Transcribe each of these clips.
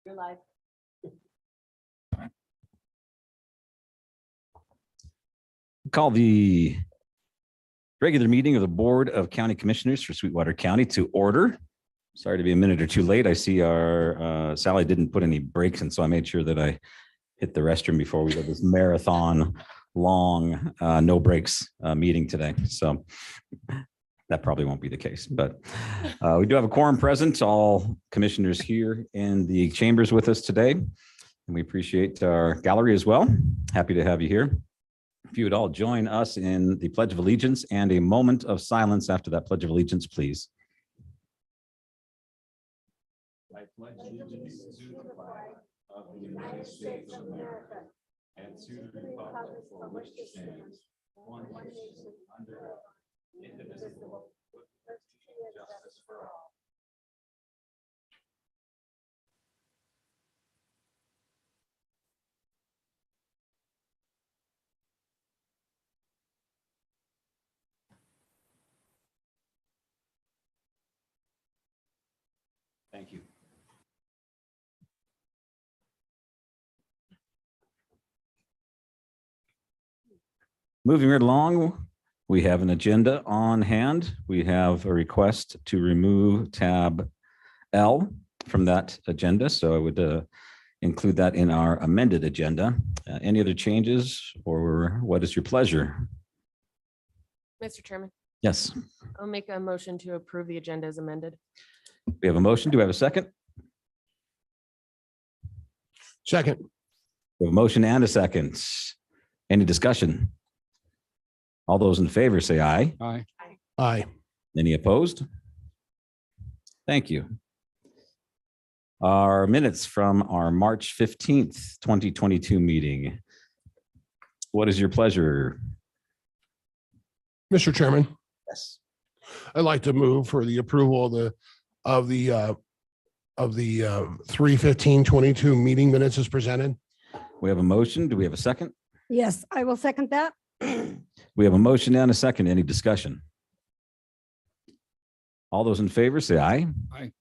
You're live. Call the regular meeting of the Board of County Commissioners for Sweetwater County to order. Sorry to be a minute or two late. I see our Sally didn't put any breaks in, so I made sure that I hit the restroom before we did this marathon long no breaks meeting today. So that probably won't be the case, but we do have a quorum present, all commissioners here in the chambers with us today. And we appreciate our gallery as well. Happy to have you here. If you would all join us in the Pledge of Allegiance and a moment of silence after that Pledge of Allegiance, please. I pledge allegiance to the flag of the United States of America and to the republic for which it stands, one nation under God, indivisible, with liberty and justice for all. Thank you. Moving right along, we have an agenda on hand. We have a request to remove tab L from that agenda. So I would include that in our amended agenda. Any other changes, or what is your pleasure? Mr. Chairman, Yes, I'll make a motion to approve the agenda as amended. we have a motion. Do we have a second? Second. We have a motion and a second. Any discussion? All those in favor say aye. Aye. Aye. Any opposed? Thank you. Our minutes from our March 15th, 2022 meeting. What is your pleasure? Mr. Chairman, Yes. I'd like to move for the approval of the 3/15/22 meeting minutes as presented. We have a motion. Do we have a second? Yes, I will second that. We have a motion and a second. Any discussion? All those in favor say aye.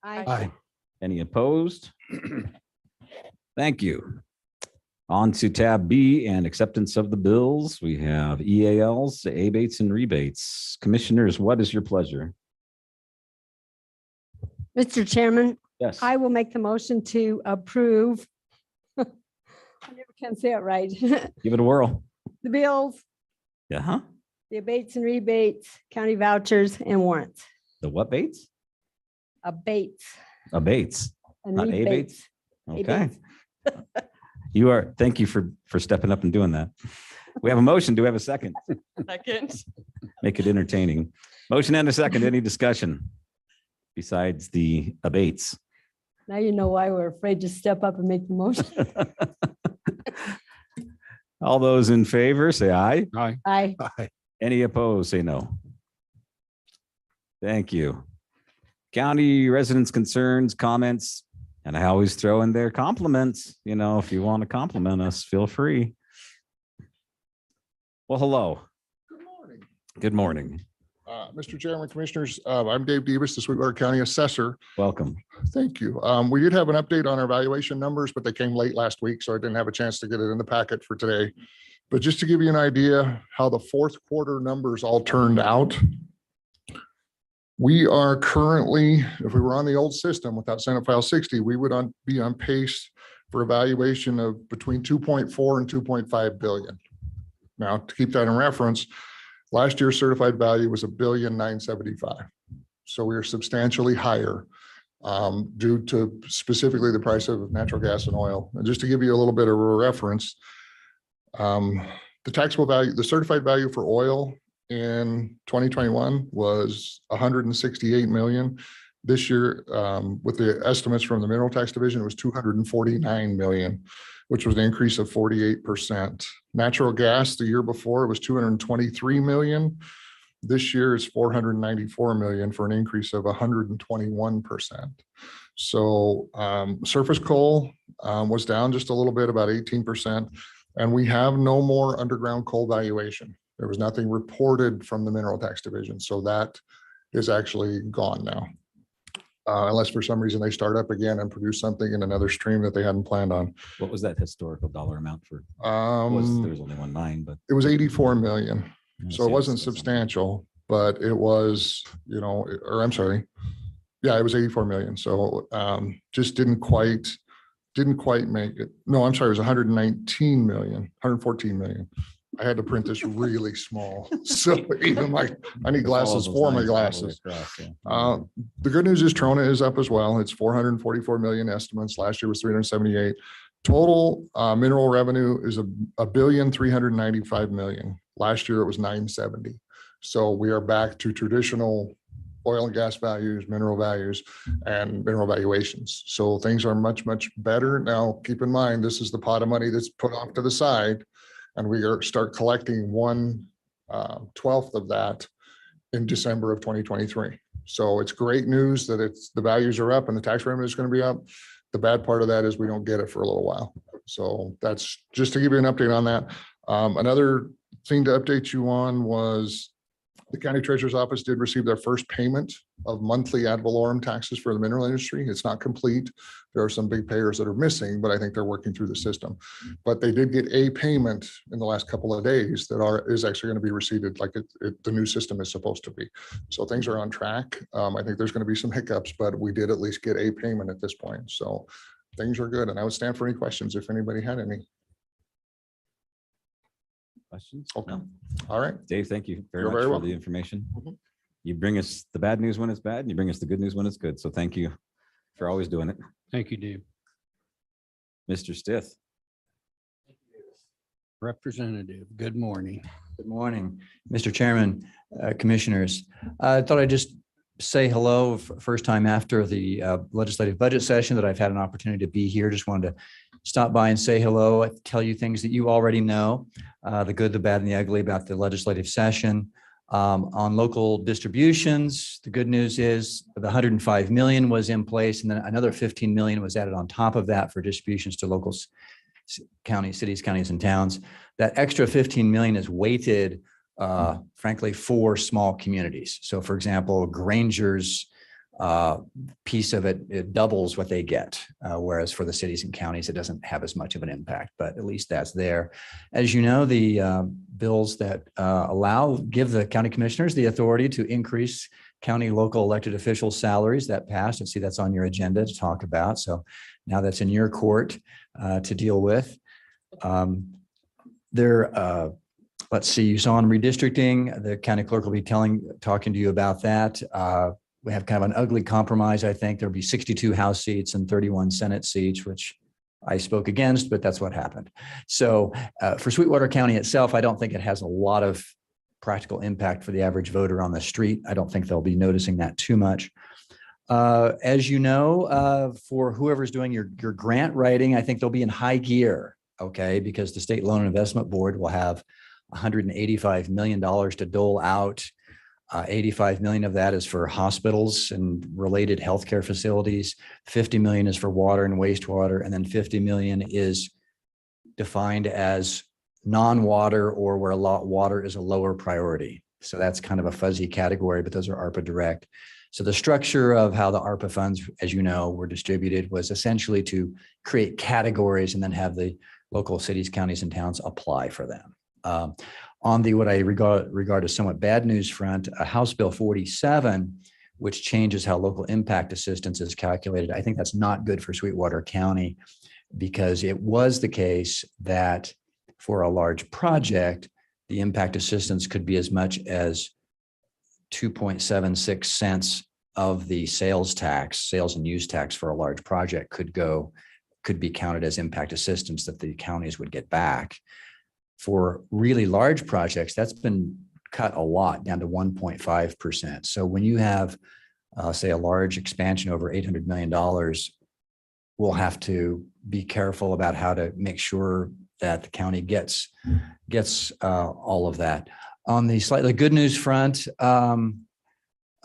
Aye. Any opposed? Thank you. On to tab B and acceptance of the bills. We have EALs, abates and rebates. Commissioners, what is your pleasure? Mr. Chairman, Yes. I will make the motion to approve. I never can say it right. Give it a whirl. The bills, Yeah, huh? the abates and rebates, county vouchers and warrants. The what bates? Abates Abates, and not rebates. abates. Okay. Abates. Thank you for stepping up and doing that. We have a motion. Do we have a second? Second. Make it entertaining. Motion and a second. Any discussion besides the abates? Now you know why we're afraid to step up and make the motion. All those in favor, say aye. Aye. Aye. Aye. Any opposed, say no. Thank you. County residents' concerns, comments, and I always throw in their compliments. You know, if you want to compliment us, feel free. Well, hello. Good morning. Good morning. Mr. Chairman, Commissioners, I'm Dave Davis, the Sweetwater County Assessor. Welcome. Thank you. We did have an update on our valuation numbers, but they came late last week, so I didn't have a chance to get it in the packet for today. But just to give you an idea how the fourth quarter numbers all turned out, we are currently, if we were on the old system without Senate File 60, we would be on pace for a valuation of between 2.4 and 2.5 billion. Now, to keep that in reference, last year's certified value was $1,975,000. So we are substantially higher due to specifically the price of natural gas and oil. And just to give you a little bit of a reference, the taxable value, the certified value for oil in 2021 was 168 million. This year, with the estimates from the Mineral Tax Division, it was 249 million, which was an increase of 48%. Natural gas the year before was 223 million. This year is 494 million for an increase of 121%. So surface coal was down just a little bit, about 18%. And we have no more underground coal valuation. There was nothing reported from the Mineral Tax Division. So that is actually gone now. unless for some reason they start up again and produce something in another stream that they hadn't planned on. What was that historical dollar amount for? There was only 1.9, but. It was 84 million. Yeah, So it see, wasn't that's something. substantial, but it was, or I'm sorry. Yeah, it was 84 million. So just didn't quite make it. No, I'm sorry, it was 119 million, 114 million. I had to print this really small. So even I need glasses for my glasses. The good news is Trona is up as well. It's 444 million estimates. Last year was 378. Total mineral revenue is $1,395 million. Last year it was 970. So we are back to traditional oil and gas values, mineral values, and mineral valuations. So things are much, much better. Now, keep in mind, this is the pot of money that's put off to the side, and we start collecting 1/12 of that in December of 2023. So it's great news that the values are up and the tax revenue is going to be up. The bad part of that is we don't get it for a little while. So that's just to give you an update on that. Another thing to update you on was the county treasurer's office did receive their first payment of monthly ad valorem taxes for the mineral industry. It's not complete. There are some big payers that are missing, but I think they're working through the system. But they did get a payment in the last couple of days that is actually going to be received like the new system is supposed to be. So things are on track. I think there's going to be some hiccups, but we did at least get a payment at this point. So things are good. And I would stand for any questions if anybody had any. Questions? Okay. No. All right. Dave, thank you very You're much very for welcome. the information. Mhm. You bring us the bad news when it's bad, and you bring us the good news when it's good. So thank you for always doing it. Thank you, Dave. Mr. Stith. Representative, good morning. Good morning, Mr. Chairman, Commissioners. I thought I'd just say hello first time after the legislative budget session that I've had an opportunity to be here. Just wanted to stop by and say hello, tell you things that you already know, the good, the bad, and the ugly about the legislative session. On local distributions, the good news is the 105 million was in place, and then another 15 million was added on top of that for distributions to local counties, cities, counties, and towns. That extra 15 million is weighted, frankly, for small communities. So for example, Granger's piece of it doubles what they get, whereas for the cities and counties, it doesn't have as much of an impact, but at least that's there. As you know, the bills that give the county commissioners the authority to increase county local elected officials' salaries, that passed. And see, that's on your agenda to talk about. So now that's in your court to deal with. Let's see, you saw on redistricting, the county clerk will be talking to you about that. We have kind of an ugly compromise. I think there'll be 62 House seats and 31 Senate seats, which I spoke against, but that's what happened. So for Sweetwater County itself, I don't think it has a lot of practical impact for the average voter on the street. I don't think they'll be noticing that too much. As you know, for whoever's doing your grant writing, I think they'll be in high gear, okay? Because the State Loan and Investment Board will have $185 million to dole out. 85 million of that is for hospitals and related healthcare facilities. 50 million is for water and wastewater. And then 50 million is defined as non-water or where water is a lower priority. So that's kind of a fuzzy category, but those are ARPA direct. So the structure of how the ARPA funds, as you know, were distributed was essentially to create categories and then have the local cities, counties, and towns apply for them. On the what I regard as somewhat bad news front, House Bill 47, which changes how local impact assistance is calculated, I think that's not good for Sweetwater County, because it was the case that for a large project, the impact assistance could be as much as 2.76 cents of the sales and use tax for a large project could be counted as impact assistance that the counties would get back. For really large projects, that's been cut a lot down to 1.5%. So when you have, say, a large expansion over $800 million, we'll have to be careful about how to make sure that the county gets all of that. On the slightly good news front,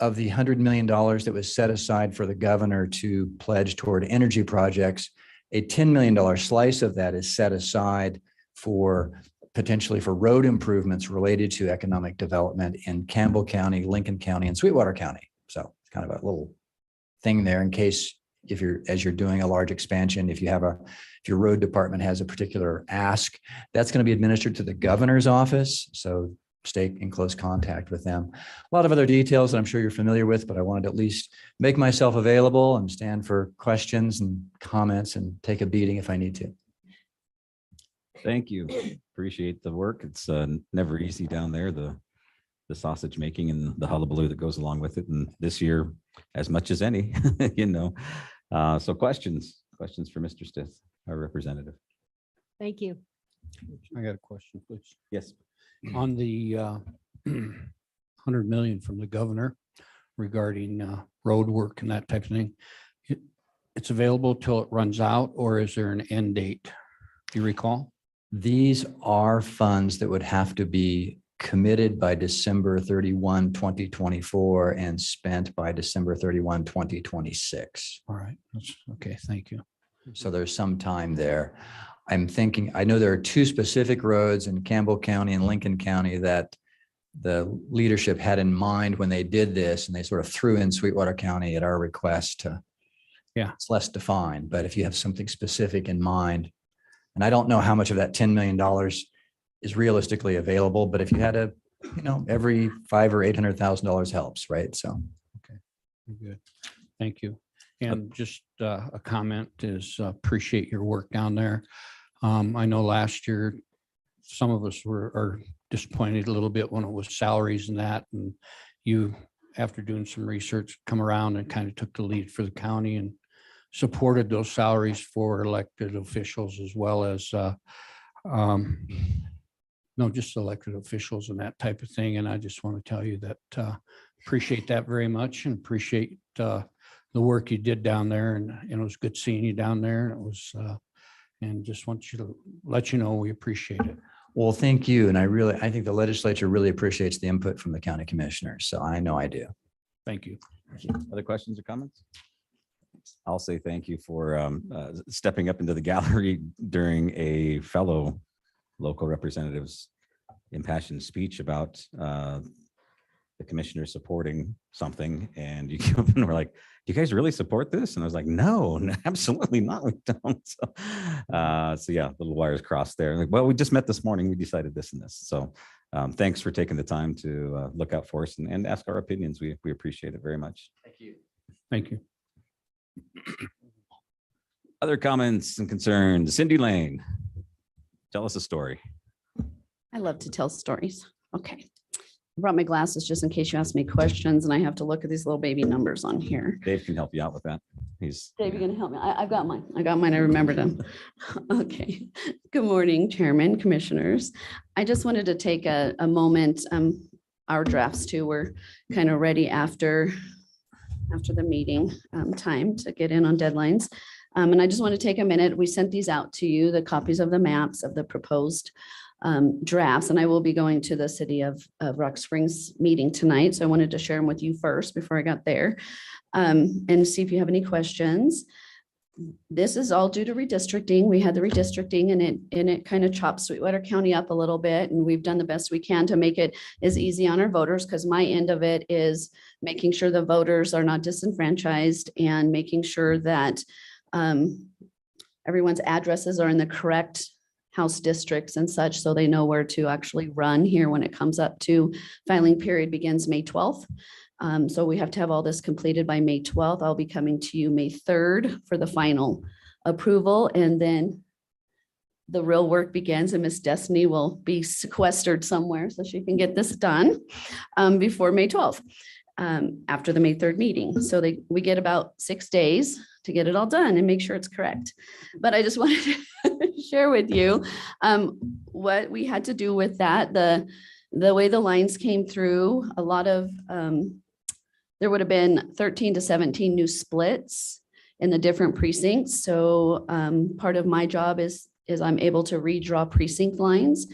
of the $100 million that was set aside for the governor to pledge toward energy projects, a $10 million slice of that is set aside potentially for road improvements related to economic development in Campbell County, Lincoln County, and Sweetwater County. So it's kind of a little thing there in case as you're doing a large expansion, if your road department has a particular ask, that's going to be administered to the governor's office. So stay in close contact with them. A lot of other details that I'm sure you're familiar with, but I wanted to at least make myself available and stand for questions and comments and take a beating if I need to. Thank you. Appreciate the work. It's never easy down there, the sausage making and the hullabaloo that goes along with it. And this year, as much as any, so questions for Mr. Stith, our representative. Thank you. I got a question, please. Yes. On the 100 million from the governor regarding road work and that type of thing, it's available till it runs out, or is there an end date? Do you recall? These are funds that would have to be committed by December 31, 2024 and spent by December 31, 2026. All right. Okay. Thank you. So there's some time there. I'm thinking, I know there are two specific roads in Campbell County and Lincoln County that the leadership had in mind when they did this, and they sort of threw in Sweetwater County at our request to, it's less defined, but if you have something specific in mind, and I don't know how much of that $10 million is realistically available, but if you had every $500,000 or $800,000 helps, right? So. Okay. Good. Thank you. And just a comment is appreciate your work down there. I know last year, some of us are disappointed a little bit when it was salaries and that, and you, after doing some research, come around and kind of took the lead for the county and supported those salaries for elected officials as well as just elected officials and that type of thing. And I just want to tell you that appreciate that very much, and appreciate the work you did down there. And it was good seeing you down there. And it was, and just want you to let you know we appreciate it. Well, thank you. And I think the legislature really appreciates the input from the county commissioners. So I know I do. Thank you. Other questions or comments? I'll say thank you for stepping up into the gallery during a fellow local representative's impassioned speech about the commissioner supporting something. And you came up and were like, do you guys really support this? And I was like, no, absolutely not. We don't. So yeah, little wires crossed there. Like, well, we just met this morning. We decided this and this. So thanks for taking the time to look out for us and ask our opinions. We appreciate it very much. Thank you. Thank you. Other comments and concerns? Cindy Lane, tell us a story. I love to tell stories. Okay. I brought my glasses just in case you ask me questions, and I have to look at these little baby numbers on here. Dave can help you out with that. Dave, you're going to help me? I've got mine. I remembered them. Okay. Good morning, Chairman, Commissioners. I just wanted to take a moment. Our drafts too were kind of ready after the meeting time to get in on deadlines. And I just want to take a minute. We sent these out to you, the copies of the maps of the proposed drafts, and I will be going to the city of Rock Springs meeting tonight. So I wanted to share them with you first before I got there and see if you have any questions. This is all due to redistricting. We had the redistricting and it kind of chopped Sweetwater County up a little bit, and we've done the best we can to make it as easy on our voters, because my end of it is making sure the voters are not disenfranchised and making sure that everyone's addresses are in the correct House districts and such, so they know where to actually run here when it comes up to filing period begins May 12th. So we have to have all this completed by May 12th. I'll be coming to you May 3rd for the final approval, and then the real work begins, and Miss Destiny will be sequestered somewhere so she can get this done before May 12th, after the May 3rd meeting. So we get about 6 days to get it all done and make sure it's correct. But I just wanted to share with you what we had to do with that. The way the lines came through, a lot of, there would have been 13 to 17 new splits in the different precincts. So part of my job is I'm able to redraw precinct lines.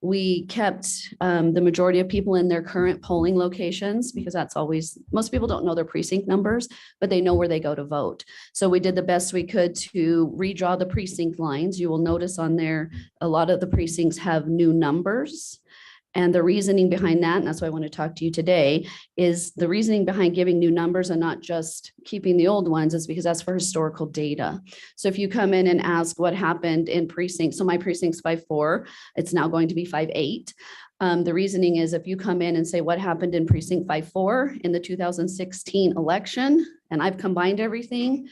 We kept the majority of people in their current polling locations, because that's always, most people don't know their precinct numbers, but they know where they go to vote. So we did the best we could to redraw the precinct lines. You will notice on there, a lot of the precincts have new numbers. And the reasoning behind that, and that's why I want to talk to you today, is the reasoning behind giving new numbers and not just keeping the old ones is because that's for historical data. So if you come in and ask what happened in precinct, so my precinct's 5-4, it's now going to be 5-8. The reasoning is if you come in and say what happened in precinct 5-4 in the 2016 election, and I've combined everything,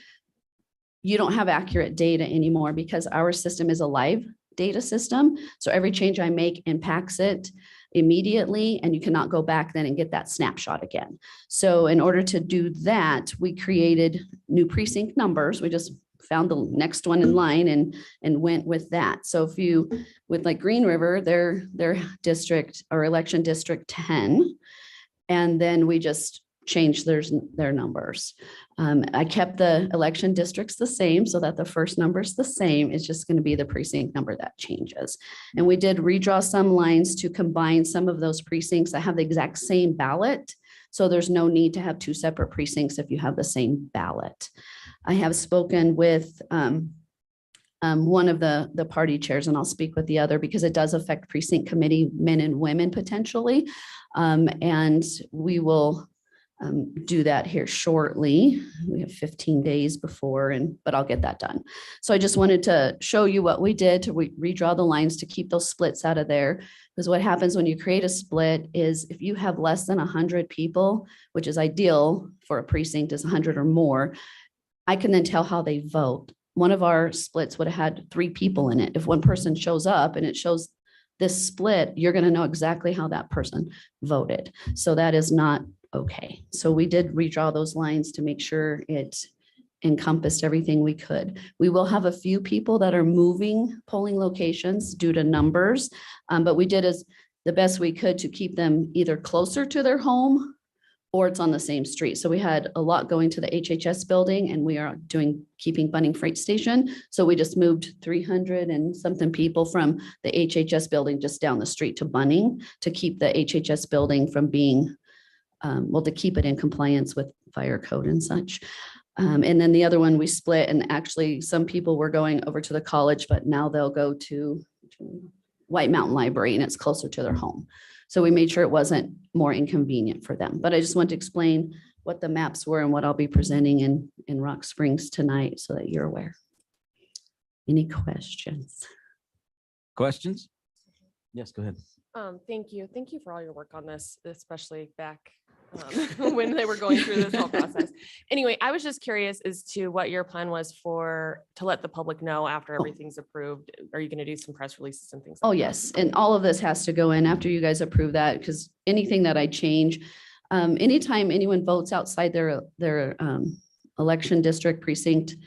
you don't have accurate data anymore because our system is a live data system. So every change I make impacts it immediately, and you cannot go back then and get that snapshot again. So in order to do that, we created new precinct numbers. We just found the next one in line and went with that. So if you, with like Green River, their district or election district 10, and then we just changed their numbers. I kept the election districts the same so that the first number is the same. It's just going to be the precinct number that changes. And we did redraw some lines to combine some of those precincts that have the exact same ballot. So there's no need to have two separate precincts if you have the same ballot. I have spoken with one of the party chairs, and I'll speak with the other because it does affect precinct committee men and women potentially. And we will do that here shortly. We have 15 days before, but I'll get that done. So I just wanted to show you what we did to redraw the lines to keep those splits out of there. Because what happens when you create a split is if you have less than 100 people, which is ideal for a precinct is 100 or more, I can then tell how they vote. One of our splits would have had 3 people in it. If one person shows up and it shows this split, you're going to know exactly how that person voted. So that is not okay. So we did redraw those lines to make sure it encompassed everything we could. We will have a few people that are moving polling locations due to numbers, but we did as the best we could to keep them either closer to their home or it's on the same street. So we had a lot going to the HHS building, and we are keeping Bunning Freight Station. So we just moved 300 and something people from the HHS building just down the street to Bunning to keep the HHS building from being to keep it in compliance with fire code and such. And then the other one we split, and actually some people were going over to the college, but now they'll go to White Mountain Library and it's closer to their home. So we made sure it wasn't more inconvenient for them. But I just want to explain what the maps were and what I'll be presenting in Rock Springs tonight so that you're aware. Any questions? Questions? Yes, go ahead. Thank you. Thank you for all your work on this, especially back when they were going through this whole process. Anyway, I was just curious as to what your plan was to let the public know after everything's approved. Are you going to do some press releases and things? Oh, like that? yes. And all of this has to go in after you guys approve that, because anything that I change, anytime anyone votes outside their election district precinct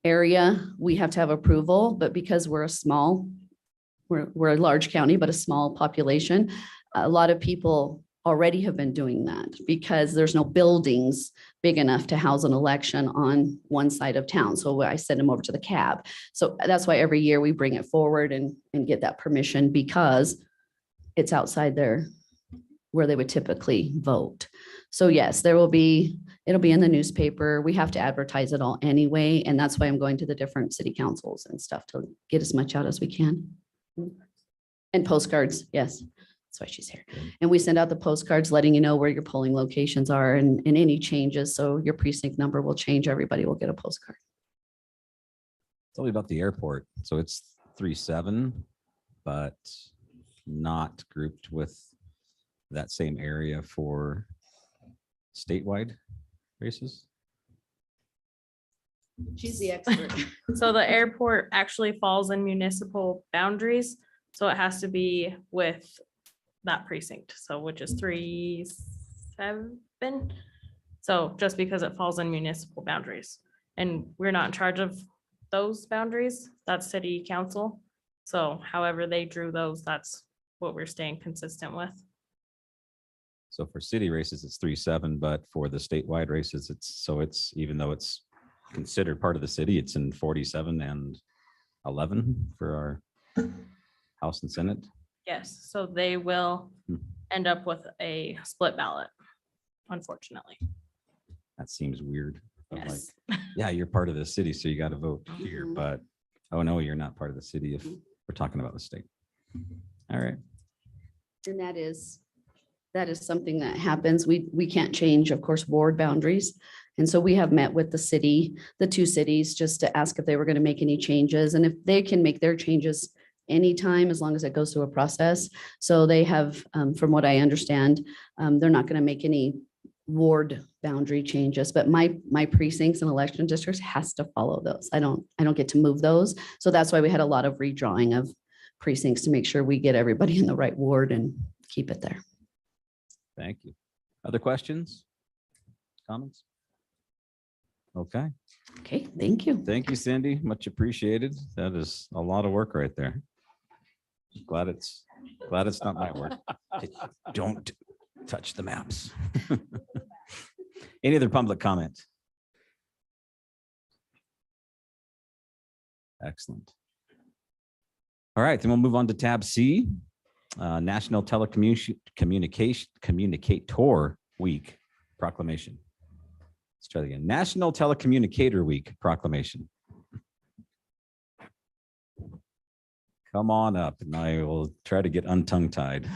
area, we have to have approval. But because we're a large county, but a small population, a lot of people already have been doing that because there's no buildings big enough to house an election on one side of town. So I send them over to the cab. So that's why every year we bring it forward and get that permission, because it's outside where they would typically vote. So yes, it'll be in the newspaper. We have to advertise it all anyway. And that's why I'm going to the different city councils and stuff to get as much out as we can. And postcards, yes. That's why she's here. And we send out the postcards letting you know where your polling locations are and any changes. So your precinct number will change. Everybody will get a postcard. Tell me about the airport. So it's 3-7, but not grouped with that same area for statewide races. She's the expert. So the airport actually falls in municipal boundaries. So it has to be with that precinct. So which is 3-7. So just because it falls in municipal boundaries, and we're not in charge of those boundaries, that's city council. So however they drew those, that's what we're staying consistent with. So for city races, it's 3-7, but for the statewide races, it's even though it's considered part of the city, it's in 47 and 11 for our House and Senate. Yes, so they will end up with a split ballot, unfortunately. That seems weird. I'm like, Yes. yeah, you're part of the city, so you got to vote here, Mhm. but oh no, you're not part of the city if we're talking about the state. All right. And that is something that happens. We can't change, of course, ward boundaries. And so we have met with the city, the two cities, just to ask if they were going to make any changes. And if they can make their changes anytime, as long as it goes through a process. So they have, from what I understand, they're not going to make any ward boundary changes, but my precincts and election districts has to follow those. I don't get to move those. So that's why we had a lot of redrawing of precincts to make sure we get everybody in the right ward and keep it there. Thank you. Other questions? Comments? Okay. Okay, thank you. Thank you, Cindy. Much appreciated. That is a lot of work right there. Glad it's not my work. Don't touch the maps. Any other public comment? Excellent. All right, then we'll move on to tab C, National Communicator Week Proclamation. Let's try that again. National Telecommunicator Week Proclamation. Come on up and I will try to get untongue-tied.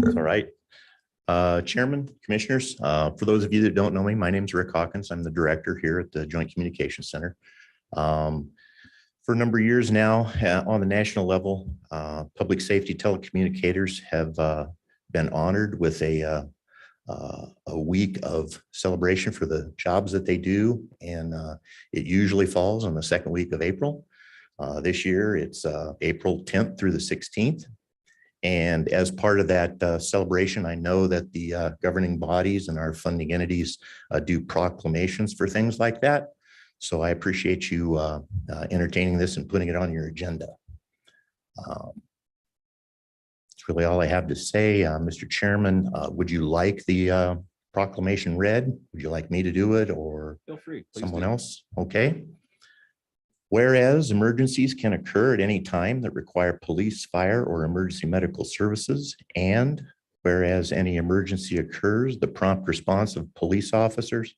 All right. Chairman, Commissioners, for those of you that don't know me, my name is Rick Hawkins. I'm the director here at the Joint Communication Center. For a number of years now, on the national level, public safety telecommunicators have been honored with a week of celebration for the jobs that they do. And it usually falls on the second week of April. This year, it's April 10th through the 16th. And as part of that celebration, I know that the governing bodies and our funding entities do proclamations for things like that. So I appreciate you entertaining this and putting it on your agenda. That's really all I have to say. Mr. Chairman, would you like the proclamation read? Would you like me to do it or Feel free. Please someone do. else? Okay. Whereas emergencies can occur at any time that require police, fire, or emergency medical services, and whereas any emergency occurs, the prompt response of police officers,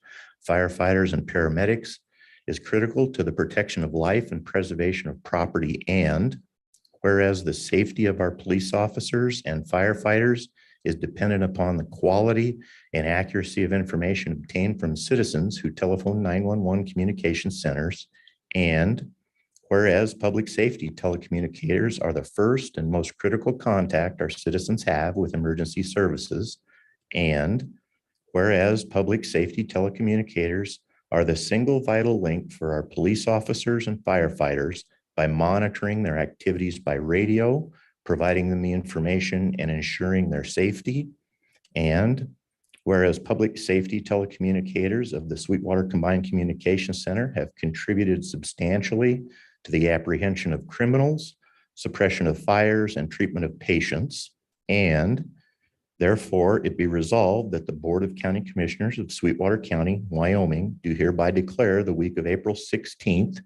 firefighters, and paramedics is critical to the protection of life and preservation of property, and whereas the safety of our police officers and firefighters is dependent upon the quality and accuracy of information obtained from citizens who telephone 911 communication centers, and whereas public safety telecommunicators are the first and most critical contact our citizens have with emergency services, and whereas public safety telecommunicators are the single vital link for our police officers and firefighters by monitoring their activities by radio, providing them the information and ensuring their safety, and whereas public safety telecommunicators of the Sweetwater Combined Communication Center have contributed substantially to the apprehension of criminals, suppression of fires, and treatment of patients. And therefore, it be resolved that the Board of County Commissioners of Sweetwater County, Wyoming, do hereby declare the week of April 16th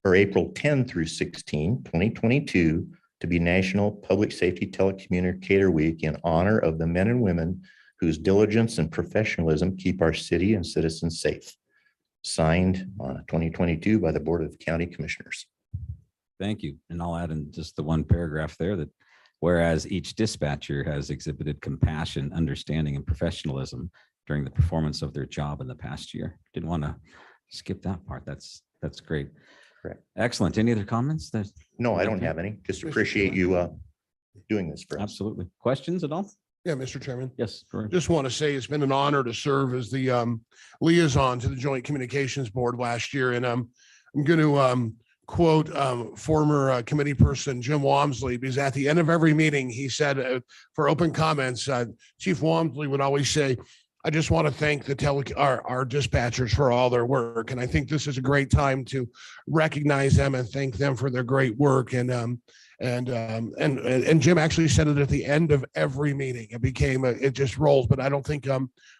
or April 10 through 16, 2022, to be National Public Safety Telecommunicator Week in honor of the men and women whose diligence and professionalism keep our city and citizens safe. Signed 2022 by the Board of County Commissioners. Thank you. And I'll add in just the one paragraph there that whereas each dispatcher has exhibited compassion, understanding, and professionalism during the performance of their job in the past year. Didn't want to skip that part. That's great. Correct. Excellent. Any other comments? No, I don't have any. Just appreciate you doing this for us. Absolutely. Questions at all? Yeah, Mr. Chairman. Yes. Correct. Just want to say it's been an honor to serve as the liaison to the Joint Communications Board last year. And I'm going to quote former committee person Jim Walmsley, because at the end of every meeting, he said for open comments, Chief Walmsley would always say, I just want to thank our dispatchers for all their work. And I think this is a great time to recognize them and thank them for their great work. And Jim actually said it at the end of every meeting. It just rolls, but I don't think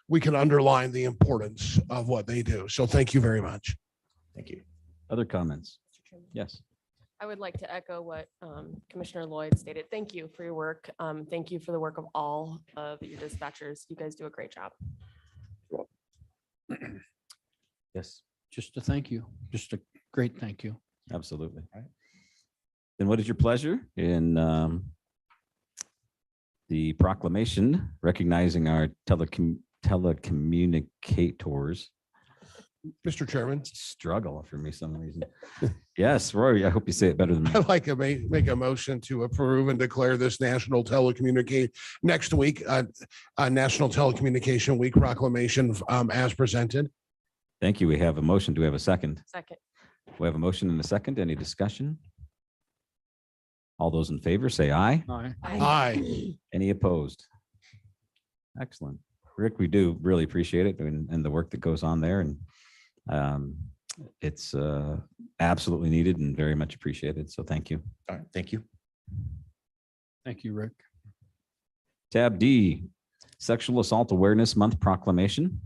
we can underline the importance of what they do. So thank you very much. Thank you. Other comments? Yes. I would like to echo what Commissioner Lloyd stated. Thank you for your work. Thank you for the work of all of your dispatchers. You guys do a great job. Yes, Just a thank you. Just a great thank you. absolutely. Then what is your pleasure in the proclamation recognizing our telecommunicators. Mr. Chairman, Struggle for me some reason. Yes, Roy, I hope you say it better than me. I'd like to make a motion to approve and declare this National next week, National Telecommunication Week proclamation as presented. Thank you. We have a motion. Do we have a second? Second. We have a motion and a second. Any discussion? All those in favor say aye. Aye. Aye. Any opposed? Excellent. Rick, we do really appreciate it and the work that goes on there. And it's absolutely needed and very much appreciated. So thank you. All right, thank you. Thank you, Rick. Tab D, Sexual Assault Awareness Month proclamation.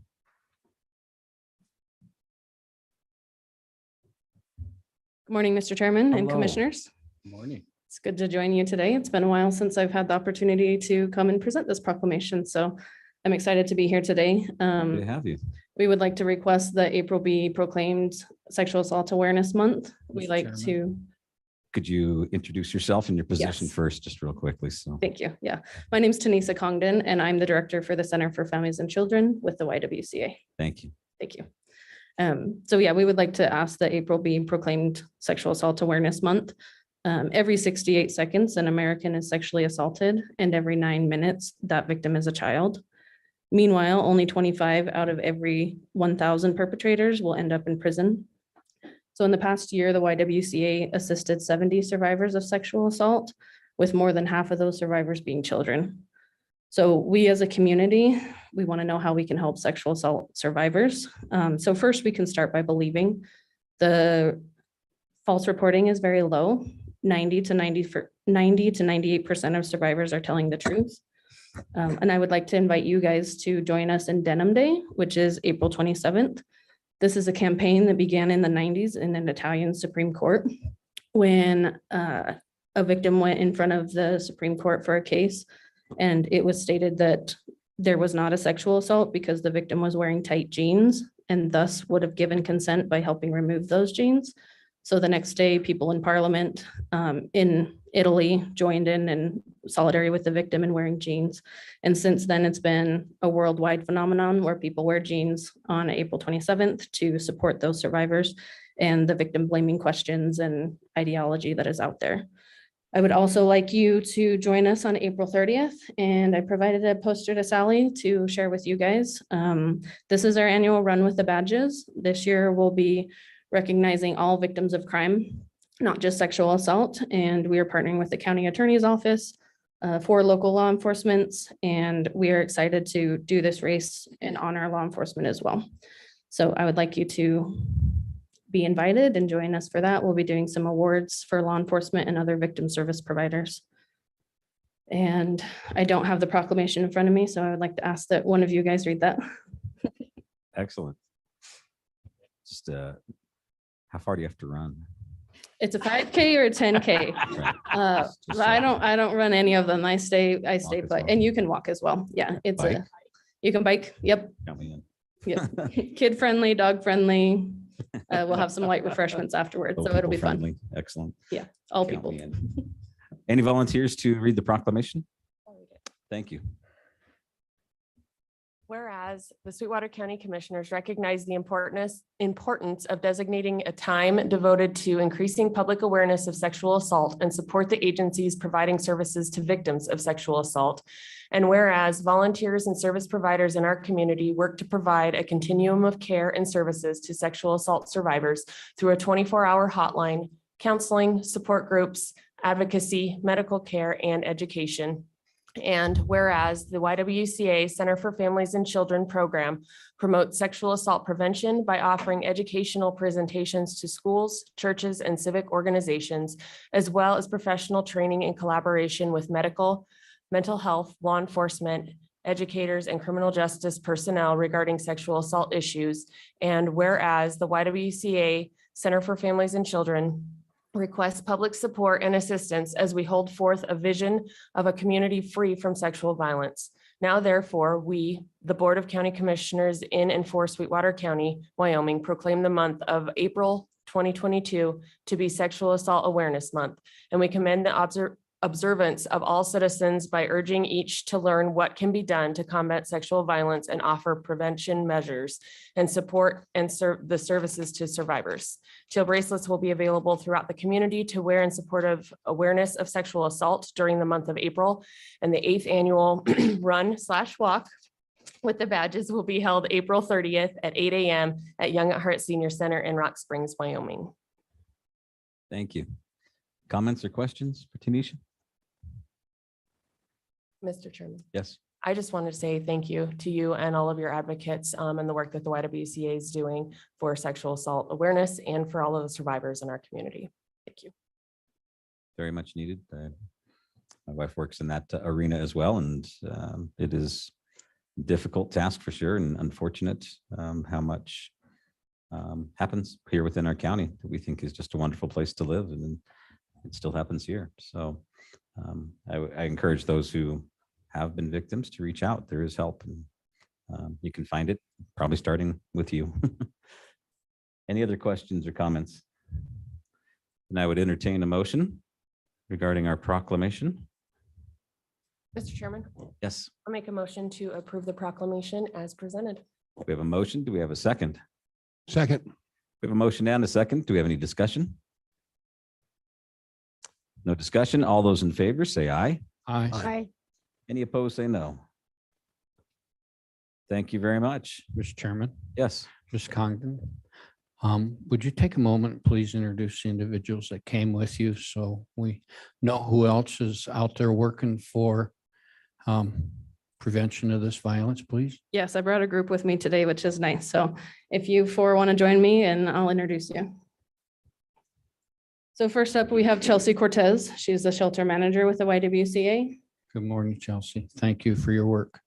Good morning, Mr. Chairman and Hello. Commissioners. Good morning. It's good to join you today. It's been a while since I've had the opportunity to come and present this proclamation, so I'm excited to be here today. Good to have you. We would like to request that April be proclaimed Sexual Assault Awareness Month. We Mr. like Chairman. to, Could you introduce yourself and your position Yes. first, just real quickly? So thank you. Yeah, my name's Tanisa Congdon, and I'm the Director for the Center for Families and Children with the YWCA. thank you. Thank you. So yeah, we would like to ask that April be proclaimed Sexual Assault Awareness Month. Every 68 seconds, an American is sexually assaulted, and every 9 minutes, that victim is a child. Meanwhile, only 25 out of every 1,000 perpetrators will end up in prison. So in the past year, the YWCA assisted 70 survivors of sexual assault, with more than half of those survivors being children. So we as a community, we want to know how we can help sexual assault survivors. So first, we can start by believing the false reporting is very low. 90 to 98% of survivors are telling the truth. And I would like to invite you guys to join us in Denim Day, which is April 27th. This is a campaign that began in the 90s in an Italian Supreme Court when a victim went in front of the Supreme Court for a case. And it was stated that there was not a sexual assault because the victim was wearing tight jeans and thus would have given consent by helping remove those jeans. So the next day, people in Parliament in Italy joined in solidarity with the victim in wearing jeans. And since then, it's been a worldwide phenomenon where people wear jeans on April 27th to support those survivors and the victim blaming questions and ideology that is out there. I would also like you to join us on April 30th, and I provided a poster to Sally to share with you guys. This is our annual Run with the Badges. This year we'll be recognizing all victims of crime, not just sexual assault, and we are partnering with the County Attorney's Office, 4 local law enforcements, and we are excited to do this race and honor law enforcement as well. So I would like you to be invited and join us for that. We'll be doing some awards for law enforcement and other victim service providers. And I don't have the proclamation in front of me, so I would like to ask that one of you guys read that. Excellent. Just how far do you have to run? It's a 5K or a 10K. Right. Just, I don't run any of them. I stay as but, well. and you can walk as well. Yeah, it's Bike? you can bike. Yep. Count me in. Yep. Kid friendly, dog friendly. We'll have some light refreshments afterwards, so it'll be fun. People-friendly. Excellent. All Count people. me in. Any volunteers to read the proclamation? Thank you. Whereas the Sweetwater County Commissioners recognize the importance of designating a time devoted to increasing public awareness of sexual assault and support the agencies providing services to victims of sexual assault. And whereas volunteers and service providers in our community work to provide a continuum of care and services to sexual assault survivors through a 24-hour hotline, counseling, support groups, advocacy, medical care, and education. And whereas the YWCA Center for Families and Children program promotes sexual assault prevention by offering educational presentations to schools, churches, and civic organizations, as well as professional training in collaboration with medical, mental health, law enforcement, educators, and criminal justice personnel regarding sexual assault issues. And whereas the YWCA Center for Families and Children requests public support and assistance as we hold forth a vision of a community free from sexual violence. Now, therefore, we, the Board of County Commissioners in and for Sweetwater County, Wyoming, proclaim the month of April 2022 to be Sexual Assault Awareness Month. And we commend the observance of all citizens by urging each to learn what can be done to combat sexual violence and offer prevention measures and support and serve the services to survivors. Teal bracelets will be available throughout the community to wear in support of awareness of sexual assault during the month of April. And the 8th annual run/walk with the badges will be held April 30th at 8 a.m. at Young at Heart Senior Center in Rock Springs, Wyoming. Thank you. Comments or questions for Tanisha? Mr. Chairman. Yes. I just wanted to say thank you to you and all of your advocates and the work that the YWCA is doing for sexual assault awareness and for all of the survivors in our community. Thank you. Very much needed. My wife works in that arena as well, and it is a difficult task for sure, and unfortunate how much happens here within our county that we think is just a wonderful place to live, and it still happens here. So I encourage those who have been victims to reach out. There is help, and you can find it probably starting with you. Any other questions or comments? And I would entertain a motion regarding our proclamation. Mr. Chairman, Yes, I'll make a motion to approve the proclamation as presented. we have a motion. Do we have a second? Second. We have a motion and a second. Do we have any discussion? No discussion. All those in favor say aye. Aye. Aye. Any opposed, say no. Thank you very much. Mr. Chairman, Yes, Ms. Congdon, would you take a moment, please introduce the individuals that came with you so we know who else is out there working for prevention of this violence, please? Yes, I brought a group with me today, which is nice. So if you four want to join me, and I'll introduce you. So first up, we have Chelsea Cortez. She's the shelter manager with the YWCA. Good morning, Chelsea. Thank you for your work.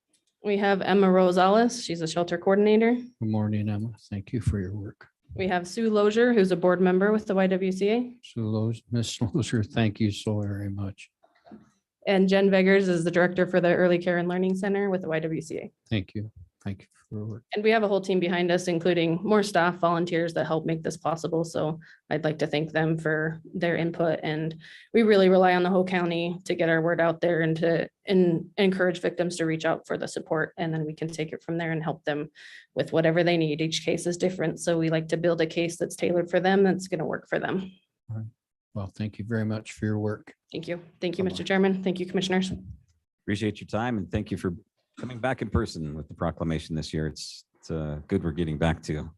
We have Emma Rosales. She's a shelter coordinator. Good morning, Emma. Thank you for your work. We have Sue Lozier, who's a board member with the YWCA. Ms. Lozier, thank you so very much. And Jen Veggers is the director for the Early Care and Learning Center with the YWCA. Thank you. Thank you for your work. And we have a whole team behind us, including more staff, volunteers that help make this possible. So I'd like to thank them for their input. And we really rely on the whole county to get our word out there and to encourage victims to reach out for the support. And then we can take it from there and help them with whatever they need. Each case is different. So we like to build a case that's tailored for them, that's going to work for them. Well, thank you very much for your work. Thank you. Thank you, Mr. Chairman. Thank you, commissioners. appreciate your time and thank you for coming back in person with the proclamation this year. It's good we're getting back to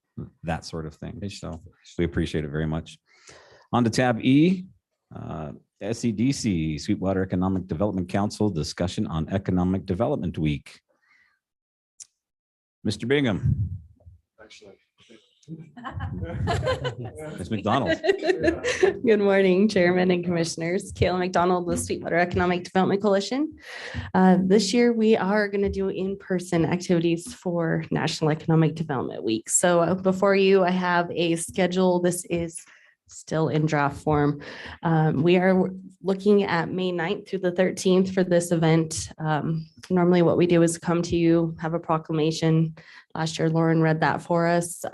that sort of thing. So we appreciate it very much. On to tab E, SEDC, Sweetwater Economic Development Council, discussion on Economic Development Week. Mr. Bingham. Ms. McDonald. Good morning, Chairman and Commissioners. Kayla McDonald with Sweetwater Economic Development Coalition. This year, we are going to do in-person activities for National Economic Development Week. So before you, I have a schedule. This is still in draft form. We are looking at May 9th through the 13th for this event. Normally what we do is come to you, have a proclamation. Last year, Lauren read that for us.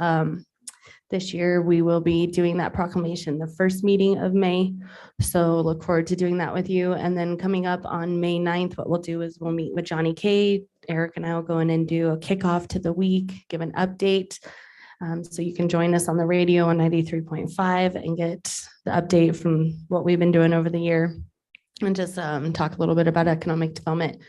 This year, we will be doing that proclamation the first meeting of May. So look forward to doing that with you. And then coming up on May 9th, what we'll do is we'll meet with Johnny K. Eric and I will go in and do a kickoff to the week, give an update. So you can join us on the radio on 93.5 and get the update from what we've been doing over the year and just talk a little bit about economic development.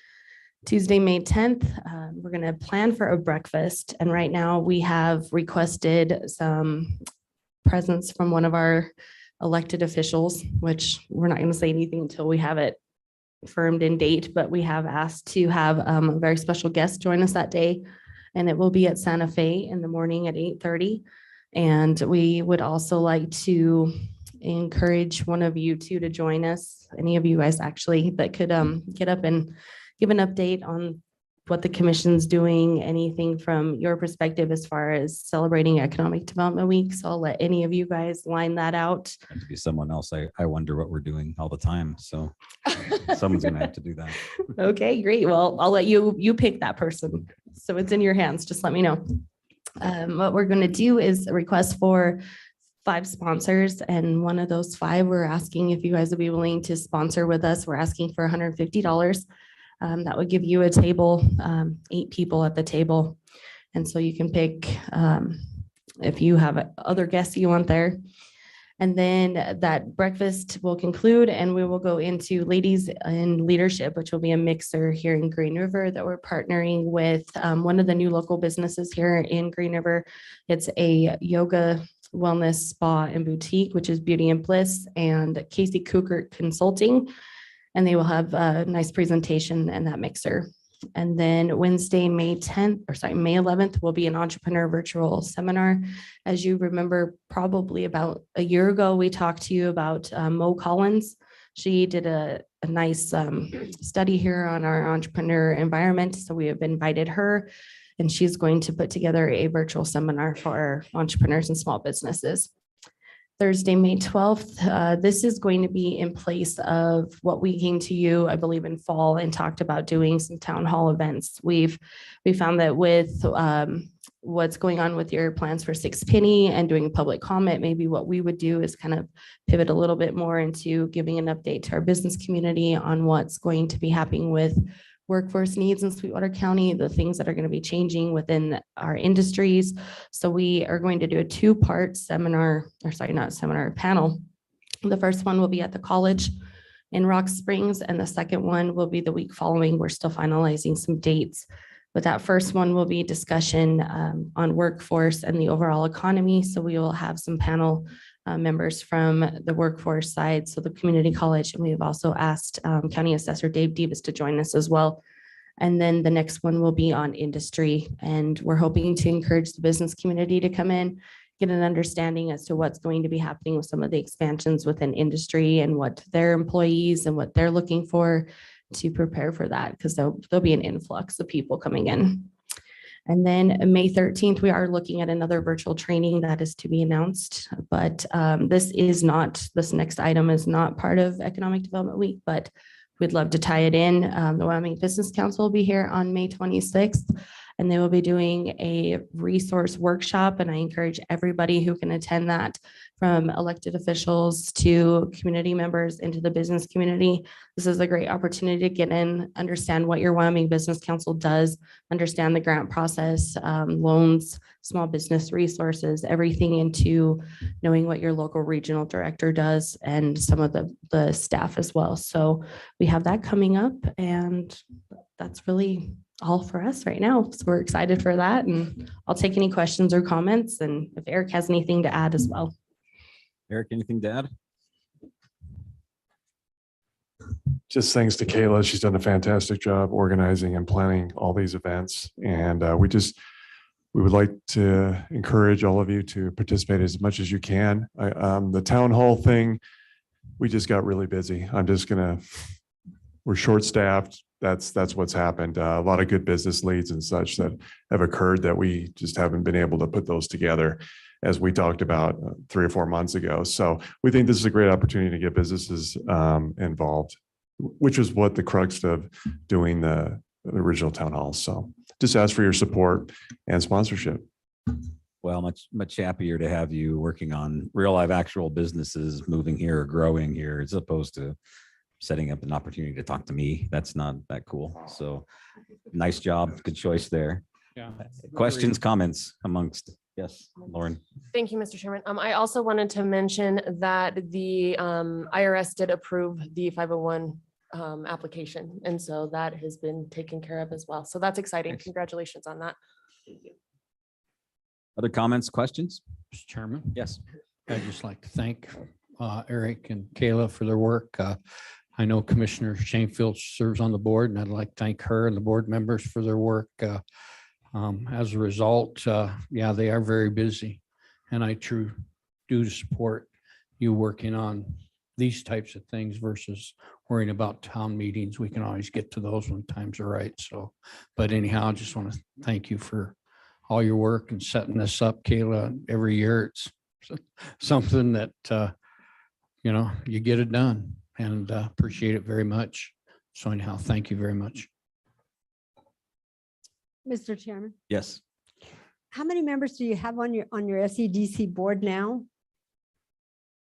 Tuesday, May 10th, we're going to plan for a breakfast. And right now we have requested some presence from one of our elected officials, which we're not going to say anything until we have it firmed in date, but we have asked to have a very special guest join us that day. And it will be at Santa Fe in the morning at 8:30. And we would also like to encourage one of you two to join us, any of you guys actually, that could get up and give an update on what the commission's doing, anything from your perspective as far as celebrating Economic Development Week. So I'll let any of you guys line that out. And to be someone else, I wonder what we're doing all the time. So someone's going to have to do that. Okay, great. Well, I'll let you pick that person. So it's in your hands. Just let me know. What we're going to do is a request for 5 sponsors, and one of those 5, we're asking if you guys would be willing to sponsor with us. We're asking for $150. That would give you a table, 8 people at the table. And so you can pick if you have other guests you want there. And then that breakfast will conclude and we will go into Ladies in Leadership, which will be a mixer here in Green River that we're partnering with one of the new local businesses here in Green River. It's a yoga, wellness, spa and boutique, which is Beauty and Bliss, and Casey Cookert Consulting. And they will have a nice presentation and that mixer. And then Wednesday, May 11th will be an entrepreneur virtual seminar. As you remember, probably about a year ago, we talked to you about Mo Collins. She did a nice study here on our entrepreneur environment. So we have invited her, and she's going to put together a virtual seminar for entrepreneurs and small businesses. Thursday, May 12th. This is going to be in place of what we came to you, I believe, in fall and talked about doing some town hall events. We found that with what's going on with your plans for 6 Penny and doing public comment, maybe what we would do is kind of pivot a little bit more into giving an update to our business community on what's going to be happening with workforce needs in Sweetwater County, the things that are going to be changing within our industries. So we are going to do a 2-part panel. The first one will be at the college in Rock Springs, and the second one will be the week following. We're still finalizing some dates, but that first one will be discussion on workforce and the overall economy. So we will have some panel members from the workforce side, so the community college, and we have also asked County Assessor Dave Davis to join us as well. And then the next one will be on industry, and we're hoping to encourage the business community to come in, get an understanding as to what's going to be happening with some of the expansions within industry and what their employees and what they're looking for to prepare for that, because there'll be an influx of people coming in. And then May 13th, we are looking at another virtual training that is to be announced, but this next item is not part of Economic Development Week, but we'd love to tie it in. The Wyoming Business Council will be here on May 26th, and they will be doing a resource workshop. And I encourage everybody who can attend that, from elected officials to community members into the business community. This is a great opportunity to get in, understand what your Wyoming Business Council does, understand the grant process, loans, small business resources, everything into knowing what your local regional director does and some of the staff as well. So we have that coming up, and that's really all for us right now. So we're excited for that, and I'll take any questions or comments, and if Eric has anything to add as well. Eric, anything to add? Just thanks to Kayla. She's done a fantastic job organizing and planning all these events. And we would like to encourage all of you to participate as much as you can. The town hall thing, we just got really busy. We're short-staffed. That's what's happened. A lot of good business leads and such that have occurred that we just haven't been able to put those together, as we talked about 3 or 4 months ago. So we think this is a great opportunity to get businesses involved, which is what the crux of doing the original town hall. So just ask for your support and sponsorship. Well, much happier to have you working on real live actual businesses moving here, growing here, as opposed to setting up an opportunity to talk to me. That's not that cool. So nice job. Good choice there. Yeah. Questions, comments amongst? Yes, Lauren. Thank you, Mr. Chairman. I also wanted to mention that the IRS did approve the 501 application. And so that has been taken care of as well. So that's exciting. Thanks. Congratulations on that. Other comments, questions? Mr. Chairman, Yes. I'd just like to thank Eric and Kayla for their work. I know Commissioner Shanefield serves on the board, and I'd like to thank her and the board members for their work. As a result, yeah, they are very busy, and I do support you working on these types of things versus worrying about town meetings. We can always get to those when times are right. So, but anyhow, I just want to thank you for all your work and setting this up, Kayla. Every year it's something that, you get it done, and appreciate it very much. So anyhow, thank you very much. Mr. Chairman, Yes. how many members do you have on your SEDC board now?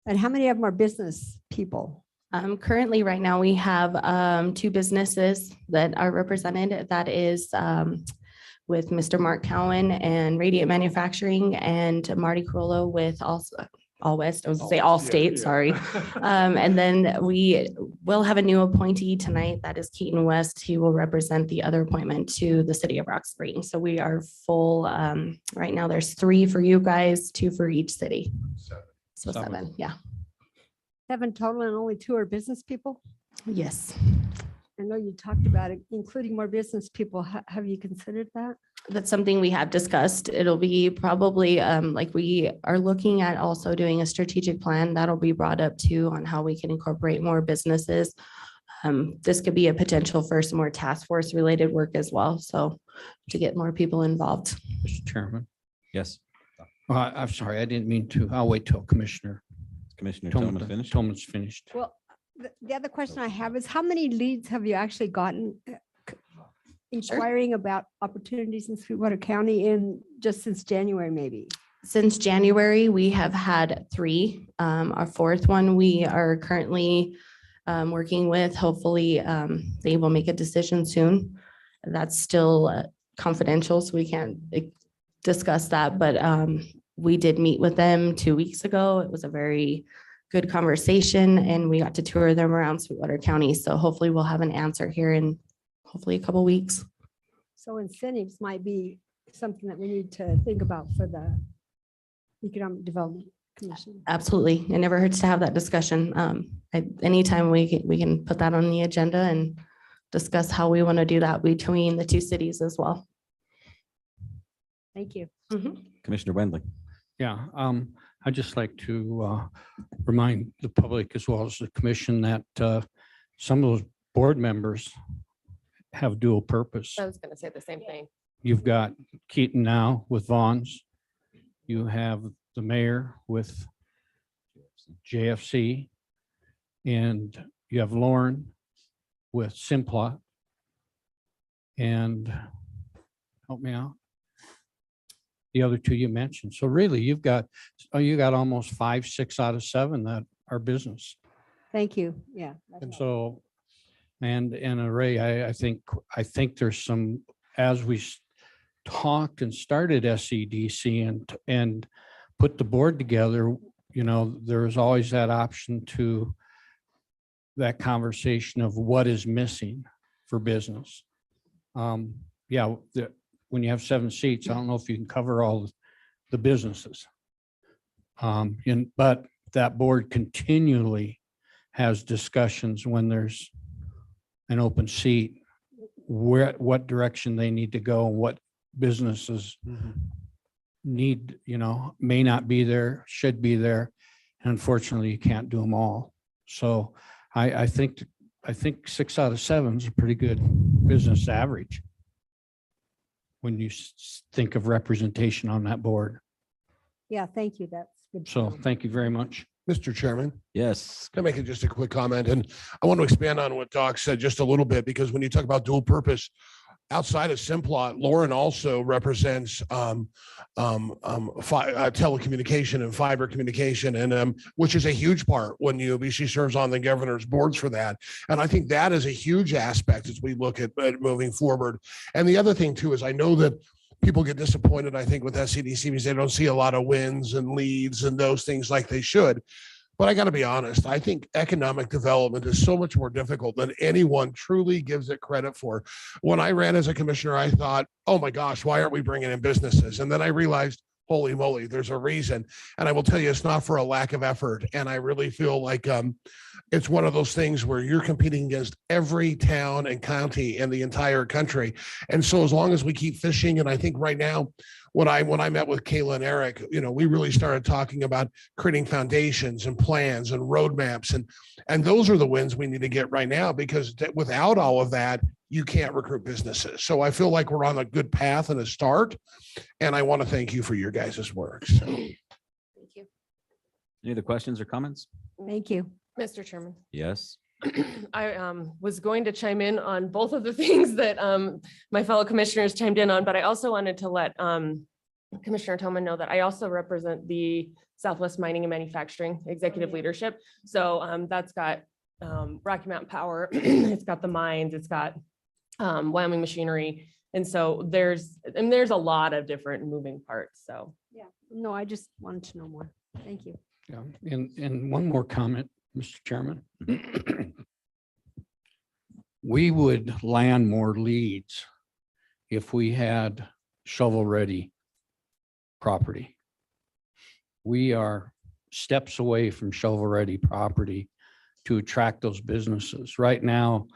And how many of them are business people? Currently, right now, we have 2 businesses that are represented. That is with Mr. Mark Cowan and Radiant Manufacturing, and Marty Carollo with also All West, I was gonna say All State, sorry. And then we will have a new appointee tonight. That is Keaton West. He will represent the other appointment to the city of Rock Springs. So we are full. Right now, there's 3 for you guys, 2 for each city. So 7, yeah. 7 total and only 2 are business people? Yes. I know you talked about it, including more business people. Have you considered that? That's something we have discussed. It'll be probably like we are looking at also doing a strategic plan that'll be brought up too on how we can incorporate more businesses. This could be a potential for some more task force related work as well. So to get more people involved. Mr. Chairman. Yes, I'm sorry, I didn't mean to. I'll wait till Commissioner Commissioner Tillman finished. Tillman's finished. Well, the other question I have is how many leads have you actually gotten inquiring about opportunities in Sweetwater County in just since January, maybe? Since January, we have had 3. Our 4th one, we are currently working with. Hopefully, they will make a decision soon. That's still confidential, so we can't discuss that. But we did meet with them 2 weeks ago. It was a very good conversation, and we got to tour them around Sweetwater County. So hopefully, we'll have an answer here in hopefully a couple weeks. So incentives might be something that we need to think about for the Economic Development Commission. Absolutely. It never hurts to have that discussion. At any time we can put that on the agenda and discuss how we want to do that between the 2 cities as well. Thank you. Commissioner Wendling. Yeah, I'd just like to remind the public as well as the commission that some of those board members have dual purpose. I was going to say the same thing. You've got Keaton now with Vaughn's. You have the mayor with JFC. And you have Lauren with Simplot. And help me out. The other 2 you mentioned. So really you got almost 5, 6 out of 7 that are business. Thank you. Yeah. And so, and Ray, I think there's some, as we talked and started SEDC and put the board together, you know, there's always that option to that conversation of what is missing for business. Yeah, when you have 7 seats, I don't know if you can cover all the businesses. But that board continually has discussions when there's an open seat, what direction they need to go, what businesses need, you know, may not be there, should be there. And unfortunately, you can't do them all. So I think 6 out of 7 is a pretty good business average when you think of representation on that board. Yeah, thank you. That's good. So thank you very much. Mr. Chairman, Yes, can I make just a quick comment? And I want to expand on what Doc said just a little bit, because when you talk about dual purpose, outside of Simplot, Lauren also represents telecommunication and fiber communication, and which is a huge part when she serves on the governor's boards for that. And I think that is a huge aspect as we look at moving forward. And the other thing too is I know that people get disappointed, I think, with SCDC because they don't see a lot of wins and leads and those things like they should. But I got to be honest, I think economic development is so much more difficult than anyone truly gives it credit for. When I ran as a commissioner, I thought, oh my gosh, why aren't we bringing in businesses? And then I realized, holy moly, there's a reason. And I will tell you, it's not for a lack of effort. And I really feel like it's one of those things where you're competing against every town and county in the entire country. And so as long as we keep fishing, and I think right now, when I met with Kayla and Eric, you know, we really started talking about creating foundations and plans and roadmaps. And those are the wins we need to get right now, because without all of that, you can't recruit businesses. So I feel like we're on a good path and a start. And I want to thank you for your guys' work. So. Thank you. any other questions or comments? Thank you. Mr. Chairman. Yes, I was going to chime in on both of the things that my fellow commissioners chimed in on, but I also wanted to let Commissioner Toman know that I also represent the Southwest Mining and Manufacturing Executive Leadership. So that's got Rocky Mountain Power, it's got the mines, it's got Wyoming Machinery. And so there's a lot of different moving parts. So Yeah, no, I just wanted to know more. Thank you. Yeah, and one more comment, Mr. Chairman. We would land more leads if we had shovel-ready property. We are steps away from shovel-ready property to attract those businesses. Right now,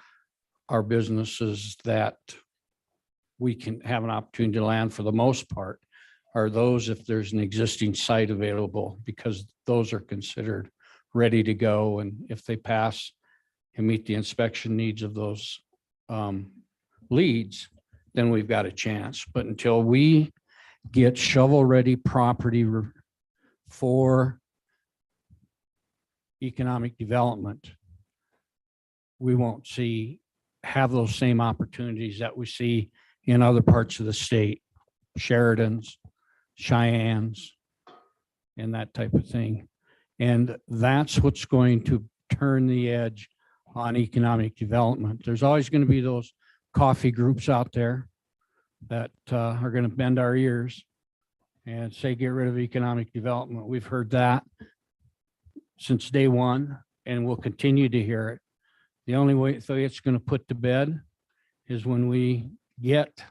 our businesses that we can have an opportunity to land for the most part are those if there's an existing site available, because those are considered ready to go. And if they pass and meet the inspection needs of those leads, then we've got a chance. But until we get shovel-ready property for economic development, we won't have those same opportunities that we see in other parts of the state, Sheridan's, Cheyenne's, and that type of thing. And that's what's going to turn the edge on economic development. There's always going to be those coffee groups out there that are going to bend our ears and say, get rid of economic development. We've heard that since day one, and we'll continue to hear it. The only way it's going to put to bed is when we get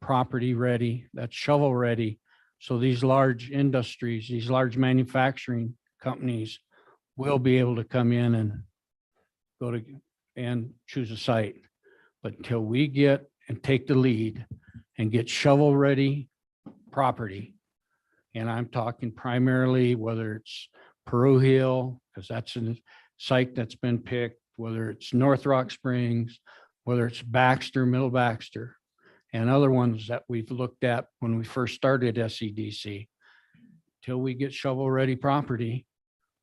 property ready, that's shovel ready. So these large industries, these large manufacturing companies will be able to come in and go to and choose a site. But until we get and take the lead and get shovel ready property, and I'm talking primarily whether it's Peru Hill, because that's a site that's been picked, whether it's North Rock Springs, whether it's Baxter, Middle Baxter, and other ones that we've looked at when we first started SEDC. Till we get shovel-ready property,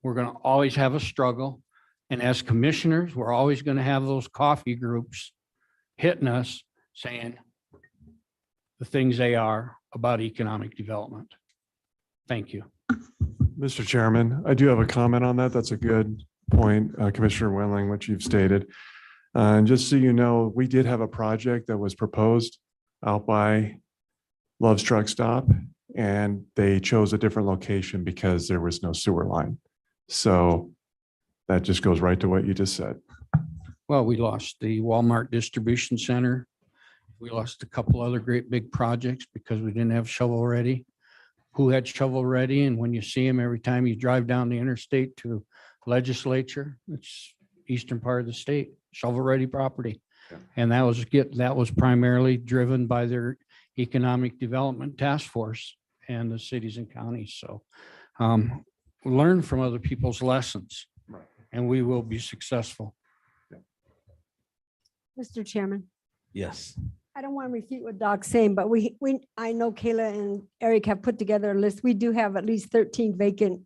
we're going to always have a struggle. And as commissioners, we're always going to have those coffee groups hitting us saying the things they are about economic development. Thank you. Mr. Chairman, I do have a comment on that. That's a good point, Commissioner Winling, what you've stated. And just so you know, we did have a project that was proposed out by Love's Truck Stop, and they chose a different location because there was no sewer line. So that just goes right to what you just said. Well, we lost the Walmart distribution center. We lost a couple other great big projects because we didn't have shovel ready. Who had shovel ready? And when you see them every time you drive down the interstate to legislature, it's eastern part of the state, shovel ready property. Yeah. And that was primarily driven by their economic development task force and the cities and counties. So learn from other people's lessons, Right. and we will be successful. Mr. Chairman, Yes. I don't want to repeat what Doc's saying, but I know Kayla and Eric have put together a list. We do have at least 13 vacant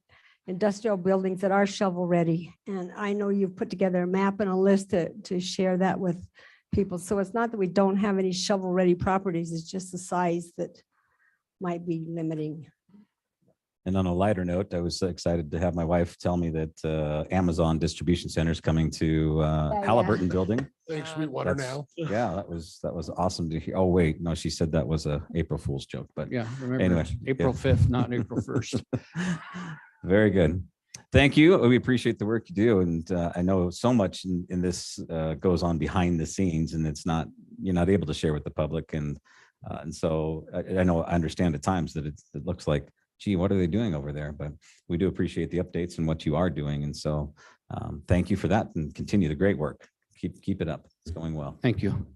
industrial buildings that are shovel ready. And I know you've put together a map and a list to share that with people. So it's not that we don't have any shovel ready properties. It's just the size that might be limiting. And on a lighter note, I was excited to have my wife tell me that Amazon distribution center is coming to yeah. Halliburton building. Thanks, Sweetwater That's- now. Yeah, that was awesome to hear. Oh, wait, no, she said that was a April Fool's joke, but Yeah, remember, Anyway, it's April 5th, not April 1st. very good. Thank you. We appreciate the work you do. And I know so much in this goes on behind the scenes, and you're not able to share with the public. And so I know, I understand at times that it looks like, gee, what are they doing over there? But we do appreciate the updates and what you are doing. And so thank you for that, and continue the great work. Keep it up. It's going well. Thank you.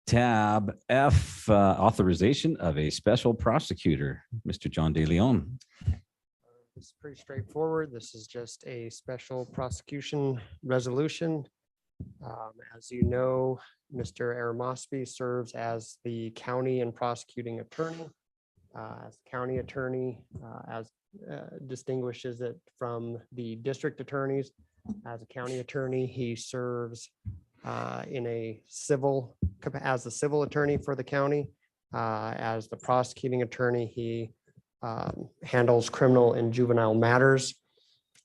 Tab F, authorization of a special prosecutor, Mr. John De Leon. It's pretty straightforward. This is just a special prosecution resolution. As you know, Mr. Aramosby serves as the county and prosecuting attorney. As county attorney, distinguishes it from the district attorneys. As a county attorney, he serves as the civil attorney for the county, As the prosecuting attorney, he handles criminal and juvenile matters.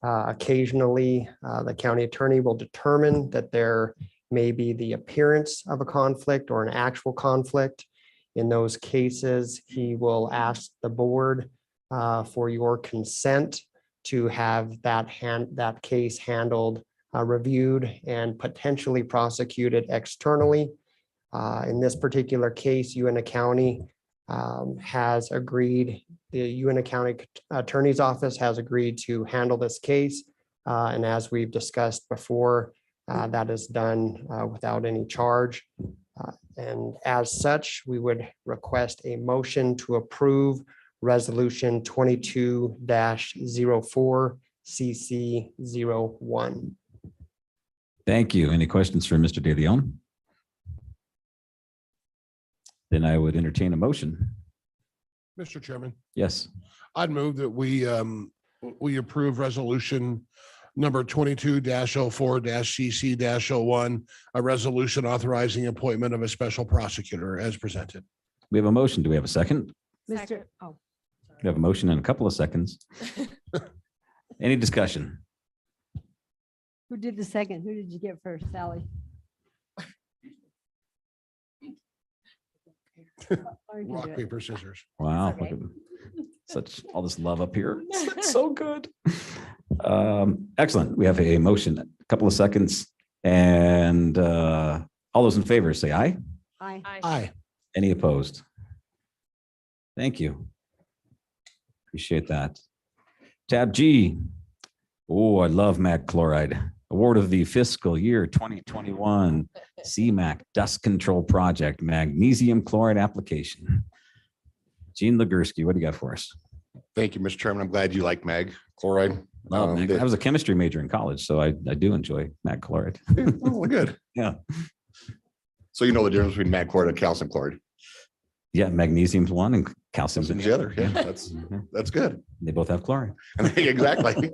Occasionally, the county attorney will determine that there may be the appearance of a conflict or an actual conflict. In those cases, he will ask the board for your consent to have that case handled, reviewed, and potentially prosecuted externally. In this particular case, UNT County has agreed, the UNT County Attorney's Office has agreed to handle this case. And as we've discussed before, that is done without any charge. And as such, we would request a motion to approve Resolution 22-04 CC01. Thank you. Any questions for Mr. De Leon? Then I would entertain a motion. Mr. Chairman, Yes. I'd move that we approve resolution number 22-04 CC-01, a resolution authorizing appointment of a special prosecutor as presented. We have a motion. Do we have a second? Mr. Oh, We have a motion in a couple of seconds. Any discussion? who did the second? Who did you get first, Sally? Lauren can Rock, do it. paper, scissors. Wow. okay. Look at such all this love up here. It's so good. Excellent. We have a motion, a couple of seconds. And all those in favor say aye. Aye. Aye. Any opposed? Thank you. Appreciate that. Tab G. Oh, I love mag chloride. Award of the fiscal year 2021 CMAC Dust Control Project Magnesium Chloride Application. Gene Legursky, what do you got for us? Thank you, Mr. Chairman. I'm glad you like mag chloride. Love mag. I was a chemistry major in college, so I do enjoy mag chloride. Oh, good. Yeah. So you know the difference between mag chloride and calcium chloride. Yeah, magnesium's one and calcium's The other. Yeah, that's good. They both have chlorine. Exactly.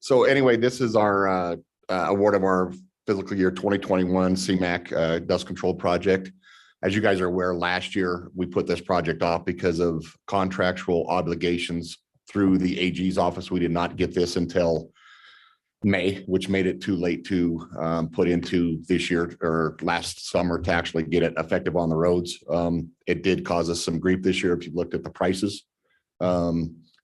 So anyway, this is our award of our fiscal year 2021 CMAC Dust Control Project. As you guys are aware, last year we put this project off because of contractual obligations through the AG's office. We did not get this until May, which made it too late to put into this year or last summer to actually get it effective on the roads. It did cause us some grief this year if you looked at the prices.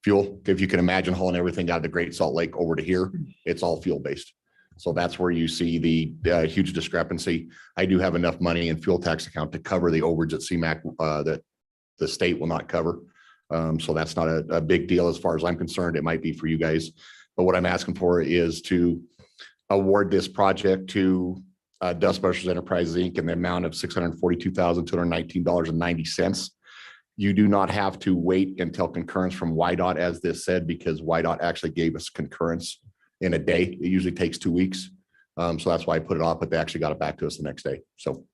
Fuel, if you can imagine hauling everything out of the Great Salt Lake over to here, it's all fuel based. So that's where you see the huge discrepancy. I do have enough money in fuel tax account to cover the overage at CMAC that the state will not cover. So that's not a big deal as far as I'm concerned. It might be for you guys. But what I'm asking for is to award this project to Dust Bushers Enterprises, Inc. in the amount of $642,219.90. You do not have to wait until concurrence from YDOT, as this said, because YDOT actually gave us concurrence in a day. It usually takes 2 weeks. So that's why I put it off, but they actually got it back to us the next day. So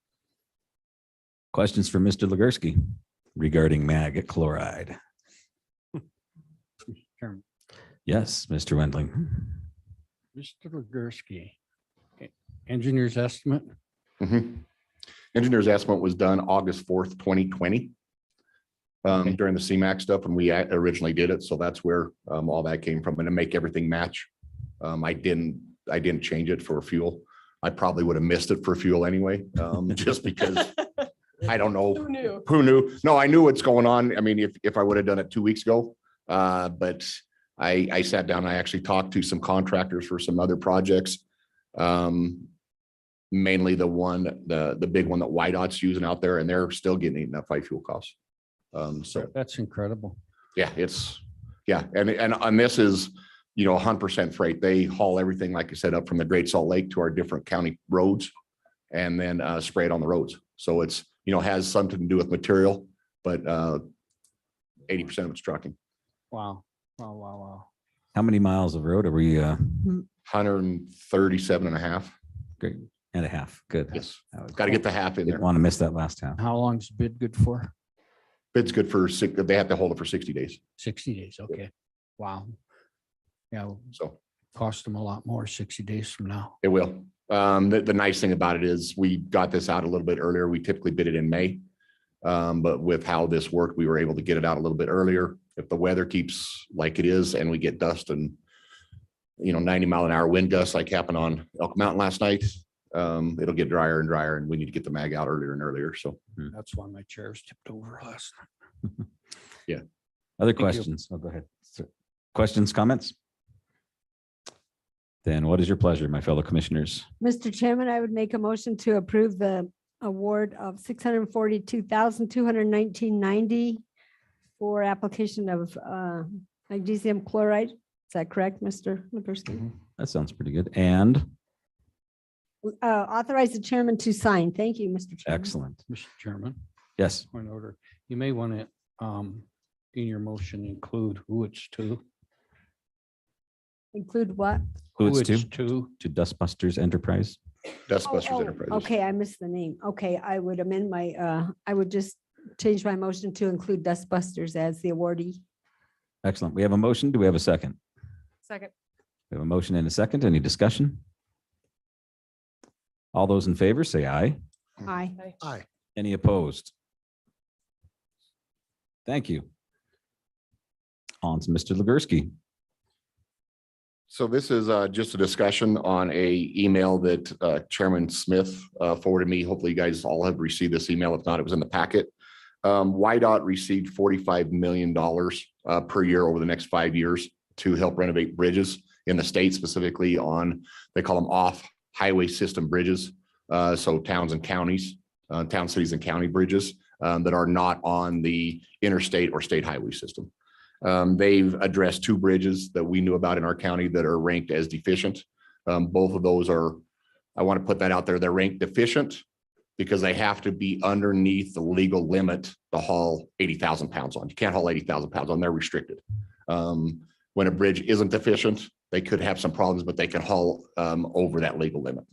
Questions for Mr. Legursky regarding mag chloride? Chairman. Yes, Mr. Wendling. Mr. Legursky, engineer's estimate. engineer's estimate was done August 4th, 2020. During the CMAC stuff when we originally did it. So that's where all that came from, and to make everything match. I didn't change it for fuel. I probably would have missed it for fuel anyway, just because I don't know. Who knew? No, I knew what's going on. I mean, if I would have done it 2 weeks ago, but I sat down, I actually talked to some contractors for some other projects. Mainly the big one that YDOT's using out there, and they're still getting eaten up by fuel costs. So That's incredible. yeah, and on this is, 100% freight. They haul everything, like I said, up from the Great Salt Lake to our different county roads and then spray it on the roads. So it's, has something to do with material, but 80% of it's trucking. Wow. Wow. How many miles of road are we? 137 and a half. Great. And a half. Good. Yes. Got to get the half in there. Didn't want to miss that last half. How long's the bid good for? Bid's good for they have to hold it for 60 days. 60 days. Okay. Wow. Yeah. So Cost them a lot more 60 days from now. it will. The nice thing about it is we got this out a little bit earlier. We typically bid it in May. But with how this worked, we were able to get it out a little bit earlier. If the weather keeps like it is and we get dust and 90-mile-an-hour wind gusts like happened on Elk Mountain last night, it'll get drier and drier, and we need to get the mag out earlier and earlier. So That's why my chairs tipped over last night. Other you. questions? Oh, go ahead. Sir. Questions, comments? Then what is your pleasure, my fellow commissioners? Mr. Chairman, I would make a motion to approve the award of $642,219.90 for application of magnesium chloride. Is that correct, Mr. Legursky? That sounds pretty good. And Authorize the chairman to sign. Thank you, Mr. Chairman. excellent. Mr. Chairman, Yes. point of order. You may want to, in your motion, include who it's to. Include what? Who it's to? To. To Dustbusters Enterprise. Dustbusters Oh, Enterprises. okay, I missed the name. Okay, I would amend my, I would just change my motion to include Dustbusters as the awardee. Excellent. We have a motion. Do we have a second? Second. We have a motion and a second. Any discussion? All those in favor say aye. Aye. Aye. Any opposed? Thank you. On to Mr. Legursky. So this is just a discussion on a email that Chairman Smith forwarded me. Hopefully you guys all have received this email. If not, it was in the packet. YDOT received $45 million per year over the next 5 years to help renovate bridges in the state, specifically on, they call them off highway system bridges. So towns and counties, town, cities and county bridges that are not on the interstate or state highway system. They've addressed 2 bridges that we knew about in our county that are ranked as deficient. Both of those are, I want to put that out there, they're ranked deficient because they have to be underneath the legal limit to haul 80,000 pounds on. You can't haul 80,000 pounds on, they're restricted. When a bridge isn't deficient, they could have some problems, but they can haul over that legal limit.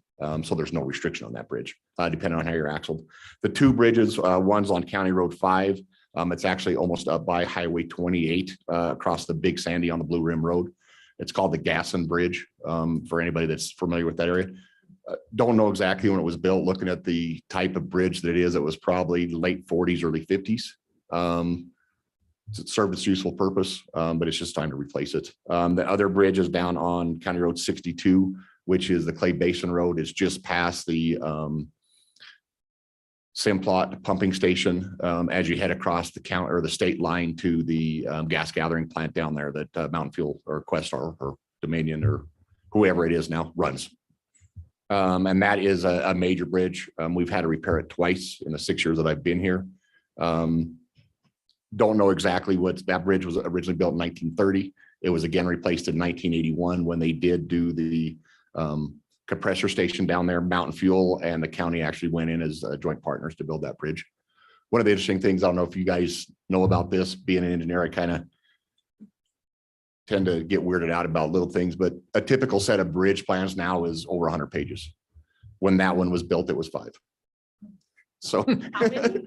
So there's no restriction on that bridge, depending on how you're axled. The 2 bridges, one's on County Road 5. It's actually almost up by Highway 28 across the Big Sandy on the Blue Rim Road. It's called the Gaston Bridge for anybody that's familiar with that area. Don't know exactly when it was built. Looking at the type of bridge that it is, it was probably late 40s, early 50s. It served its useful purpose, but it's just time to replace it. The other bridge is down on County Road 62, which is the Clay Basin Road. It's just past the Simplot pumping station as you head across the county or the state line to the gas gathering plant down there that Mountain Fuel or Questar or Dominion or whoever it is now runs. And that is a major bridge. We've had to repair it twice in the 6 years that I've been here. Don't know exactly what that bridge was originally built in 1930. It was again replaced in 1981 when they did do the compressor station down there. Mountain Fuel and the county actually went in as joint partners to build that bridge. One of the interesting things, I don't know if you guys know about this, being an engineer, I kind of tend to get weirded out about little things, but a typical set of bridge plans now is over 100 pages. When that one was built, it was 5. So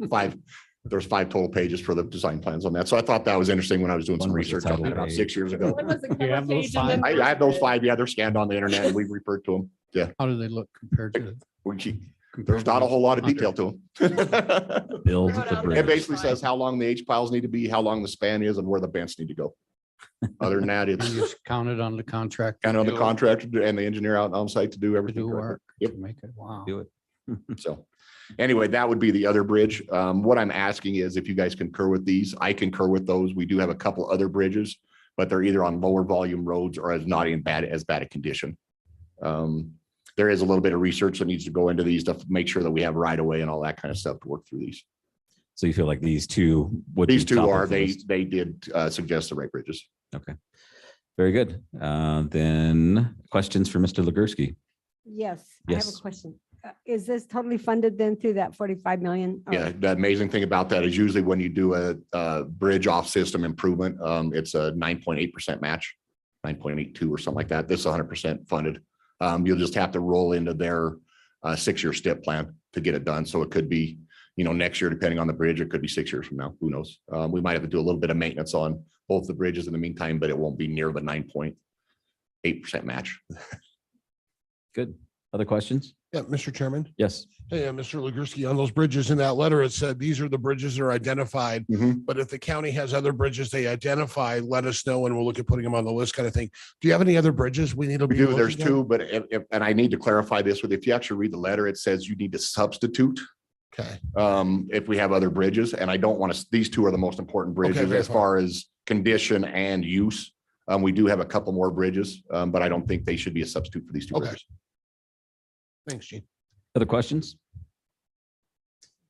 5. There's 5 total pages for the design plans on that. So I thought that was interesting when I was doing some When was the research on title it about page? 6 years ago. When was the You cover have those page and then- five? I have those 5. Yeah, they're scanned on the internet and we've referred to them. Yeah. How do they look compared to? There's not a whole lot of detail to them. Build Throw it the out bridge. It basically says how long the H piles need to be, how long the span is, and where the bents need to go. Other than that, You it's just counted on the contract. kind of the contractor and the engineer out on site to do To everything. do correctly. work. Yep. To make it, wow. Do it. So anyway, that would be the other bridge. What I'm asking is if you guys concur with these, I concur with those. We do have a couple other bridges, but they're either on lower volume roads or as not in as bad a condition. There is a little bit of research that needs to go into these to make sure that we have right of way and all that kind of stuff to work through these. So you feel like these 2 would These be 2 top are, of the they list? did suggest the right bridges. Okay. Very good. Then questions for Mr. Legursky? Yes, I have Yes. a question. Is this totally funded then through that 45 million? Or- Yeah, the amazing thing about that is usually when you do a bridge off system improvement, it's a 9.8% match, 9.82 or something like that. This is 100% funded. You'll just have to roll into their 6-year STIP plan to get it done. So it could be, next year, depending on the bridge, it could be 6 years from now. Who knows? We might have to do a little bit of maintenance on both the bridges in the meantime, but it won't be near the 9.8% match. Good. Other questions? Yeah, Mr. Chairman. Yes. Hey, Mr. Ligursky, on those bridges in that letter, it said these are the bridges that are identified. Mhm. But if the county has other bridges they identify, let us know and we'll look at putting them on the list kind of thing. Do you have any other bridges we need to We be do, there's looking at? two, but and I need to clarify this with, if you actually read the letter, it says you need to substitute Okay, if we have other bridges, and I don't want to, these two are the most important bridges very as fine. far as condition and use. We do have a couple more bridges, but I don't think they should be a substitute for these two Okay. bridges. thanks, Gene. Other questions?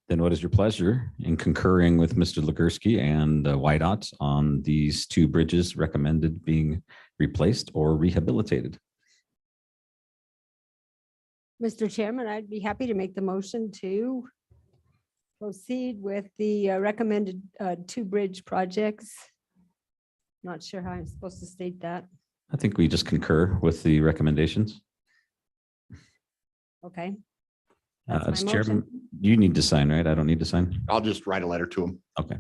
Then what is your pleasure in concurring with Mr. Ligursky and YDOT on these two bridges recommended being replaced or rehabilitated? Mr. Chairman, I'd be happy to make the motion to proceed with the recommended two bridge projects. Not sure how I'm supposed to state that. I think we just concur with the recommendations. Okay. That's my As chairman, motion. you need to sign, right? I don't need to sign. I'll just write a letter to them. Okay.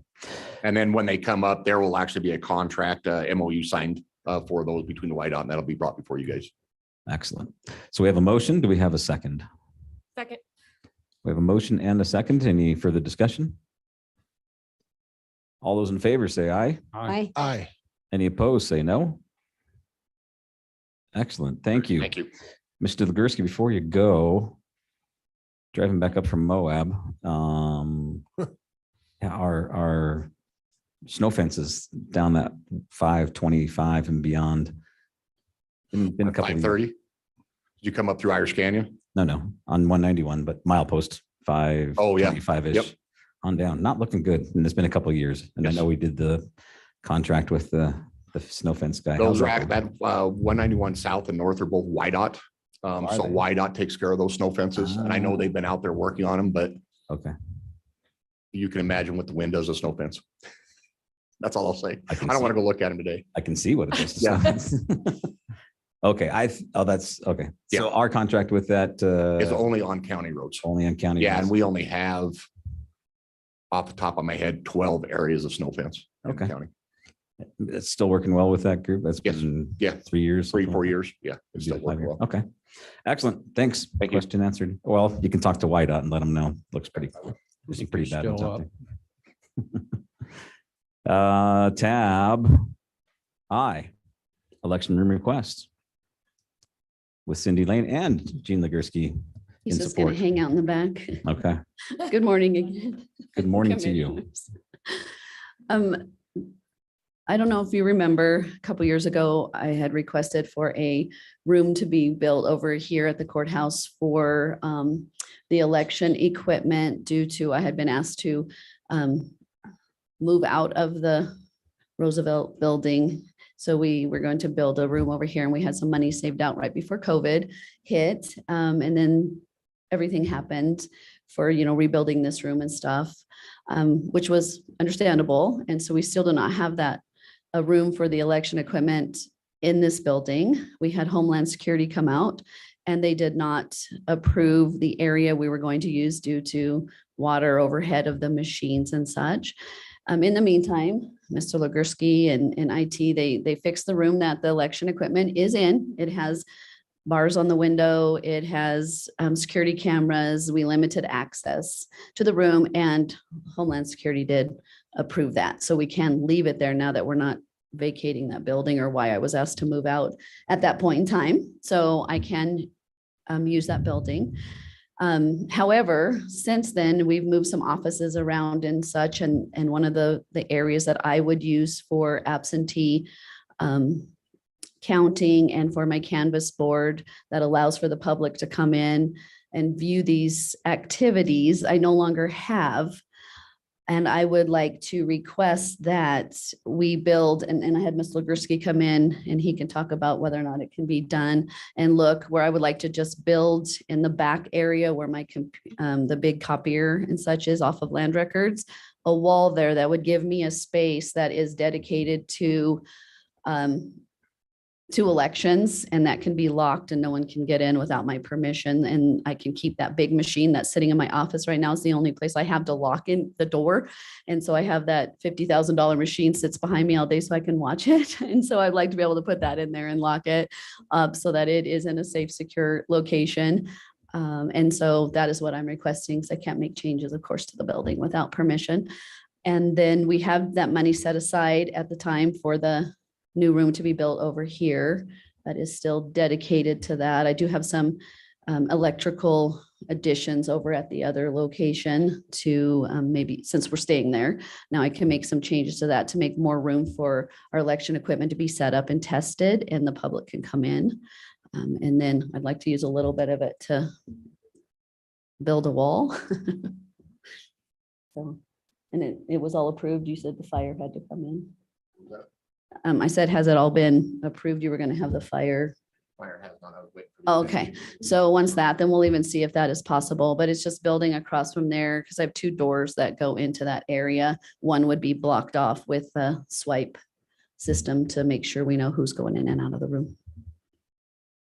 And then when they come up, there will actually be a contract, MOU signed for those between the white dot, and that'll be brought before you guys. Excellent. So we have a motion. Do we have a second? Second. We have a motion and a second. Any further discussion? All those in favor say aye. Aye. Aye. Any opposed, say no. Excellent. Thank you. Thank you. Mr. Ligursky, before you go, driving back up from Moab, yeah, our snow fences down that 525 and beyond. Been a couple of 5:30. Did you come up through Irish Canyon? No, on 191, but milepost 5. Oh, yeah. 25-ish Yep. on down. Not looking good. And it's been a couple of years. And I Yes. know we did the contract with the snow fence guy. Those How's are, that that 191 south and north are both YDOT. are So they? YDOT takes care of those snow fences, and I know they've been out there working on them, but Okay. you can imagine what the wind does to snow fence. That's all I'll say. I I can don't see- want to go look at them today. I can see what it is. to Yeah. snow. Okay, that's okay. So Yeah. our contract with that It's only on county roads. only on county. Yeah, and roads? we only have, off the top of my head, 12 areas of snow fence. in the Okay. county. It's still working well with that group. That's Yes. been Yeah. 3 years. 3, something 4 like that? years. Yeah, it's still 5 working years. well. Okay. Excellent. Thanks. Thank you. Question answered. Well, you can talk to YDOT and let them know. Looks pretty, there's some think pretty they're bad ones still out there. Tab I, election room request with Cindy Lane and Gene Ligursky He's in just gonna support. hang out in the back. Okay. Good morning again. Good morning to you. Commissioners. I don't know if you remember, a couple years ago, I had requested for a room to be built over here at the courthouse for the election equipment due to, I had been asked to move out of the Roosevelt building. So we were going to build a room over here and we had some money saved out right before COVID hit. And then everything happened for, rebuilding this room and stuff, which was understandable. And so we still do not have a room for the election equipment in this building. We had Homeland Security come out and they did not approve the area we were going to use due to water overhead of the machines and such. In the meantime, Mr. Ligursky and IT, they fixed the room that the election equipment is in. It has bars on the window. It has security cameras. We limited access to the room and Homeland Security did approve that. So we can leave it there now that we're not vacating that building or why I was asked to move out at that point in time. So I can use that building. However, since then, we've moved some offices around and such, and one of the areas that I would use for absentee counting and for my canvas board that allows for the public to come in and view these activities, I no longer have. And I would like to request that we build, and I had Mr. Ligursky come in and he can talk about whether or not it can be done and look where I would like to just build in the back area where my, the big copier and such is off of land records, a wall there that would give me a space that is dedicated to 2 elections, and that can be locked and no one can get in without my permission. And I can keep that big machine that's sitting in my office right now. Is the only place I have to lock in the door. And so I have that $50,000 machine sits behind me all day so I can watch it. And so I'd like to be able to put that in there and lock it up so that it is in a safe, secure location. And so that is what I'm requesting, because I can't make changes, of course, to the building without permission. And then we have that money set aside at the time for the new room to be built over here. That is still dedicated to that. I do have some electrical additions over at the other location to maybe, since we're staying there, now I can make some changes to that to make more room for our election equipment to be set up and tested, and the public can come in. And then I'd like to use a little bit of it to build a wall. So, and it was all approved. You said the fire had to come in. I said, has it all been approved? You were going to have the fire. Fire has not. I was waiting for the- Okay, so once that, then we'll even see if that is possible, but it's just building across from there because I have 2 doors that go into that area. One would be blocked off with a swipe system to make sure we know who's going in and out of the room.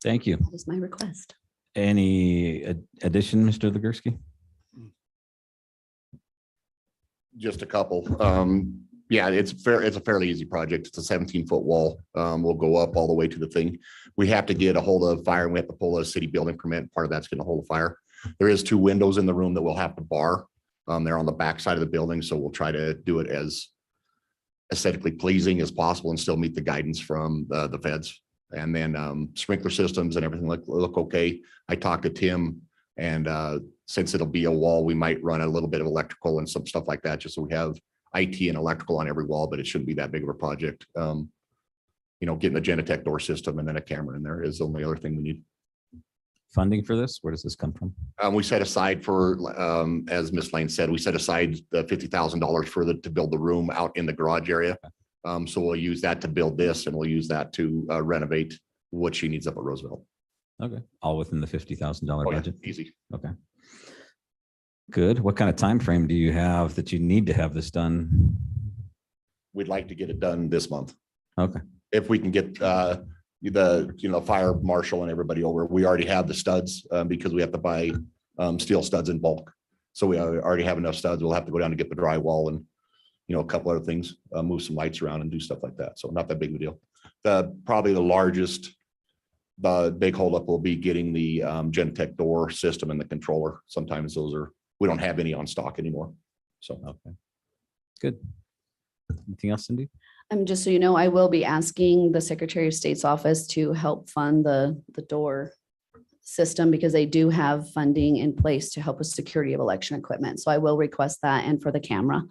Thank you. That is my request. Any addition, Mr. Legursky? Just a couple. Yeah, it's a fairly easy project. It's a 17-foot wall. We'll go up all the way to the thing. We have to get a hold of fire, and we have to pull a city building permit. Part of that's going to hold a fire. There is 2 windows in the room that we'll have to bar. They're on the back side of the building, so we'll try to do it as aesthetically pleasing as possible and still meet the guidance from the feds. And then sprinkler systems and everything look okay. I talked to Tim, and since it'll be a wall, we might run a little bit of electrical and some stuff like that, just so we have IT and electrical on every wall, but it shouldn't be that big of a project. Getting a Genetec door system and then a camera in there is the only other thing we need. Funding for this? Where does this come from? We set aside for, as Ms. Lane said, we set aside the $50,000 to build the room out in the garage area. So we'll use that to build this, and we'll use that to renovate what she needs up at Roosevelt. Okay, all within the $50,000 Oh, yeah, budget. easy. Okay. Good. What kind of time frame do you have that you need to have this done? We'd like to get it done this month. Okay. If we can get the fire marshal and everybody over. We already have the studs because we have to buy steel studs in bulk. So we already have enough studs. We'll have to go down to get the drywall and a couple other things, move some lights around and do stuff like that. So not that big of a deal. Probably the largest big holdup will be getting the Genetec door system and the controller. Sometimes we don't have any on stock anymore. So okay, good. Anything else, Cindy? Just so you know, I will be asking the Secretary of State's office to help fund the door system because they do have funding in place to help with security of election equipment. So I will request that, and for the camera.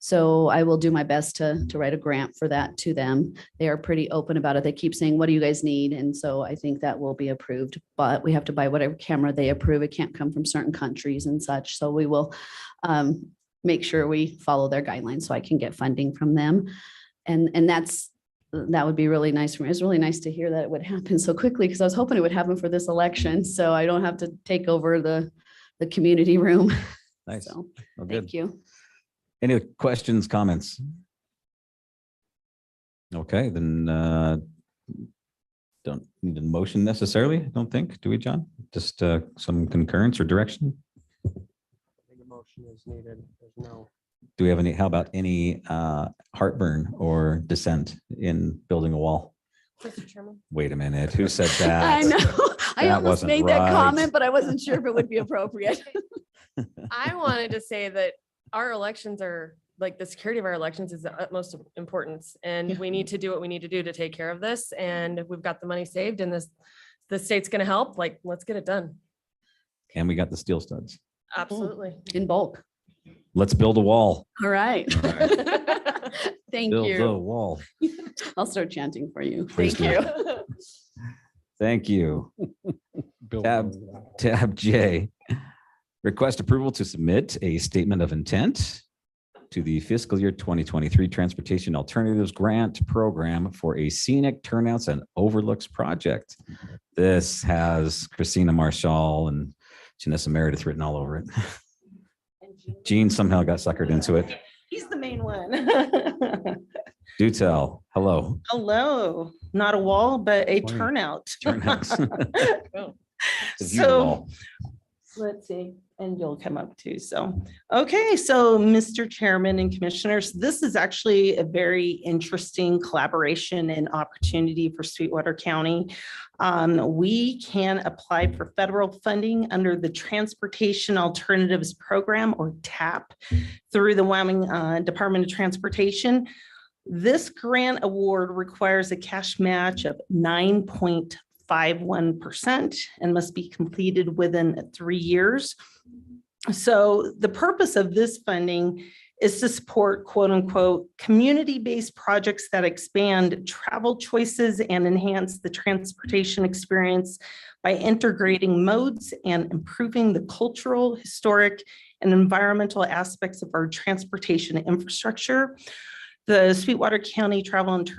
So I will do my best to write a grant for that to them. They are pretty open about it. They keep saying, what do you guys need? And so I think that will be approved, but we have to buy whatever camera they approve. It can't come from certain countries and such. So we will make sure we follow their guidelines so I can get funding from them. And that would be really nice for me. It's really nice to hear that it would happen so quickly because I was hoping it would happen for this election. So I don't have to take over the community room. Nice. So Well, good. thank you. Any questions, comments? Okay, then don't need a motion necessarily, I don't think. Do we, John? Just some concurrence or direction? I think a motion is needed. There's no. Do we have how about any heartburn or dissent in building a wall? Mr. Chairman. Wait a minute, who said that? I know. I That almost wasn't made that right. comment, but I wasn't sure if it would be appropriate. I wanted to say that our elections are, like, the security of our elections is the utmost importance, and we need to do what we need to do to take care of this. And we've got the money saved, and the state's going to help. Like, let's get it done. And we got the steel studs. Absolutely. In bulk. Let's build a wall. All right. Thank Build the you. wall. I'll start chanting for you. Please Thank do. you. Thank you. Tab J, request approval to submit a statement of intent to the fiscal year 2023 Transportation Alternatives Grant Program for a scenic turnouts and overlooks project. This has Christina Marshall and Janessa Meredith written all over it. Gene somehow got suckered into it. He's the main one. Do tell. Hello. Hello, not a wall, but a Morning. turnout. Turnouts. It's you So all. let's see, and you'll come up too. So, okay, so Mr. Chairman and Commissioners, this is actually a very interesting collaboration and opportunity for Sweetwater County. We can apply for federal funding under the Transportation Alternatives Program, or TAP, through the Wyoming Department of Transportation. This grant award requires a cash match of 9.51% and must be completed within 3 years. So the purpose of this funding is to support quote unquote community-based projects that expand travel choices and enhance the transportation experience by integrating modes and improving the cultural, historic, and environmental aspects of our transportation infrastructure. The Sweetwater County Joint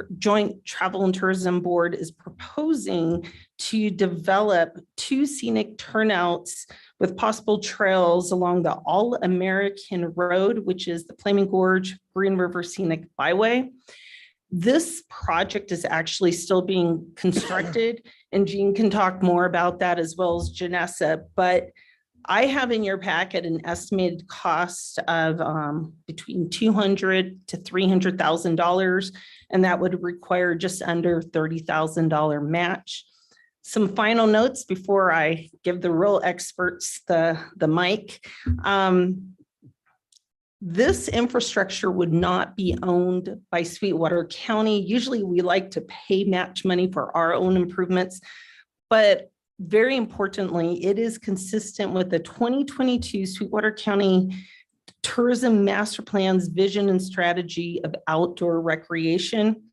Travel and Tourism Board is proposing to develop 2 scenic turnouts with possible trails along the All-American Road, which is the Flaming Gorge Green River Scenic Byway. This project is actually still being constructed, and Jean can talk more about that, as well as Janessa, but I have in your packet an estimated cost of between $200,000 to $300,000, and that would require just under $30,000 match. Some final notes before I give the real experts the mic. This infrastructure would not be owned by Sweetwater County. Usually we like to pay match money for our own improvements, but very importantly, it is consistent with the 2022 Sweetwater County Tourism Master Plan's vision and strategy of outdoor recreation,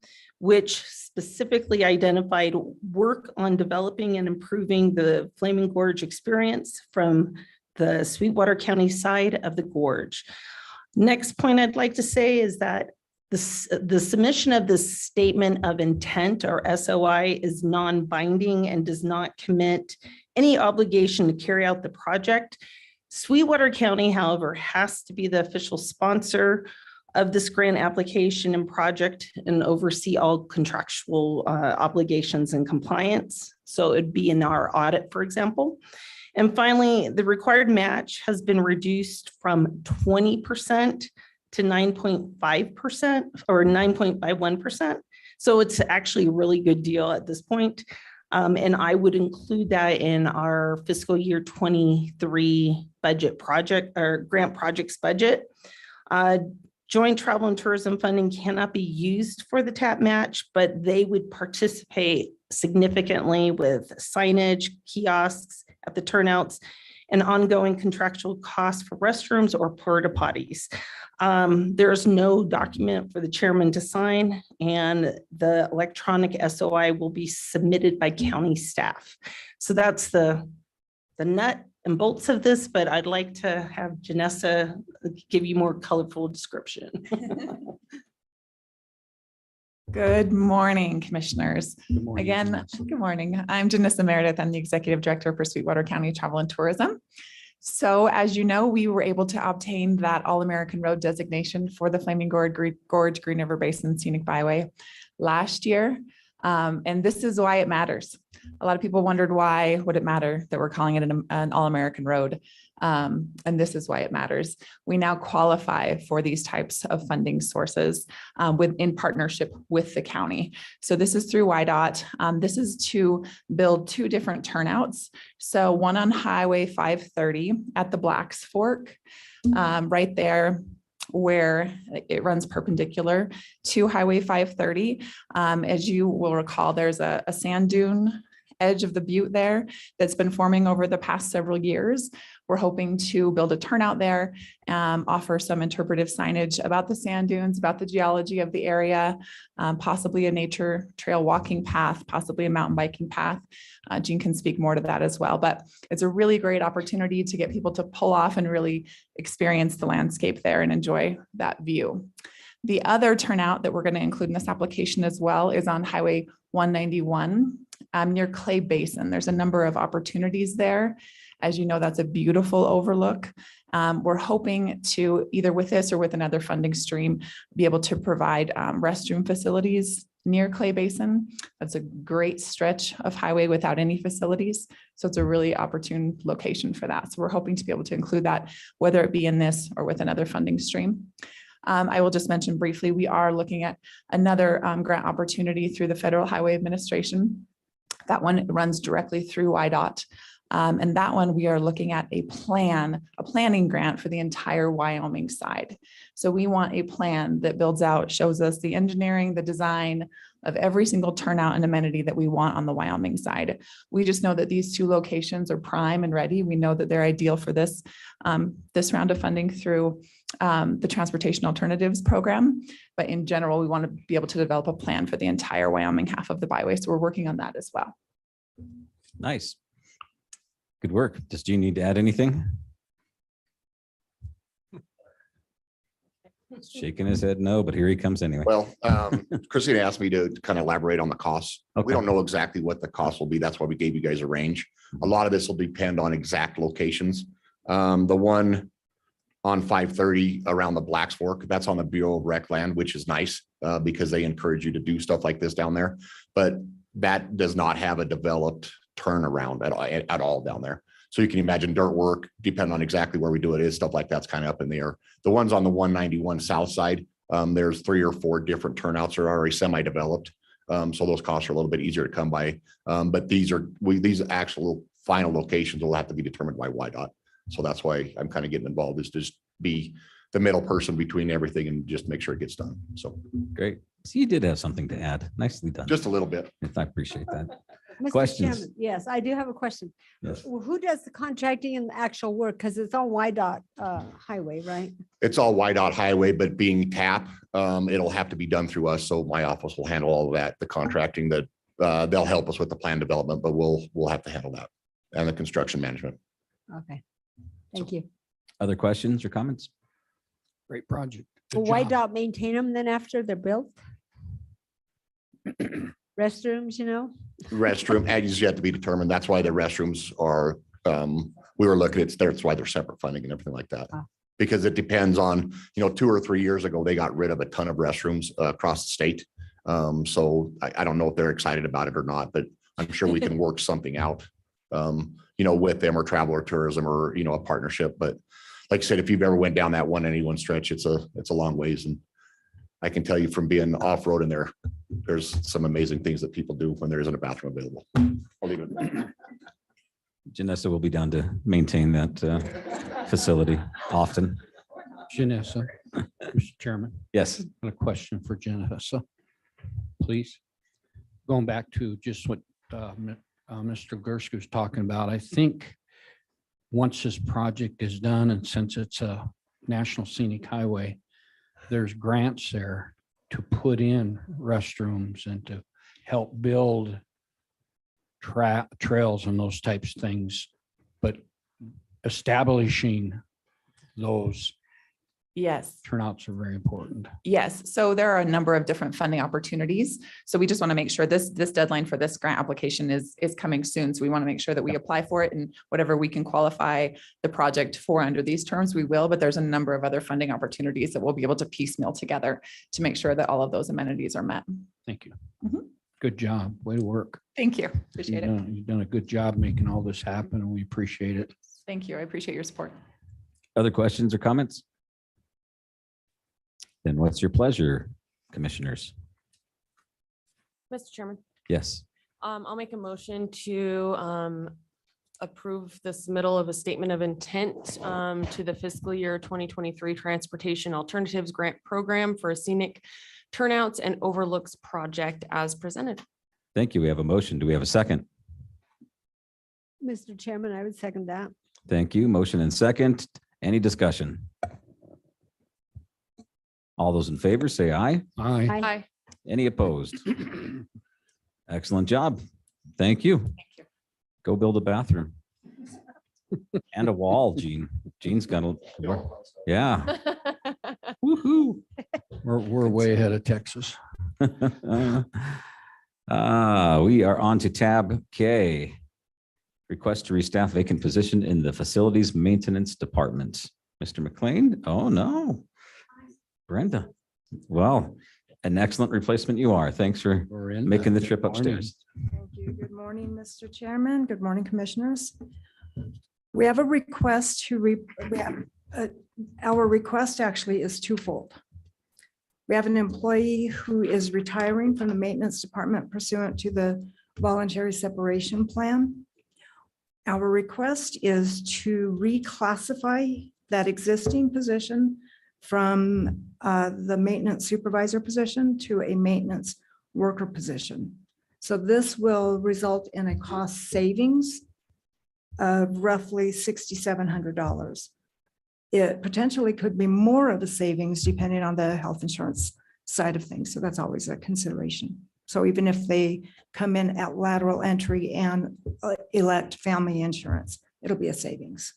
which specifically identified work on developing and improving the Flaming Gorge experience from the Sweetwater County side of the gorge. Next point I'd like to say is that the submission of this statement of intent, or SOI, is non-binding and does not commit any obligation to carry out the project. Sweetwater County, however, has to be the official sponsor of this grant application and project and oversee all contractual obligations and compliance. So it'd be in our audit, for example. And finally, the required match has been reduced from 20% to 9.5% or 9.51%. So it's actually a really good deal at this point. And I would include that in our fiscal year 23 budget project or grant projects budget. Joint travel and tourism funding cannot be used for the TAP match, but they would participate significantly with signage, kiosks at the turnouts, and ongoing contractual costs for restrooms or porta potties. There is no document for the chairman to sign, and the electronic SOI will be submitted by county staff. So that's the nut and bolts of this, but I'd like to have Janessa give you more colorful description. Good morning, commissioners. Good morning, Again, Janessa. good morning. I'm Janessa Meredith. I'm the Executive Director for Sweetwater County Travel and Tourism. So as you know, we were able to obtain that All-American Road designation for the Flaming Gorge Green River Basin Scenic Byway last year. And this is why it matters. A lot of people wondered why would it matter that we're calling it an All-American Road. And this is why it matters. We now qualify for these types of funding sources in partnership with the county. So this is through YDOT. This is to build 2 different turnouts. So one on Highway 530 at the Blacks Fork, right there where it runs perpendicular to Highway 530. As you will recall, there's a sand dune edge of the butte there that's been forming over the past several years. We're hoping to build a turnout there, offer some interpretive signage about the sand dunes, about the geology of the area, possibly a nature trail walking path, possibly a mountain biking path. Jean can speak more to that as well, but it's a really great opportunity to get people to pull off and really experience the landscape there and enjoy that view. The other turnout that we're going to include in this application as well is on Highway 191 near Clay Basin. There's a number of opportunities there. As you know, that's a beautiful overlook. We're hoping to either with this or with another funding stream, be able to provide restroom facilities near Clay Basin. That's a great stretch of highway without any facilities. So it's a really opportune location for that. So we're hoping to be able to include that, whether it be in this or with another funding stream. I will just mention briefly, we are looking at another grant opportunity through the Federal Highway Administration. That one runs directly through YDOT. And that one, we are looking at a planning grant for the entire Wyoming side. So we want a plan that builds out, shows us the engineering, the design of every single turnout and amenity that we want on the Wyoming side. We just know that these two locations are prime and ready. We know that they're ideal for this, this round of funding through the Transportation Alternatives Program. But in general, we want to be able to develop a plan for the entire Wyoming half of the byway. So we're working on that as well. Nice. Good work. Does Gene need to add anything? Shaking his head no, but here he comes anyway. Well, Christina asked me to kind of elaborate on the costs. Okay. We don't know exactly what the cost will be. That's why we gave you guys a range. A lot of this will depend on exact locations. The one on 530 around the Blacks Fork, that's on the Bureau of Rec land, which is nice because they encourage you to do stuff like this down there. But that does not have a developed turnaround at all down there. So you can imagine dirt work, depending on exactly where we do it, is stuff like that's kind of up in the air. The ones on the 191 south side, there's 3 or 4 different turnouts are already semi-developed. So those costs are a little bit easier to come by. But these actual final locations will have to be determined by YDOT. So that's why I'm kind of getting involved, is just be the middle person between everything and just make sure it gets done. So Great. So you did have something to add. Nicely done. just a little bit. I appreciate that. Mr. Questions? Chairman, yes, I do have a question. Yes. Well, who does the contracting and the actual work? Because it's on YDOT highway, right? It's all YDOT highway, but being TAP, it'll have to be done through us. So my office will handle all of that, the contracting, that they'll help us with the plan development, but we'll have to handle that, and the construction management. Okay, thank you. Other questions or comments? Great project. Good Will job. YDOT maintain them then after they're built? Restrooms, Restroom, as yet to be determined. That's why the restrooms are, we were looking at, that's why they're separate funding and everything like that. Wow. Because it depends on, 2 or 3 years ago, they got rid of a ton of restrooms across the state. So I don't know if they're excited about it or not, but I'm sure we can work something out, with them, or travel or tourism, or, a partnership. But like I said, if you've ever went down that 191 stretch, it's a long ways. And I can tell you from being off-road in there, there's some amazing things that people do when there isn't a bathroom available. I'll leave it at that. Janessa will be down to maintain that facility often. Janessa, Mr. Chairman, Yes. a question for Janessa, please. Going back to just what Mr. Gursky was talking about, I think once this project is done, and since it's a national scenic highway, there's grants there to put in restrooms and to help build trails and those types of things. But establishing those Yes. turnouts are very important. Yes, so there are a number of different funding opportunities. So we just want to make sure this deadline for this grant application is coming soon. So we want to make sure that we apply for it, and whatever we can qualify the project for under these terms, we will. But there's a number of other funding opportunities that we'll be able to piecemeal together to make sure that all of those amenities are met. Thank you. Mhm. Good job. Way to work. Thank you. Appreciate it. You've done a good job making all this happen, and we appreciate it. Thank you. I appreciate your support. Other questions or comments? Then what's your pleasure, commissioners? Mr. Chairman, Yes. I'll make a motion to approve the submittal of a statement of intent to the fiscal year 2023 Transportation Alternatives Grant Program for a scenic turnouts and overlooks project as presented. Thank you. We have a motion. Do we have a second? Mr. Chairman, I would second that. Thank you. Motion and second. Any discussion? All those in favor, say aye. Aye. Aye. Any opposed? Excellent job. Thank you. Thank you. Go build a bathroom. And a wall, Gene. Gene's gonna, yeah. Woo-hoo. We're way ahead of Texas. We are on to tab K. Request to restaff vacant position in the Facilities Maintenance Department. Mr. McLean? Oh, no. Brenda? Well, an excellent replacement you are. Thanends for making the trip upstairs. Thank you. Good morning, Mr. Chairman. Good morning, Commissioners. We have a request our request actually is twofold. We have an employee who is retiring from the Maintenance Department pursuant to the voluntary separation plan. Our request is to reclassify that existing position from the maintenance supervisor position to a maintenance worker position. So this will result in a cost savings of roughly $6,700. It potentially could be more of a savings depending on the health insurance side of things. So that's always a consideration. So even if they come in at lateral entry and elect family insurance, it'll be a savings.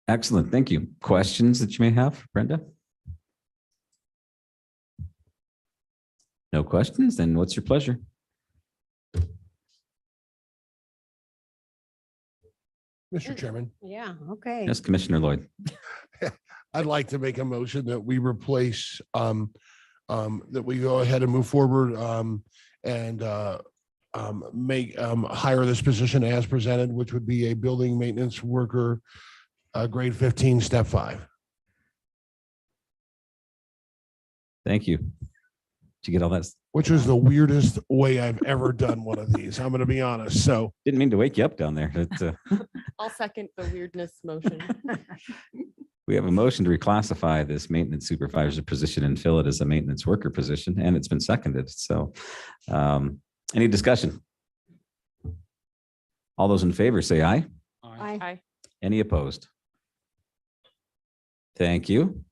Excellent. Thank you. Questions that you may have, Brenda? No questions? Then what's your pleasure? Mr. Chairman, Yeah, okay. Yes, Commissioner Lloyd. I'd like to make a motion that we replace, that we go ahead and move forward and hire this position as presented, which would be a building maintenance worker, grade 15, step 5. Thank you. Did you get all that? Which is the weirdest way I've ever done one of these. I'm going to be honest. So Didn't mean to wake you up down there. I'll second the weirdness motion. We have a motion to reclassify this maintenance supervisor position and fill it as a maintenance worker position, and it's been seconded. So any discussion? All those in favor say aye. Aye. Any opposed? Thank you.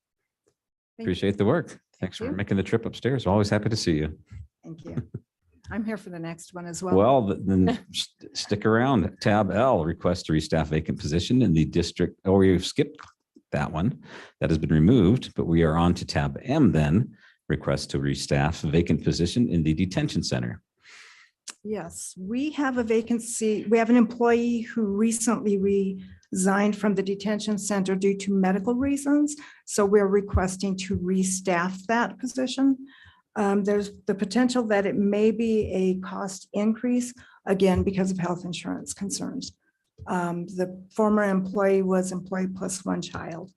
Appreciate the work. Thanks for making the trip upstairs. Always happy to see you. Thank you. I'm here for the next one as well. Well, then stick around. Tab L, request to restaff vacant position in the district, or we've skipped that one. That has been removed, but we are on to tab M then, request to restaff vacant position in the detention center. Yes, we have a vacancy. We have an employee who recently resigned from the detention center due to medical reasons. So we're requesting to restaff that position. There's the potential that it may be a cost increase, again, because of health insurance concerns. The former employee was employee plus one child,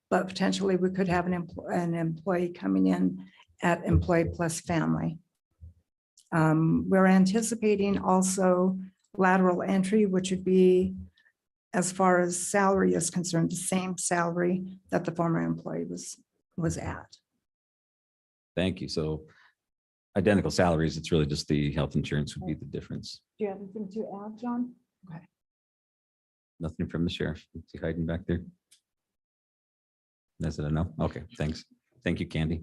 but potentially we could have an employee coming in at employee plus family. We're anticipating also lateral entry, which would be, as far as salary is concerned, the same salary that the former employee was at. Thank you. So identical salaries, it's really just the health insurance would be the difference. Do you have anything to add, John? Okay. Nothing from the sheriff. Is he hiding back there? Is it a no? Okay, thanks. Thank you, Candy.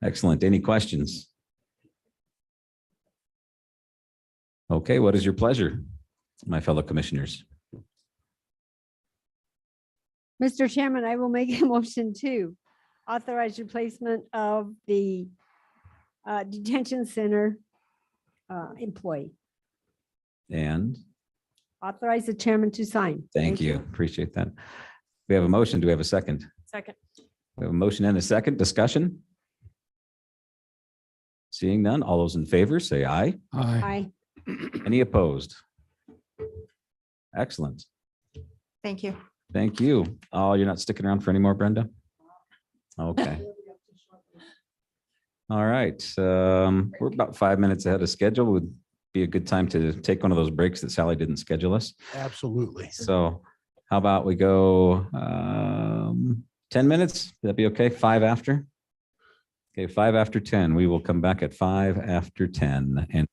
Excellent. Any questions? Okay, what is your pleasure, my fellow commissioners? Mr. Chairman, I will make a motion to authorize replacement of the detention center employee. And Authorize the chairman to sign. thank you. Appreciate that. We have a motion. Do we have a second? Second. We have a motion and a second. Discussion? Seeing none, all those in favor say aye. Aye. Any opposed? Excellent. Thank you. Thank you. Oh, you're not sticking around for any more, Brenda? Okay. All right. We're about 5 minutes ahead of schedule. Would be a good time to take one of those breaks that Sally didn't schedule us. absolutely. So how about we go 10 minutes? That'd be okay? 5 after? Okay, 5 after 10. We will come back at 5 after 10 and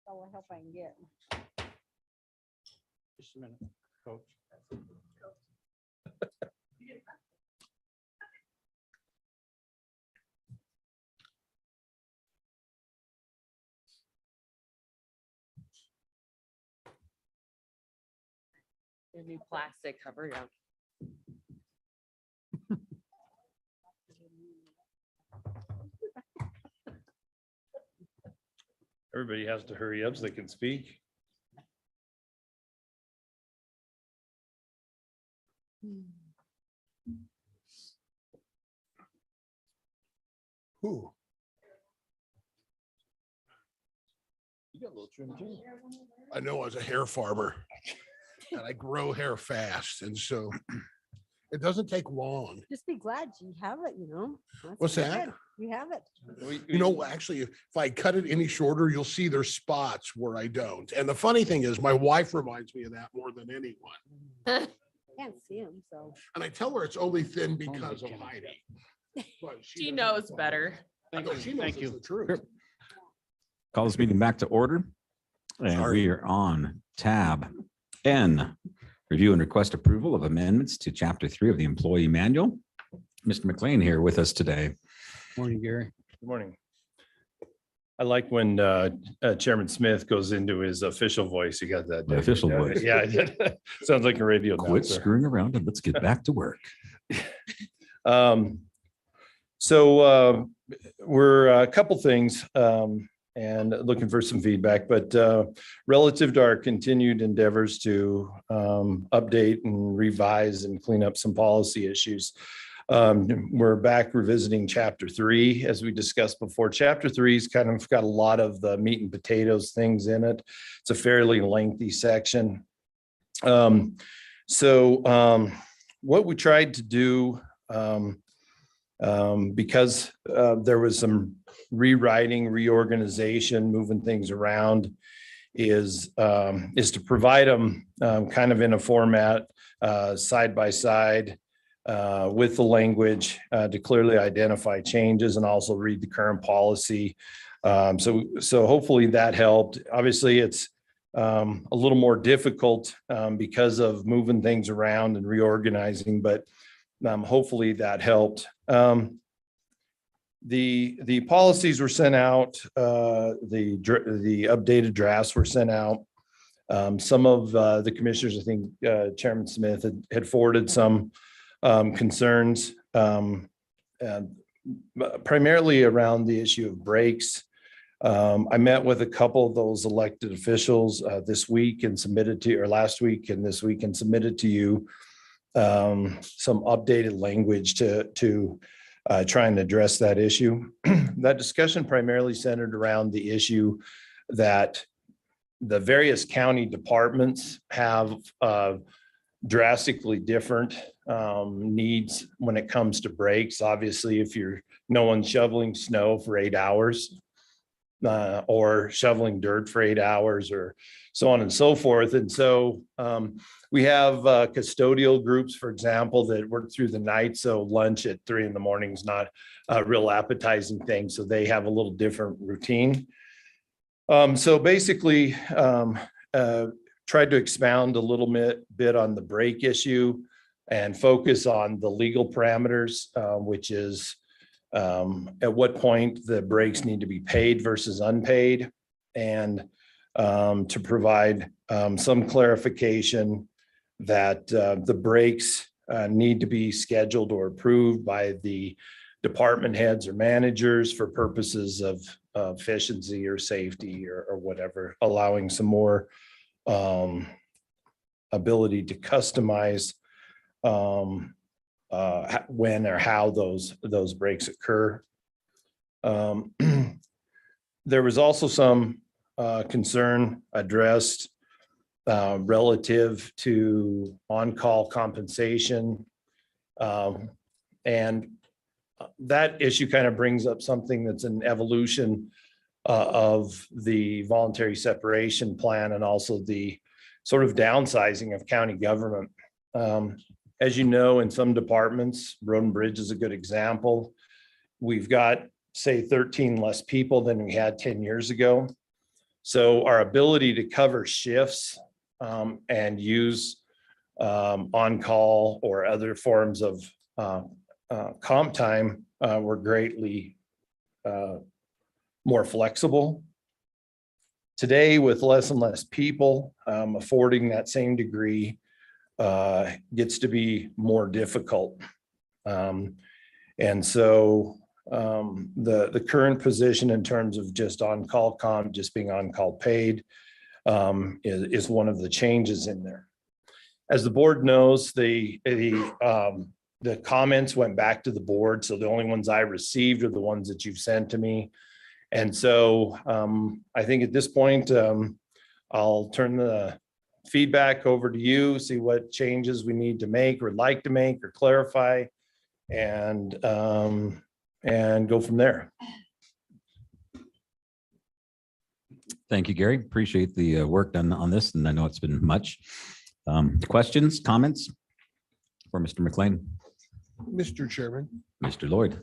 all the help I can get. Just a minute, Coach. A new plastic cover, yeah. Everybody has to hurry up so they can speak. Ooh, You got a little trim too. I know I was a hair farmer and I grow hair fast. And so it doesn't take long. Just be glad you have it, you know. That's What's that? good. You have it. You know, actually, if I cut it any shorter, you'll see there's spots where I don't. And the funny thing is, my wife reminds me of that more than anyone. Can't see them, so. And I tell her it's only thin because of Heidi. But She doesn't knows follow. better. I know she knows Thank it's you. the truth. Call this meeting back to order. And Sorry. we are on tab N. Review and request approval of amendments to Chapter 3 of the Employee Manual. Mr. McLean here with us today. Morning, Gary. Good morning. I like when Chairman Smith goes into his official voice. You got that? The don't you? official Yeah, voice. Yeah, I did. Sounds like a radio Quit announcer. screwing around and let's get back to work. So we're a couple things and looking for some feedback, but relative to our continued endeavors to update and revise and clean up some policy issues. We're back revisiting Chapter 3, as we discussed before. Chapter 3's kind of got a lot of the meat and potatoes things in it. It's a fairly lengthy section. What we tried to do, because there was some rewriting, reorganization, moving things around, is to provide them kind of in a format side by side with the language to clearly identify changes and also read the current policy. So hopefully that helped. Obviously, it's a little more difficult because of moving things around and reorganizing, but hopefully that helped. The policies were sent out, the updated drafts were sent out. Some of the commissioners, I think Chairman Smith had forwarded some concerns, primarily around the issue of breaks. I met with a couple of those elected officials this week and submitted to, or last week and this week, and submitted to you some updated language to try and address that issue. That discussion primarily centered around the issue that the various county departments have drastically different needs when it comes to breaks. Obviously, if no one's shoveling snow for 8 hours or shoveling dirt for 8 hours or so on and so forth. And so we have custodial groups, for example, that work through the night. So lunch at 3 a.m. is not a real appetizing thing. So they have a little different routine. So basically, tried to expound a little bit on the break issue and focus on the legal parameters, which is at what point the breaks need to be paid versus unpaid, and to provide some clarification that the breaks need to be scheduled or approved by the department heads or managers for purposes of efficiency or safety or whatever, allowing some more ability to customize when or how those breaks occur. There was also some concern addressed relative to on-call compensation. And that issue kind of brings up something that's an evolution of the voluntary separation plan and also the sort of downsizing of county government. As you know, in some departments, Road and Bridge is a good example. We've got, say, 13 less people than we had 10 years ago. So our ability to cover shifts and use on-call or other forms of comp time were greatly more flexible. Today, with less and less people, affording that same degree gets to be more difficult. And so the current position in terms of just on-call comp, just being on-call paid, is one of the changes in there. As the board knows, the comments went back to the board, so the only ones I received are the ones that you've sent to me. And so I think at this point, I'll turn the feedback over to you, see what changes we need to make or like to make or clarify, and go from there. Thank you, Gary. Appreciate the work done on this, and I know it's been much. Questions, comments for Mr. McLean? Mr. Chairman, Mr. Lloyd,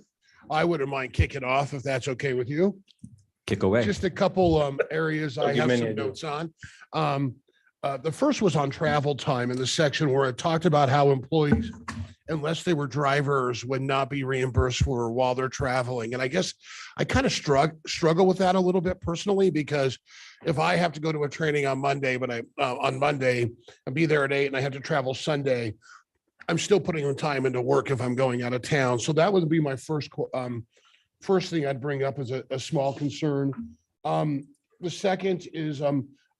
I wouldn't mind kicking off if that's okay with you. kick away. Just a couple areas I I'll give have many some I do. notes on. The first was on travel time in the section where it talked about how employees, unless they were drivers, would not be reimbursed for while they're traveling. And I guess I kind of struggle with that a little bit personally, because if I have to go to a training on Monday, but on Monday and be there at 8 and I have to travel Sunday, I'm still putting in time into work if I'm going out of town. So that would be my first thing I'd bring up as a small concern. The second is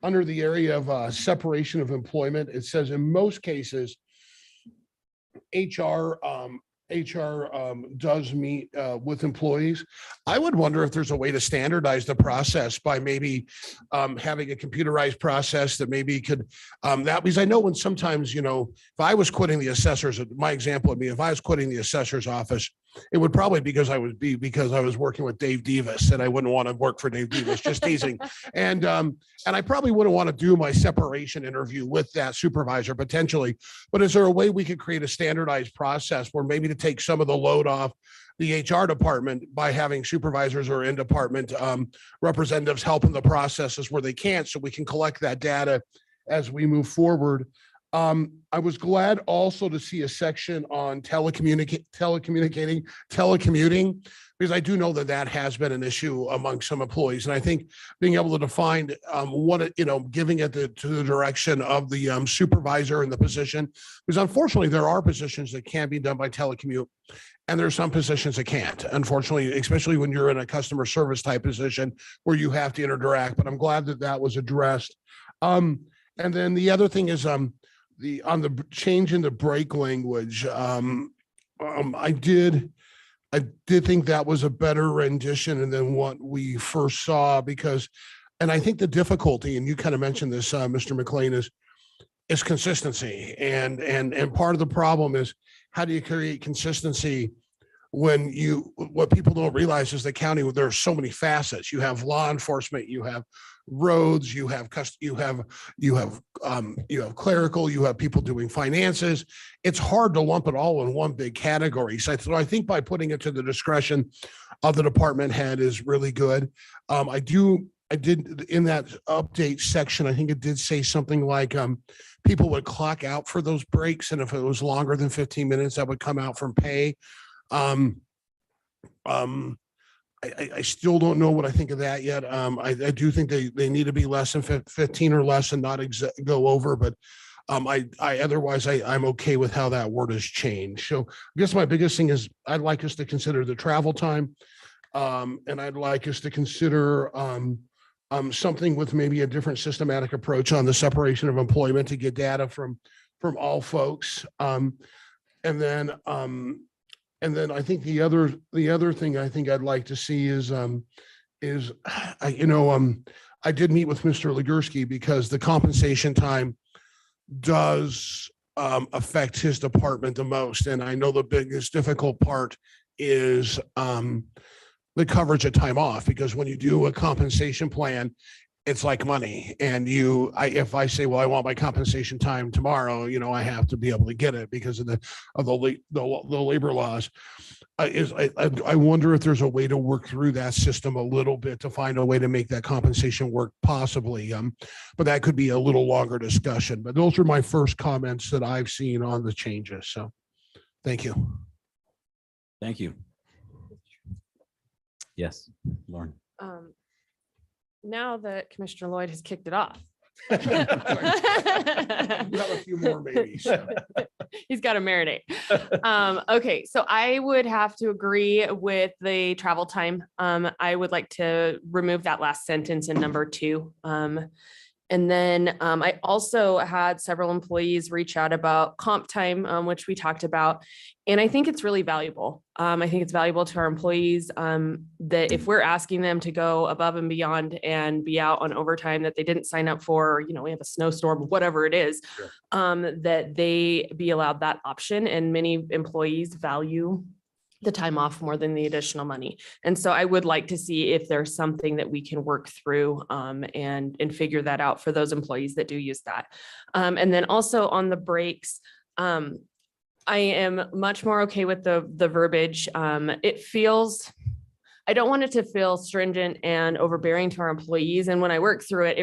under the area of separation of employment. It says in most cases, HR does meet with employees. I would wonder if there's a way to standardize the process by maybe having a computerized process that maybe could because I know when sometimes, if I was quitting the assessors, my example would be if I was quitting the assessor's office, it would probably because I was working with Dave Davis, and I wouldn't want to work for Dave Davis, just teasing. And I probably wouldn't want to do my separation interview with that supervisor potentially. But is there a way we could create a standardized process where maybe to take some of the load off the HR department by having supervisors or in-department representatives help in the processes where they can't, so we can collect that data as we move forward? I was glad also to see a section on telecommuting, because I do know that has been an issue among some employees. And I think being able to define giving it to the direction of the supervisor in the position, because unfortunately there are positions that can be done by telecommute, and there's some positions that can't, unfortunately, especially when you're in a customer service type position where you have to interact. But I'm glad that was addressed. And then the other thing is on the change in the break language. I did think that was a better rendition than what we first saw, and I think the difficulty, and you kind of mentioned this, Mr. McLean, is consistency. And part of the problem is, how do you create consistency when what people don't realize is the county, there are so many facets. You have law enforcement, you have roads, you have clerical, you have people doing finances. It's hard to lump it all in one big category. So I think by putting it to the discretion of the department head is really good. I did in that update section, I think it did say something like people would clock out for those breaks, and if it was longer than 15 minutes, that would come out from pay. I still don't know what I think of that yet. I do think they need to be less than 15 or less and not go over, but otherwise I'm okay with how that word has changed. So I guess my biggest thing is I'd like us to consider the travel time. And I'd like us to consider something with maybe a different systematic approach on the separation of employment to get data from all folks. And then I think the other thing I think I'd like to see is I did meet with Mr. Legursky, because the compensation time does affect his department the most. And I know the biggest difficult part is the coverage of time off, because when you do a compensation plan, it's like money. And if I say, well, I want my compensation time tomorrow, I have to be able to get it because of the labor laws. I wonder if there's a way to work through that system a little bit to find a way to make that compensation work possibly. But that could be a little longer discussion. But those are my first comments that I've seen on the changes. So thank you. Thank you. Yes, Lauren. Now that Commissioner Lloyd has kicked it off. You have a few more babies. He's got to marinate. Okay, so I would have to agree with the travel time. I would like to remove that last sentence in number 2. And then I also had several employees reach out about comp time, which we talked about. And I think it's really valuable. I think it's valuable to our employees that if we're asking them to go above and beyond and be out on overtime that they didn't sign up for, we have a snowstorm, whatever it is, that they be allowed that option. And many employees value the time off more than the additional money. And so I would like to see if there's something that we can work through and figure that out for those employees that do use that. And then also on the breaks, I am much more okay with the verbiage. It feels, I don't want it to feel stringent and overbearing to our employees. And when I work through it,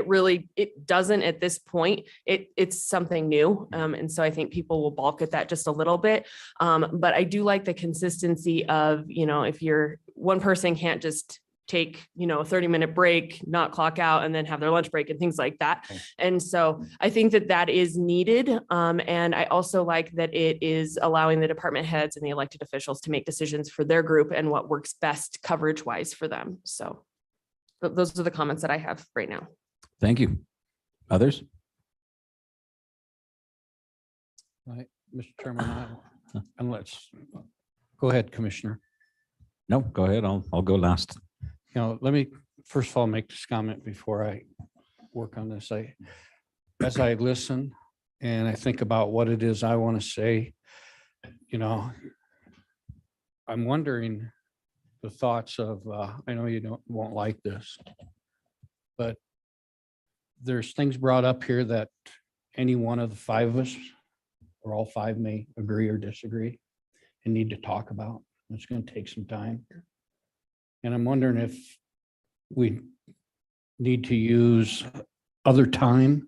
it doesn't at this point. It's something new. And so I think people will balk at that just a little bit. But I do like the consistency of, if one person can't just take, a 30-minute break, not clock out, and then have their lunch break and things like that. And so I think that is needed. And I also like that it is allowing the department heads and the elected officials to make decisions for their group and what works best coverage wise for them. So those are the comments that I have right now. Thank you. Others? Right, Mr. Chairman, and let's go ahead, Commissioner. No, go ahead. I'll go last. Let me first of all make this comment before I work on this. As I listen and I think about what it is I want to say, I'm wondering the thoughts of, I know you won't like this, but there's things brought up here that any one of the 5 of us or all 5 may agree or disagree and need to talk about. It's going to take some time. And I'm wondering if we need to use other time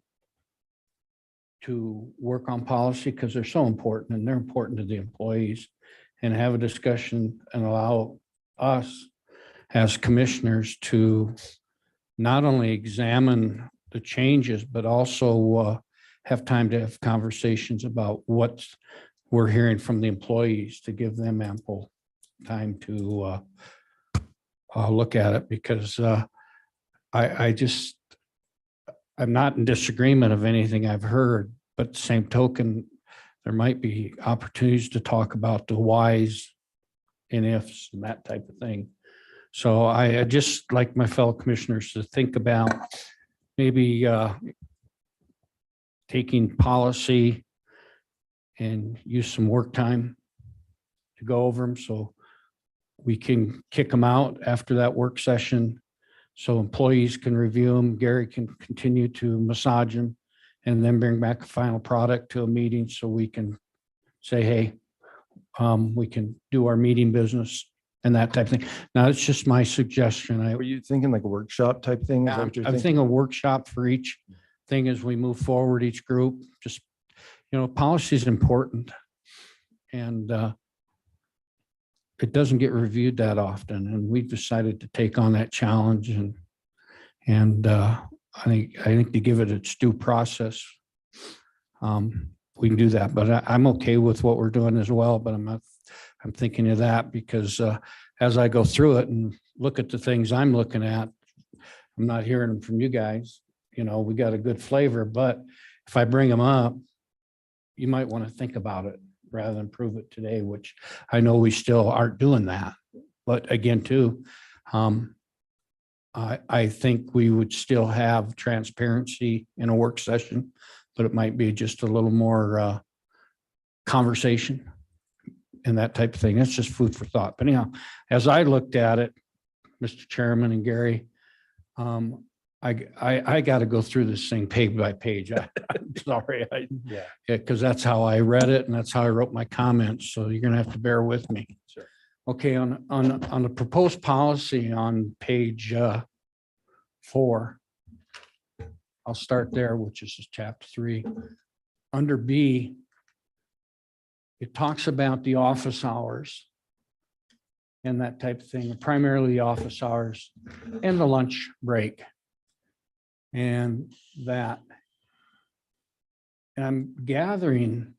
to work on policy because they're so important and they're important to the employees, and have a discussion and allow us as commissioners to not only examine the changes, but also have time to have conversations about what we're hearing from the employees to give them ample time to look at it, because I'm not in disagreement of anything I've heard, but at the same token, there might be opportunities to talk about the whys and ifs and that type of thing. So I just like my fellow commissioners to think about maybe taking policy and use some work time to go over them so we can kick them out after that work session so employees can review them. Gary can continue to massage them and then bring back a final product to a meeting so we can say, hey, we can do our meeting business and that type of thing. Now, it's just my suggestion. Were you thinking like a workshop type thing? Is that what you're I'm thinking a workshop for each thing as we move forward, each group. Just, policy is important. And it doesn't get reviewed that often. And we've decided to take on that challenge. And I think to give it its due process, we can do that. But I'm okay with what we're doing as well. But I'm thinking of that because as I go through it and look at the things I'm looking at, I'm not hearing them from you guys. We got a good flavor, but if I bring them up, you might want to think about it rather than prove it today, which I know we still aren't doing that. But again, too, I think we would still have transparency in a work session, but it might be just a little more conversation and that type of thing. That's just food for thought. But anyhow, as I looked at it, Mr. Chairman and Gary, I got to go through this thing page by page. I'm sorry. Yeah. Because that's how I read it and that's how I wrote my comments. So you're going to have to bear with me. Sure. Okay, on the proposed policy on page 4, I'll start there, which is chapter 3. Under B, it talks about the office hours and that type of thing, primarily the office hours and the lunch break. And that. And I'm gathering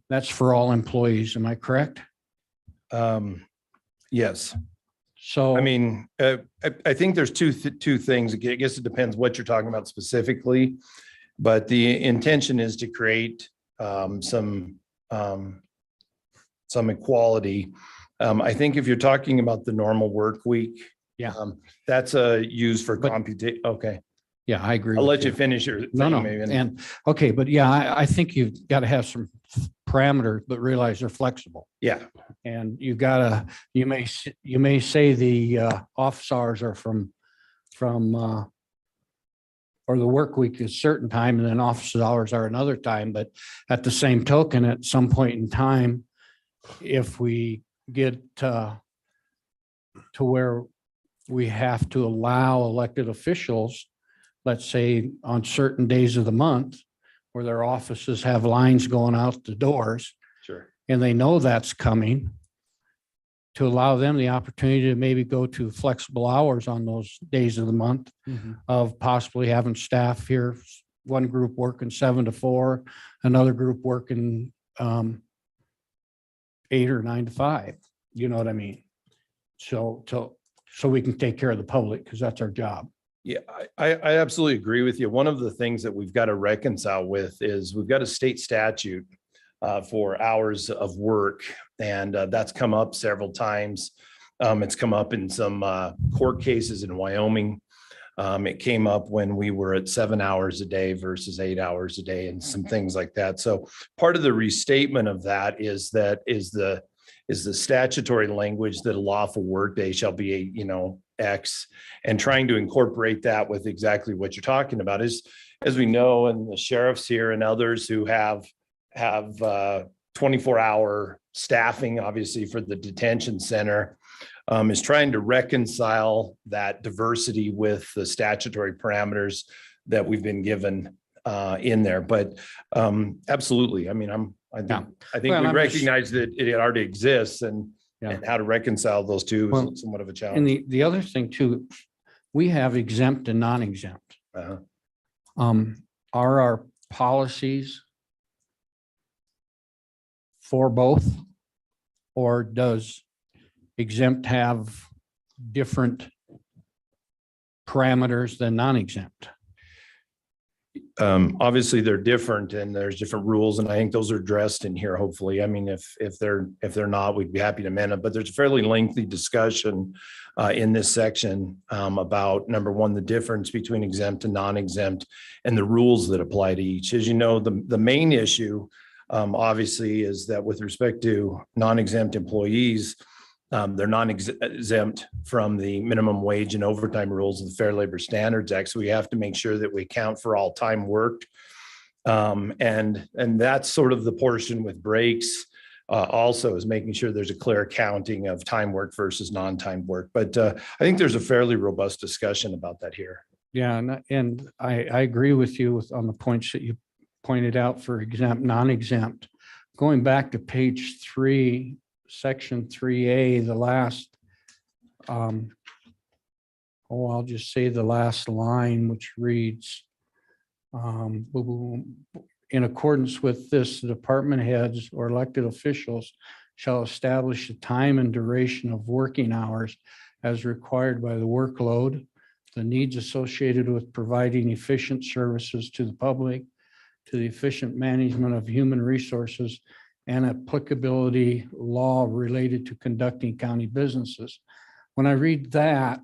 that's for all employees. Am I correct? Yes. So I mean, I think there's two things. I guess it depends what you're talking about specifically, but the intention is to create some equality. I think if you're talking about the normal work week, yeah, that's used for computation. Okay. Yeah, I agree. I'll with let you finish your No, thing, no. maybe. And okay, but yeah, I think you've got to have some parameters, but realize they're flexible. Yeah. And you may say the office hours are from or the work week is certain time and then office hours are another time. But at the same token, at some point in time, if we get to where we have to allow elected officials, let's say on certain days of the month where their offices have lines going out the doors. Sure. And they know that's coming, to allow them the opportunity to maybe go to flexible hours on those days of the month of possibly having staff here, one group working 7 to 4, another group working 8 or 9 to 5. You know what I mean? So we can take care of the public because that's our job. Yeah, I absolutely agree with you. One of the things that we've got to reconcile with is we've got a state statute for hours of work, and that's come up several times. It's come up in some court cases in Wyoming. It came up when we were at 7 hours a day versus 8 hours a day and some things like that. So part of the restatement of that is the statutory language that a lawful workday shall be X, and trying to incorporate that with exactly what you're talking about is, as we know, and the sheriffs here and others who have 24-hour staffing, obviously for the detention center, is trying to reconcile that diversity with the statutory parameters that we've been given in there. But absolutely, I mean, I think Well, we I'm recognize that it already exists, and how to reconcile those two is somewhat of a challenge. And the other thing too, we have exempt and non-exempt. Are our policies for both? Or does exempt have different parameters than non-exempt? Obviously they're different and there's different rules, and I think those are addressed in here. Hopefully, I mean, if they're not, we'd be happy to amend it, but there's a fairly lengthy discussion in this section about, number one, the difference between exempt and non-exempt and the rules that apply to each. As you know, the main issue obviously is that with respect to non-exempt employees, they're non-exempt from the minimum wage and overtime rules of the Fair Labor Standards Act. So we have to make sure that we account for all time worked. And that's sort of the portion with breaks also, is making sure there's a clear accounting of time work versus non-time work. But I think there's a fairly robust discussion about that here. Yeah, and I agree with you on the points that you pointed out for exempt, non-exempt. Going back to page 3, section 3A, the last, I'll just say the last line, which reads, in accordance with this, the department heads or elected officials shall establish the time and duration of working hours as required by the workload, the needs associated with providing efficient services to the public, to the efficient management of human resources, and applicability law related to conducting county businesses. When I read that,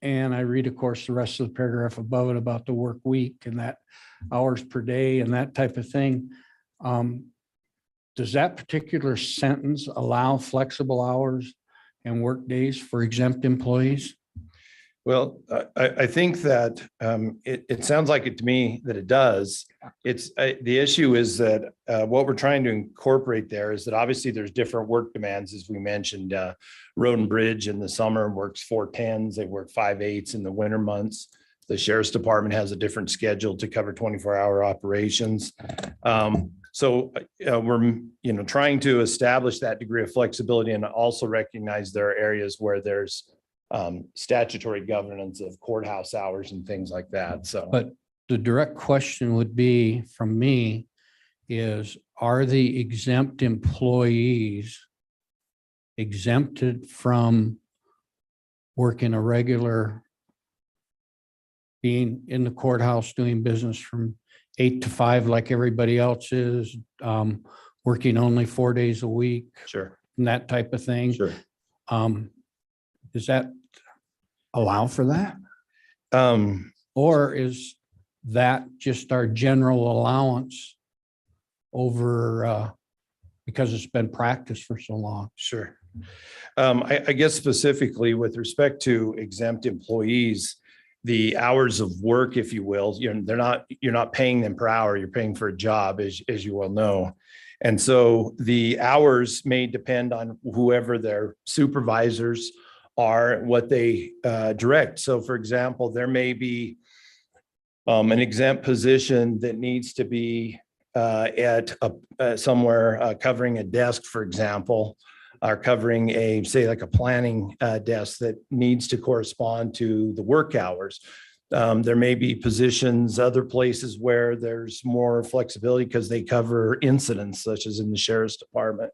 and I read, of course, the rest of the paragraph above it about the work week and that hours per day and that type of thing, does that particular sentence allow flexible hours and work days for exempt employees? Well, I think that it sounds like it to me that it does. It's, the issue is that what we're trying to incorporate there is that obviously there's different work demands, as we mentioned. Road and Bridge in the summer works 4/10s, they work 5/8s in the winter months. The Sheriff's Department has a different schedule to cover 24-hour operations. So we're, trying to establish that degree of flexibility and also recognize there are areas where there's statutory governance of courthouse hours and things like that. So, But the direct question would be from me is, are the exempt employees exempted from working a regular, being in the courthouse, doing business from 8 to 5 like everybody else is, working only 4 days a week? Sure. And that type of thing? Sure. Does that allow for that? Or is that just our general allowance over, because it's been practiced for so long? Sure. I guess specifically with respect to exempt employees, the hours of work, if you will, you're not paying them per hour, you're paying for a job, as you well know. And so the hours may depend on whoever their supervisors are, what they direct. So for example, there may be an exempt position that needs to be at somewhere covering a desk, for example, or covering a, say, like a planning desk that needs to correspond to the work hours. There may be positions, other places where there's more flexibility because they cover incidents, such as in the Sheriff's Department.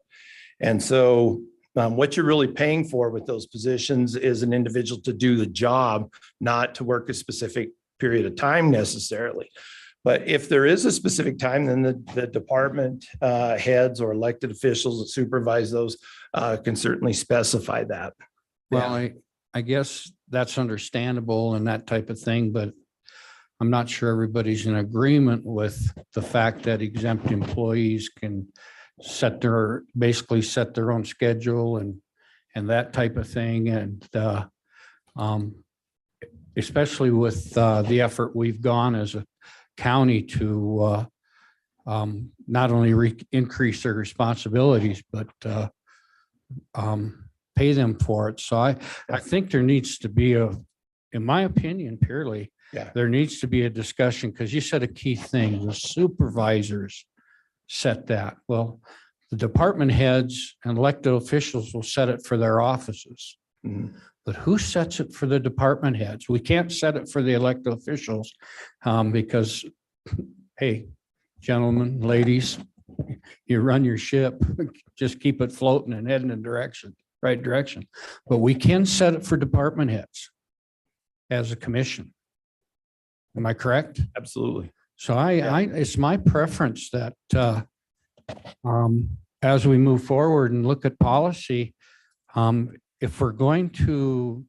And so what you're really paying for with those positions is an individual to do the job, not to work a specific period of time necessarily. But if there is a specific time, then the department heads or elected officials that supervise those can certainly specify that. Well, I guess that's understandable and that type of thing, but I'm not sure everybody's in agreement with the fact that exempt employees can basically set their own schedule and that type of thing. And especially with the effort we've gone as a county to not only increase their responsibilities, but pay them for it. So I think there needs to be in my opinion, purely, there needs to be a discussion, because you said a key thing, the supervisors set that. Well, the department heads and elected officials will set it for their offices. Mm-hmm. But who sets it for the department heads? We can't set it for the elected officials because, hey, gentlemen, ladies, you run your ship, just keep it floating and head in the right direction. But we can set it for department heads as a commission. Am I correct? Absolutely. So it's my preference that as we move forward and look at policy, if we're going to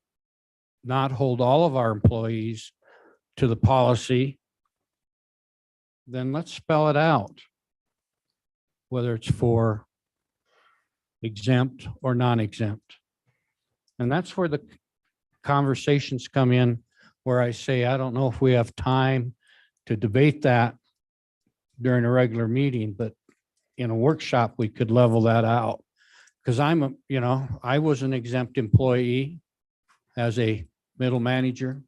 not hold all of our employees to the policy, then let's spell it out, whether it's for exempt or non-exempt. And that's where the conversations come in, where I say, I don't know if we have time to debate that during a regular meeting, but in a workshop, we could level that out. Because I was an exempt employee as a middle manager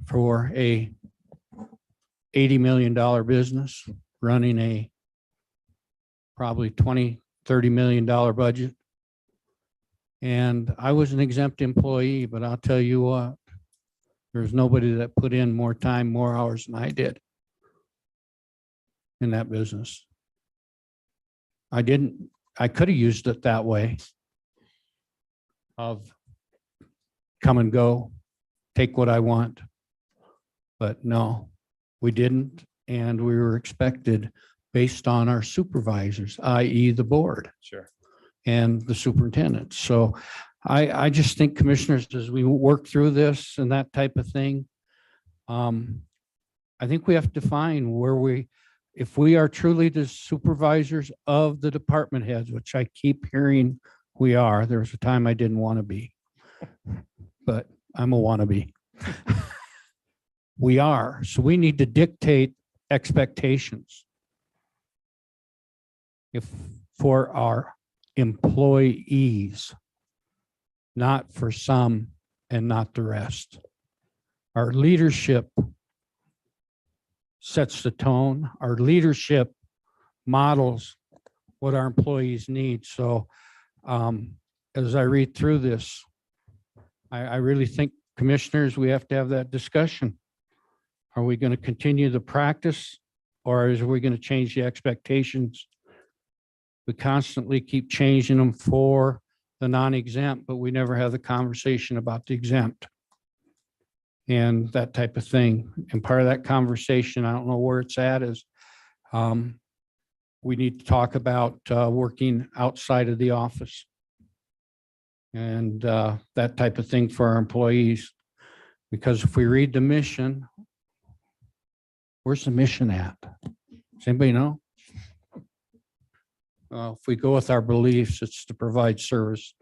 for a $80 million business, running a probably $20, $30 million budget. And I was an exempt employee, but I'll tell you what, there's nobody that put in more time, more hours than I did in that business. I could have used it that way of come and go, take what I want. But no, we didn't. And we were expected based on our supervisors, i.e. the board. Sure. And the superintendent. So I just think, commissioners, as we work through this and that type of thing, I think we have to define if we are truly the supervisors of the department heads, which I keep hearing we are. There was a time I didn't want to be, but I'm a wannabe. We are, so we need to dictate expectations. If for our employees, not for some and not the rest. Our leadership sets the tone. Our leadership models what our employees need. So as I read through this, I really think, commissioners, we have to have that discussion. Are we going to continue the practice, or is we going to change the expectations? We constantly keep changing them for the non-exempt, but we never have the conversation about the exempt and that type of thing. And part of that conversation, I don't know where it's at, is we need to talk about working outside of the office and that type of thing for our employees. Because if we read the mission, where's the mission at? Does anybody know? If we go with our beliefs, it's to provide service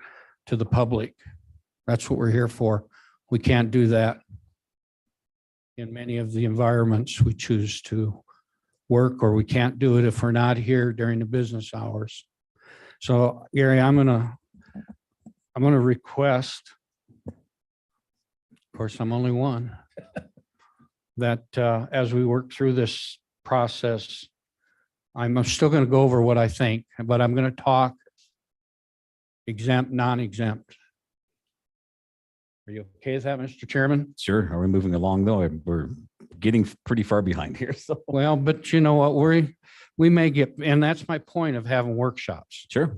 to the public. That's what we're here for. We can't do that in many of the environments we choose to work, or we can't do it if we're not here during the business hours. So Gary, I'm gonna request, of course, I'm only one, that as we work through this process, I'm still going to go over what I think, but I'm going to talk exempt, non-exempt. Are you okay with that, Mr. Chairman? Sure. Are we moving along though? We're getting pretty far behind here. So Well, but you know what, we may get, and that's my point of having workshops. sure.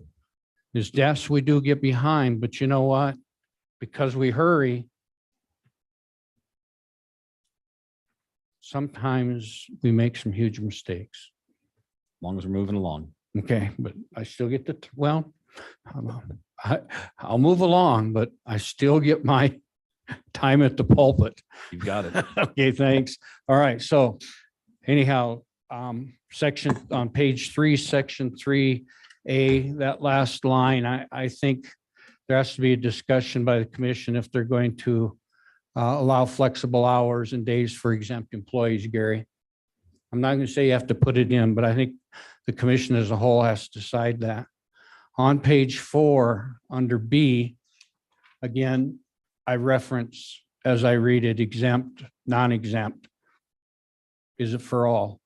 Is yes, we do get behind, but you know what? Because we hurry, sometimes we make some huge mistakes. As long as we're moving along. Okay, but I still get the, well, I'll move along, but I still get my time at the pulpit. You've got it. Okay, thanks. All right, so anyhow, section on page 3, section 3A, that last line, I think there has to be a discussion by the commission if they're going to allow flexible hours and days for exempt employees, Gary. I'm not going to say you have to put it in, but I think the commission as a whole has to decide that. On page 4, under B, again, I reference, as I read it, exempt, non-exempt. Is it for all?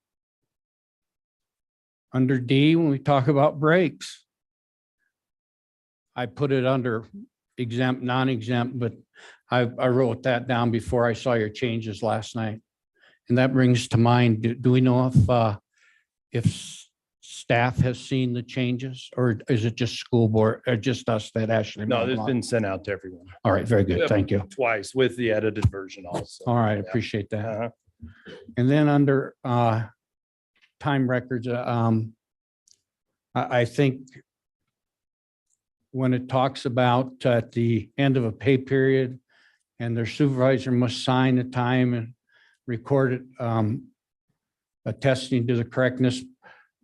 Under D, when we talk about breaks, I put it under exempt, non-exempt, but I wrote that down before I saw your changes last night. And that brings to mind, do we know if staff has seen the changes, or is it just school board, or just us that actually? No, it's been sent out to everyone. All right, very good. Thank you. Twice with the edited version also. All right, Yeah. appreciate that. Uh-huh. And then under time records, I think when it talks about at the end of a pay period and their supervisor must sign the time and record it, attesting to the correctness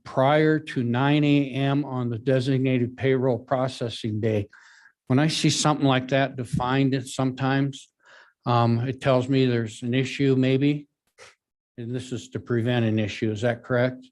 prior to 9 a.m. on the designated payroll processing day. When I see something like that defined, it sometimes it tells me there's an issue maybe. And this is to prevent an issue. Is that correct?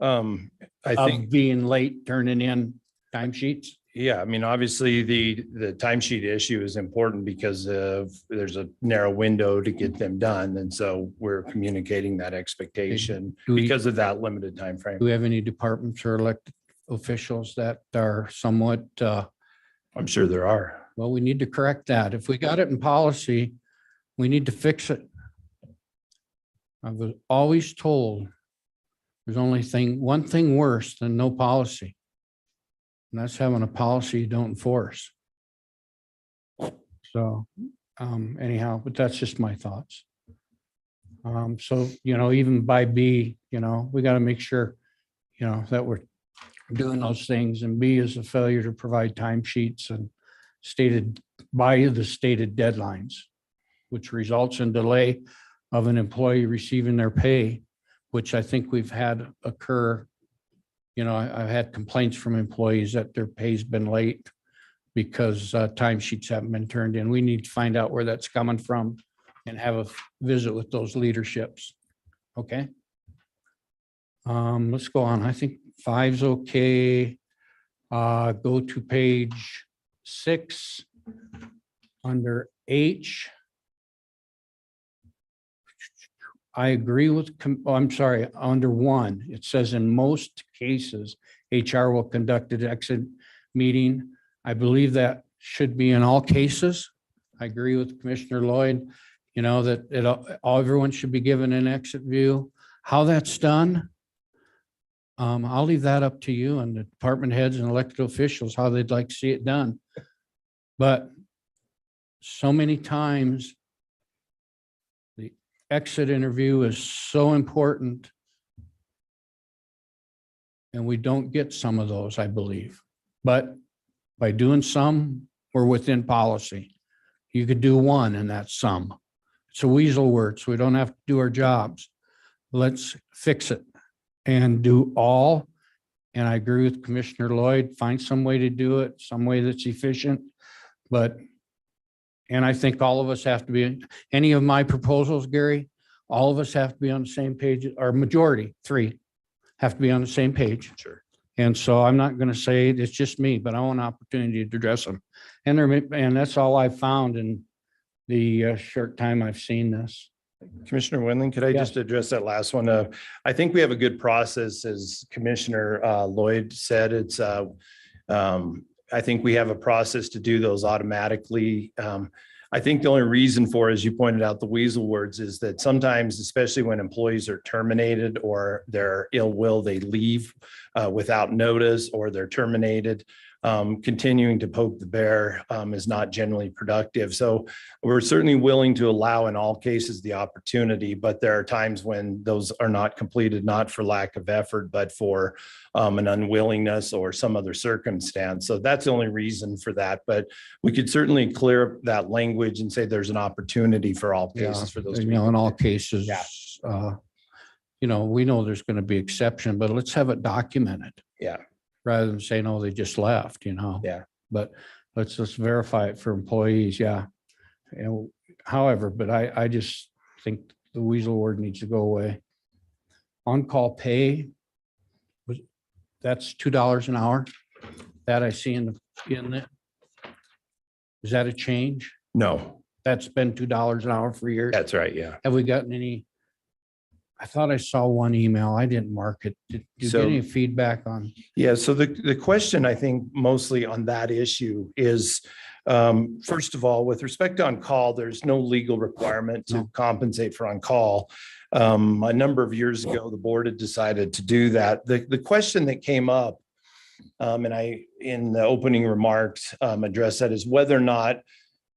I think, Of being late, turning in timesheets? yeah, I mean, obviously the timesheet issue is important because there's a narrow window to get them done. And so we're communicating that expectation Do we- because of that limited time frame. Do we have any departments or elected officials that are somewhat, I'm sure there are. well, we need to correct that. If we got it in policy, we need to fix it. I was always told there's only one thing worse than no policy. And that's having a policy you don't enforce. So anyhow, but that's just my thoughts. So, even by B, we got to make sure, that we're doing those things, and B is a failure to provide timesheets and stated by the stated deadlines, which results in delay of an employee receiving their pay, which I think we've had occur. I've had complaints from employees that their pay's been late because timesheets haven't been turned in. We need to find out where that's coming from and have a visit with those leaderships. Okay. Let's go on. I think 5's okay. Go to page 6 under H. I agree with, I'm sorry, under 1, it says in most cases, HR will conduct an exit meeting. I believe that should be in all cases. I agree with Commissioner Lloyd, you know, that everyone should be given an exit view. How that's done, I'll leave that up to you and the department heads and elected officials, how they'd like to see it done. But so many times, the exit interview is so important. And we don't get some of those, I believe. But by doing some, we're within policy. You could do 1 and that's some. It's a weasel word, so we don't have to do our jobs. Let's fix it and do all. And I agree with Commissioner Lloyd, find some way to do it, some way that's efficient. And I think all of us have to be, any of my proposals, Gary, all of us have to be on the same page, or majority, 3 have to be on the same page. Sure. And so I'm not going to say it's just me, but I want an opportunity to address them. And that's all I've found in the short time I've seen this. Commissioner Wendling, could I just address that last one? I think we have a good process, as Commissioner Lloyd said. It's I think we have a process to do those automatically. I think the only reason for, as you pointed out, the weasel words is that sometimes, especially when employees are terminated or they're ill will, they leave without notice, or they're terminated. Continuing to poke the bear is not generally productive. So we're certainly willing to allow in all cases the opportunity, but there are times when those are not completed, not for lack of effort, but for an unwillingness or some other circumstance. So that's the only reason for that. But we could certainly clear that language and say there's an opportunity for all cases for those. You know, in all cases, you know, we know there's going to be exception, but let's have it documented. Yeah. Rather than saying, oh, they just left, you know. Yeah. But let's verify it for employees. Yeah. And however, but I just think the weasel word needs to go away. On-call pay, that's $2 an hour. That I see in it. Is that a change? No. That's been $2 an hour for years. That's right. Yeah. Have we gotten any? I thought I saw one email. I didn't mark it. Did you get any feedback on? Yeah. So the question, I think, mostly on that issue is, first of all, with respect to on-call, there's no legal requirement to compensate for on-call. A number of years ago, the board had decided to do that. The question that came up, and I, in the opening remarks, addressed that, is whether or not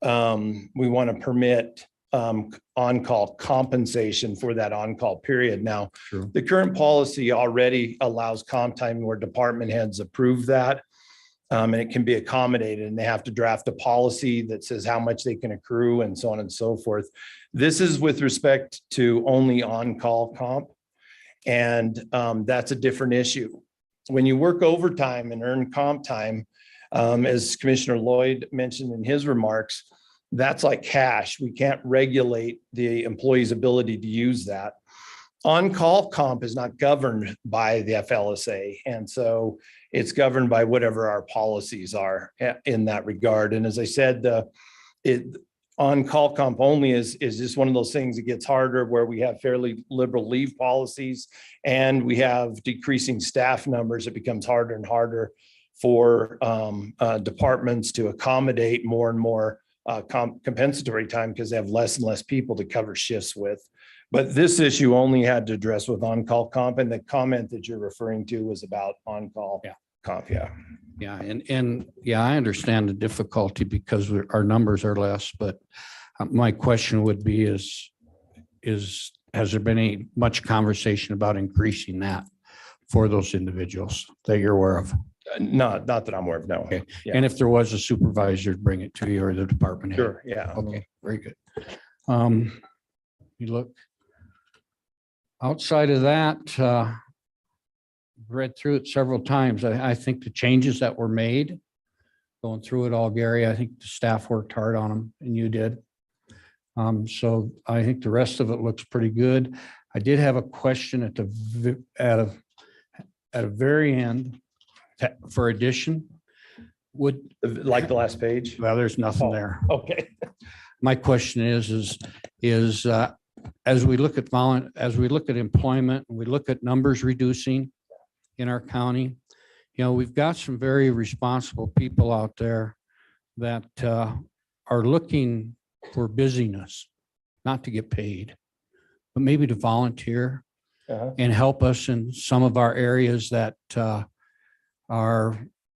we want to permit on-call compensation for that on-call period. Now, the current policy already allows comp time where department heads approve that, and it can be accommodated, and they have to draft a policy that says how much they can accrue and so on and so forth. This is with respect to only on-call comp, and that's a different issue. When you work overtime and earn comp time, as Commissioner Lloyd mentioned in his remarks, that's like cash. We can't regulate the employee's ability to use that. On-call comp is not governed by the FLSA. And so it's governed by whatever our policies are in that regard. And as I said, on-call comp only is just one of those things that gets harder, where we have fairly liberal leave policies and we have decreasing staff numbers. It becomes harder and harder for departments to accommodate more and more compensatory time, because they have less and less people to cover shifts with. But this issue only had to address with on-call comp, and the comment that you're referring to was about on-call comp. Yeah. Yeah. And yeah, I understand the difficulty because our numbers are less, but my question would be has there been much conversation about increasing that for those individuals that you're aware of? Not that I'm aware of, no. Okay. Yeah. And if there was a supervisor, bring it to you, or the department head. Sure. Yeah. Okay. Very good. You look outside of that, read through it several times. I think the changes that were made going through it all, Gary. I think the staff worked hard on them and you did. So I think the rest of it looks pretty good. I did have a question at the very end for addition. Would, Like the last page? well, there's nothing Oh, there. Okay. My question is as we look at employment, we look at numbers reducing in our county, you know, we've got some very responsible people out there that are looking for busyness, not to get paid, but maybe to volunteer and help us in some of our areas that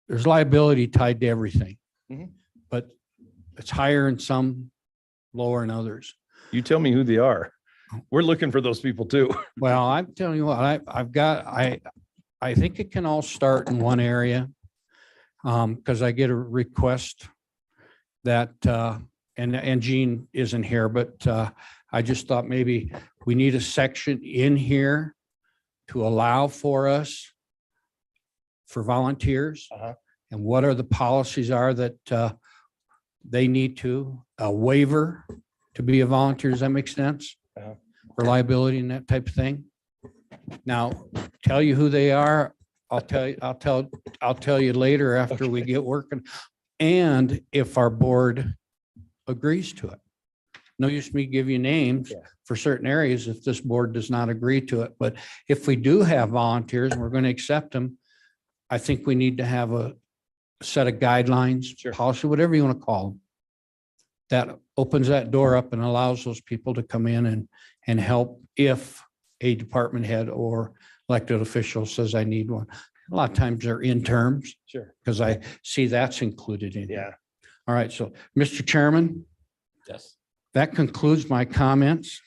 there's liability tied to everything, but it's higher in some, lower in others. You tell me who they are. We're looking for those people too. Well, I'm telling you what, I think it can all start in one area. Because I get a request that, and Jean isn't here, but I just thought maybe we need a section in here to allow for us for volunteers. And what are the policies are that they need a waiver to be a volunteer. Does that make sense? For liability and that type of thing. Now, tell you who they are. I'll tell you later after we get working. And if our board agrees to it. No use me give you names for certain areas if this board does not agree to it. But if we do have volunteers and we're going to accept them, I think we need to have a set of guidelines, policy, whatever you want to call them, that opens that door up and allows those people to come in and help if a department head or elected official says, I need one. A lot of times they're in terms. Sure. Because I see that's included in. Yeah. All right. So, Mr. Chairman. Yes. That concludes my comments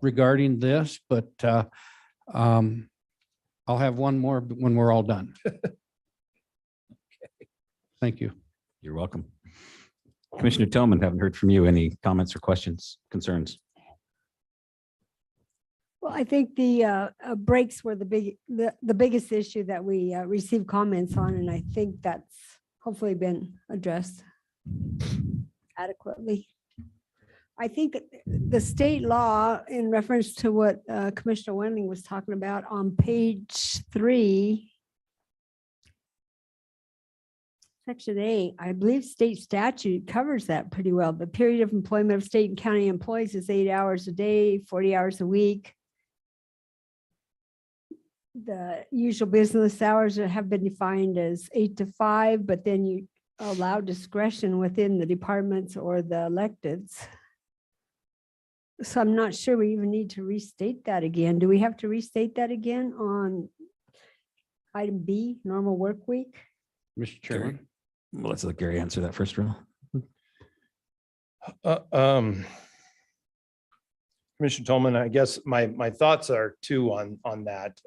regarding this, but I'll have one more when we're all done. Thank you. You're welcome. Commissioner Tillman, haven't heard from you. Any comments or questions, concerns? Well, I think the breaks were the biggest issue that we received comments on, and I think that's hopefully been addressed adequately. I think that the state law, in reference to what Commissioner Wendling was talking about on page 3, section 8, I believe state statute covers that pretty well. The period of employment of state and county employees is 8 hours a day, 40 hours a week. The usual business hours have been defined as 8 to 5, but then you allow discretion within the departments or the electeds. So I'm not sure we even need to restate that again. Do we have to restate that again on item B, normal work week? Mr. Chairman. Well, let's let Gary answer that first, real. Commissioner Tolman, I guess my thoughts are two on that.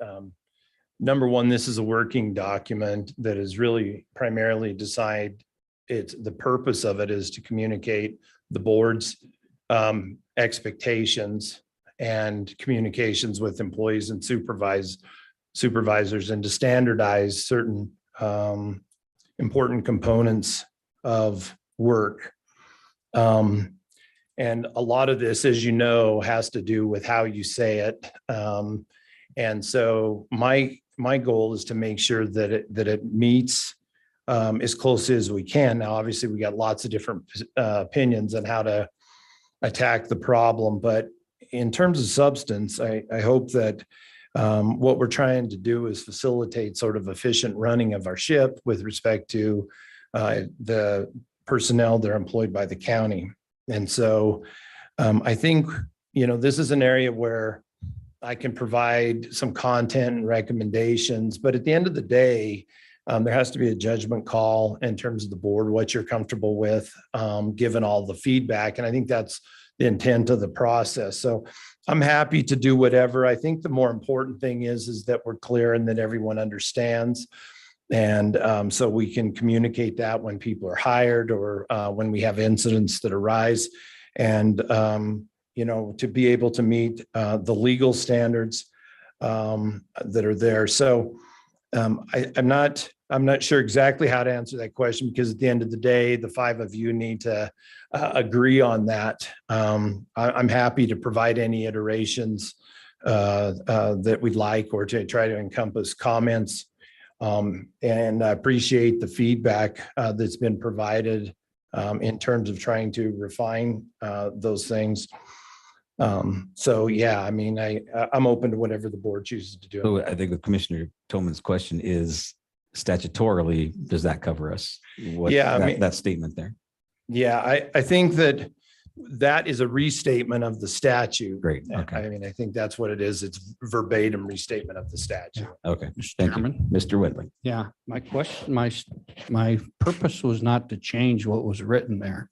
Number one, this is a working document that is really primarily the purpose of it is to communicate the board's expectations and communications with employees and supervisors and to standardize certain important components of work. And a lot of this, as you know, has to do with how you say it. And so my goal is to make sure that it meets as closely as we can. Now, obviously, we got lots of different opinions on how to attack the problem, but in terms of substance, I hope that what we're trying to do is facilitate sort of efficient running of our ship with respect to the personnel that are employed by the county. And so I think, this is an area where I can provide some content and recommendations, but at the end of the day, there has to be a judgment call in terms of the board, what you're comfortable with, given all the feedback. And I think that's the intent of the process. So I'm happy to do whatever. I think the more important thing is that we're clear and that everyone understands. And so we can communicate that when people are hired or when we have incidents that arise. And, to be able to meet the legal standards that are there. So I'm not I'm not sure exactly how to answer that question because at the end of the day, the 5 of you need to agree on that. I'm happy to provide any iterations that we'd like or to try to encompass comments. And I appreciate the feedback that's been provided in terms of trying to refine those things. So yeah, I mean, I'm open to whatever the board chooses to do. So I think with Commissioner Tillman's question is statutorily, does that cover us? What, Yeah, I that, mean- that statement there. Yeah, I think that is a restatement of the statute. Great. Okay. I mean, I think that's what it is. It's verbatim restatement of the statute. Okay. Mr. Thank you, Chairman? Mr. Whitman. Yeah, my question, my purpose was not to change what was written there.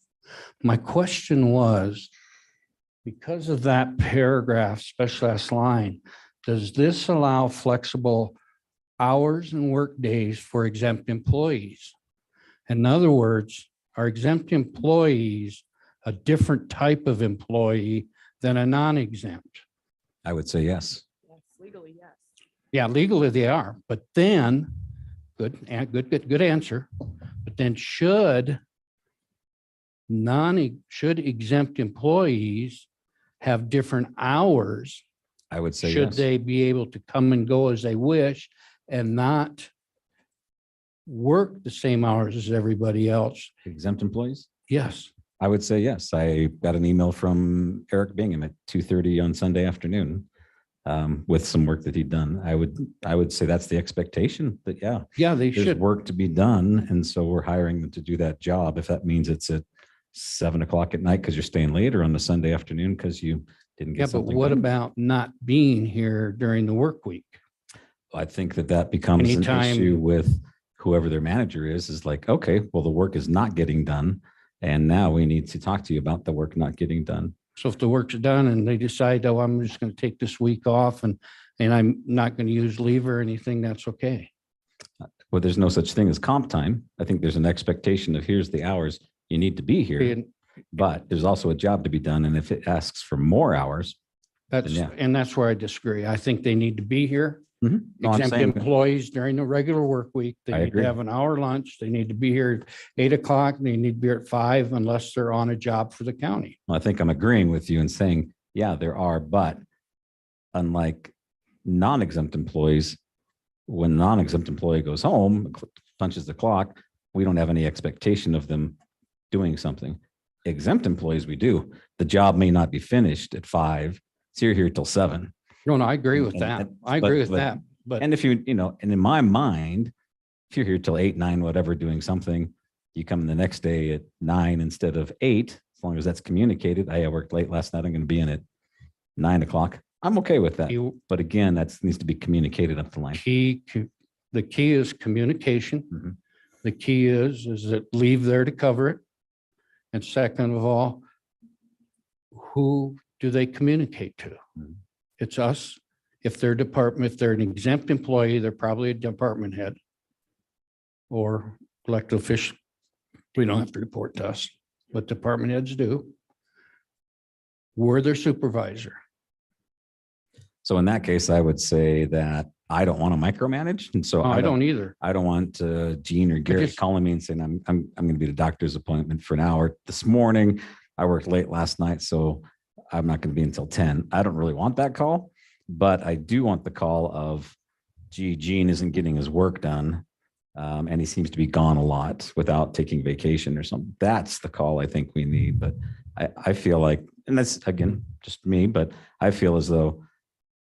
My question was, because of that paragraph, special last line, does this allow flexible hours and work days for exempt employees? In other words, are exempt employees a different type of employee than a non-exempt? I would say yes. Yes, legally, yes. Yeah, legally they are, but then, good answer. But then should exempt employees have different hours? I would say Should yes. they be able to come and go as they wish and not work the same hours as everybody else? Exempt employees? Yes. I would say yes. I got an email from Eric Bingham at 2:30 on Sunday afternoon with some work that he'd done. I would say that's the expectation that, yeah, Yeah, they there's should. work to be done. And so we're hiring them to do that job. If that means it's at 7 o'clock at night because you're staying later on the Sunday afternoon because you didn't Yeah, get but something what done. about not being here during the work week? I think that becomes an Anytime- issue with whoever their manager is like, okay, well, the work is not getting done. And now we need to talk to you about the work not getting done. So if the work's done and they decide, oh, I'm just going to take this week off and I'm not going to use leave or anything, that's okay. Well, there's no such thing as comp time. I think there's an expectation of here's the hours you need to be here, And but there's also a job to be done. And if it asks for more hours, that's, yeah. and that's where I disagree. I think they need to be here. no, I'm Exempt saying, employees during the regular work week, they I need agree. to have an hour lunch. They need to be here at 8 o'clock. They need to be here at 5 unless they're on a job for the county. I think I'm agreeing with you and saying, yeah, there are, but unlike non-exempt employees, when non-exempt employee goes home, punches the clock, we don't have any expectation of them doing something. Exempt employees, we do. The job may not be finished at 5, so you're here till 7. No, I agree with And- that. and- I agree with but- that. But And if and in my mind, if you're here till 8, 9, whatever, doing something, you come the next day at 9 instead of 8, as long as that's communicated. Hey, I worked late last night. I'm going to be in at 9 o'clock. I'm okay with that. But again, that needs to be communicated up the line. the key is communication. Mhm. The key is that leave there to cover it. And second of all, who do they communicate to? Mhm. It's us. If they're an exempt employee, they're probably a department head or elected official. We don't have to report to us, but department heads do. We're their supervisor. So in that case, I would say that I don't want to micromanage. And so No, I don't either. I don't want Gene or Garrett just- calling me and saying, I'm going to be at a doctor's appointment for an hour this morning. I worked late last night, so I'm not going to be until 10. I don't really want that call, but I do want the call of, gee, Gene isn't getting his work done. And he seems to be gone a lot without taking vacation or something. That's the call I think we need. But I feel like, and that's again, just me, but I feel as though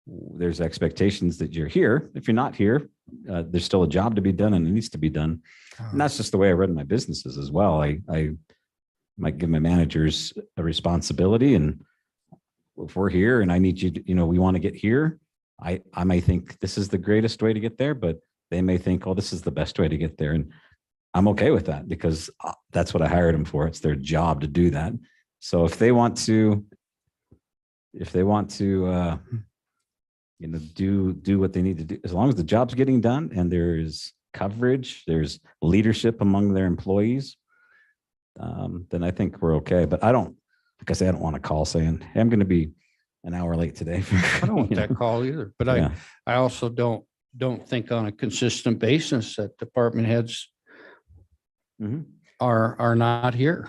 there's expectations that you're here. If you're not here, there's still a job to be done and it needs to be done. And that's just the way I run my businesses as well. I might give my managers a responsibility, and if we're here and I need you to, we want to get here, I may think this is the greatest way to get there, but they may think, oh, this is the best way to get there. And I'm okay with that because that's what I hired them for. It's their job to do that. So if they want to, do what they need to do, as long as the job's getting done and there's coverage, there's leadership among their employees, then I think we're okay. But I don't want to call saying, hey, I'm going to be an hour late today. I don't want that call either, but Yeah. I also don't don't think on a consistent basis that department heads are not here.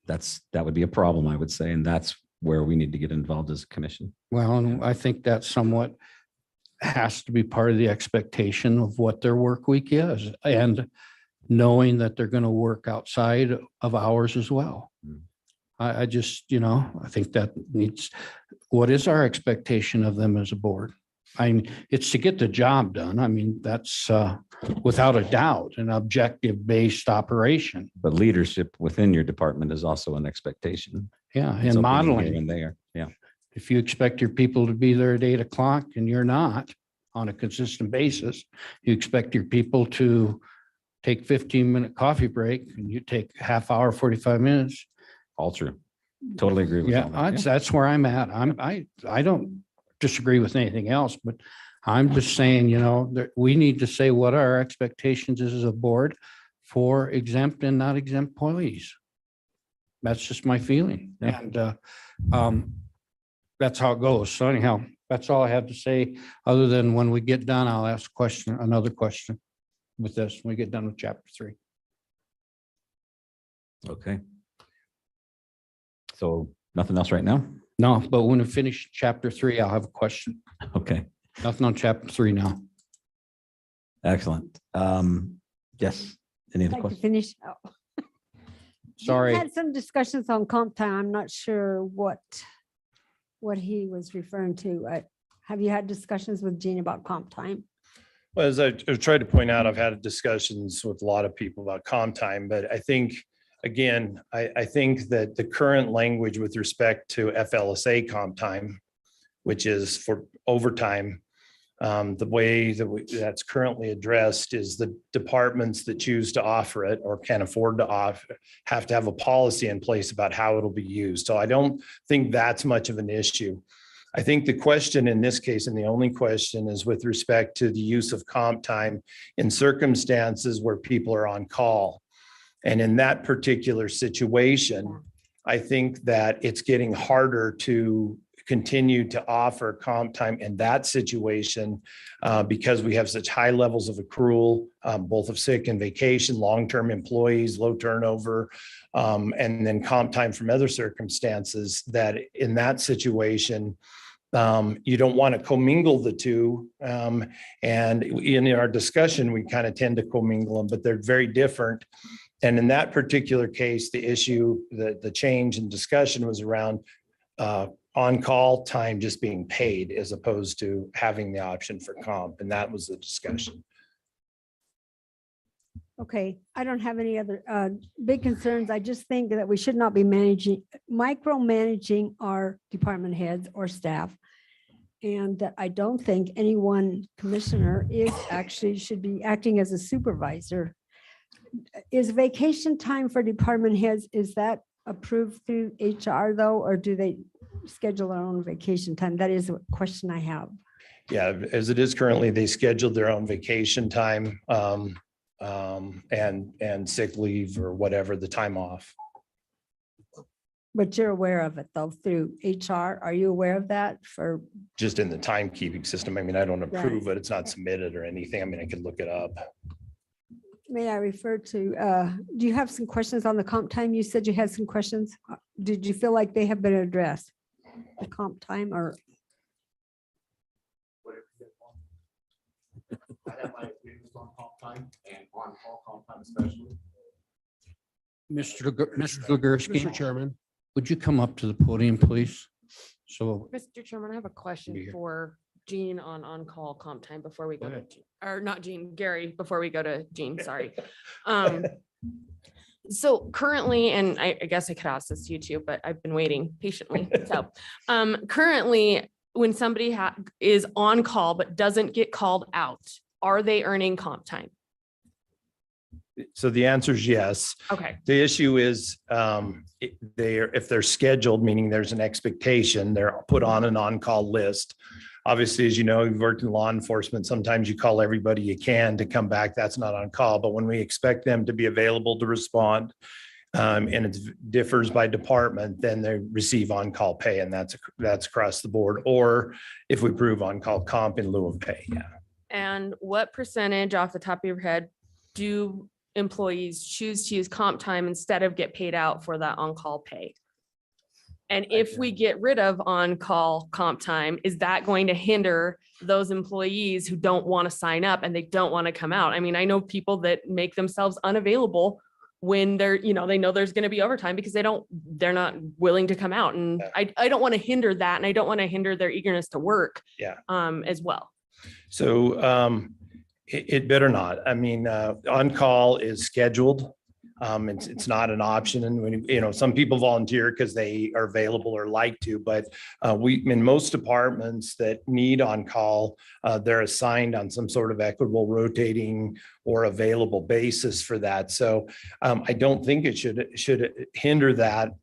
That would be a problem, I would say, and that's where we need to get involved as a commission. Well, and I think that somewhat has to be part of the expectation of what their work week is, and knowing that they're going to work outside of hours as well. I just, I think that needs, what is our expectation of them as a board? I mean, it's to get the job done. I mean, that's without a doubt an objective-based operation. But leadership within your department is also an expectation. Yeah, It's and something here modeling. and there. Yeah. If you expect your people to be there at 8 o'clock and you're not on a consistent basis, you expect your people to take 15-minute coffee break and you take half hour, 45 minutes. All true. Totally agree with all that. That's where I'm at. I don't disagree with anything else, but I'm just saying, that we need to say what our expectations is as a board for exempt and not exempt employees. That's just my feeling. And that's how it goes. So anyhow, that's all I have to say, other than when we get done, I'll ask another question with this, when we get done with chapter 3. Okay. So nothing else right now? No, but when we finish chapter 3, I'll have a question. Okay. Nothing on chapter 3 now. Excellent. Yes. Any other Like to questions? finish. Sorry. We had some discussions on comp time. I'm not sure what he was referring to. Have you had discussions with Gene about comp time? Well, as I've tried to point out, I've had discussions with a lot of people about comp time, but I think, again, I think that the current language with respect to FLSA comp time, which is for overtime, the way that's currently addressed is the departments that choose to offer it or can afford to offer have to have a policy in place about how it'll be used. So I don't think that's much of an issue. I think the question in this case, and the only question, is with respect to the use of comp time in circumstances where people are on call. And in that particular situation, I think that it's getting harder to continue to offer comp time in that situation because we have such high levels of accrual, both of sick and vacation, long-term employees, low turnover, and then comp time from other circumstances, that in that situation, you don't want to commingle the two. And in our discussion, we kind of tend to commingle them, but they're very different. And in that particular case, the issue, the change in discussion was around on-call time just being paid as opposed to having the option for comp. And that was the discussion. Okay, I don't have any other big concerns. I just think that we should not be micromanaging our department heads or staff. And that I don't think any one commissioner should be acting as a supervisor. Is vacation time for department heads, is that approved through HR though, or do they schedule their own vacation time? That is a question I have. Yeah, as it is currently, they scheduled their own vacation time and sick leave or whatever, the time off. But you're aware of it though through HR. Are you aware of that for? Just in the timekeeping system. I mean, I don't approve it. It's not submitted or anything. I mean, I could look it up. May I refer to, do you have some questions on the comp time? You said you had some questions. Did you feel like they have been addressed? The comp time or? Mr. Legursky. Mr. Chairman. Would you come up to the podium, please? So Mr. Chairman, I have a question Be here. for Gene on on-call comp time before we go to, ahead. or not Gene, Gary, before we go to Gene, sorry. So currently, and I guess I could ask this to you too, but I've been waiting patiently. So currently, when somebody is on call but doesn't get called out, are they earning comp time? So the answer is yes. Okay. The issue is if they're scheduled, meaning there's an expectation, they're put on an on-call list. Obviously, as you know, you've worked in law enforcement. Sometimes you call everybody you can to come back. That's not on call. But when we expect them to be available to respond, and it differs by department, then they receive on-call pay, and that's across the board. Or if we prove on-call comp in lieu of pay. Yeah. And what percentage off the top of your head do employees choose to use comp time instead of get paid out for that on-call pay? And if we get rid of on-call comp time, is that going to hinder those employees who don't want to sign up and they don't want to come out? I mean, I know people that make themselves unavailable when they're, they know there's going to be overtime because they're not willing to come out. And I don't want to hinder that. And I don't want to hinder their eagerness to work as well. So it better not. I mean, on-call is scheduled. It's not an option. And when, some people volunteer because they are available or like to, but in most departments that need on-call, they're assigned on some sort of equitable rotating or available basis for that. So I don't think it should hinder that.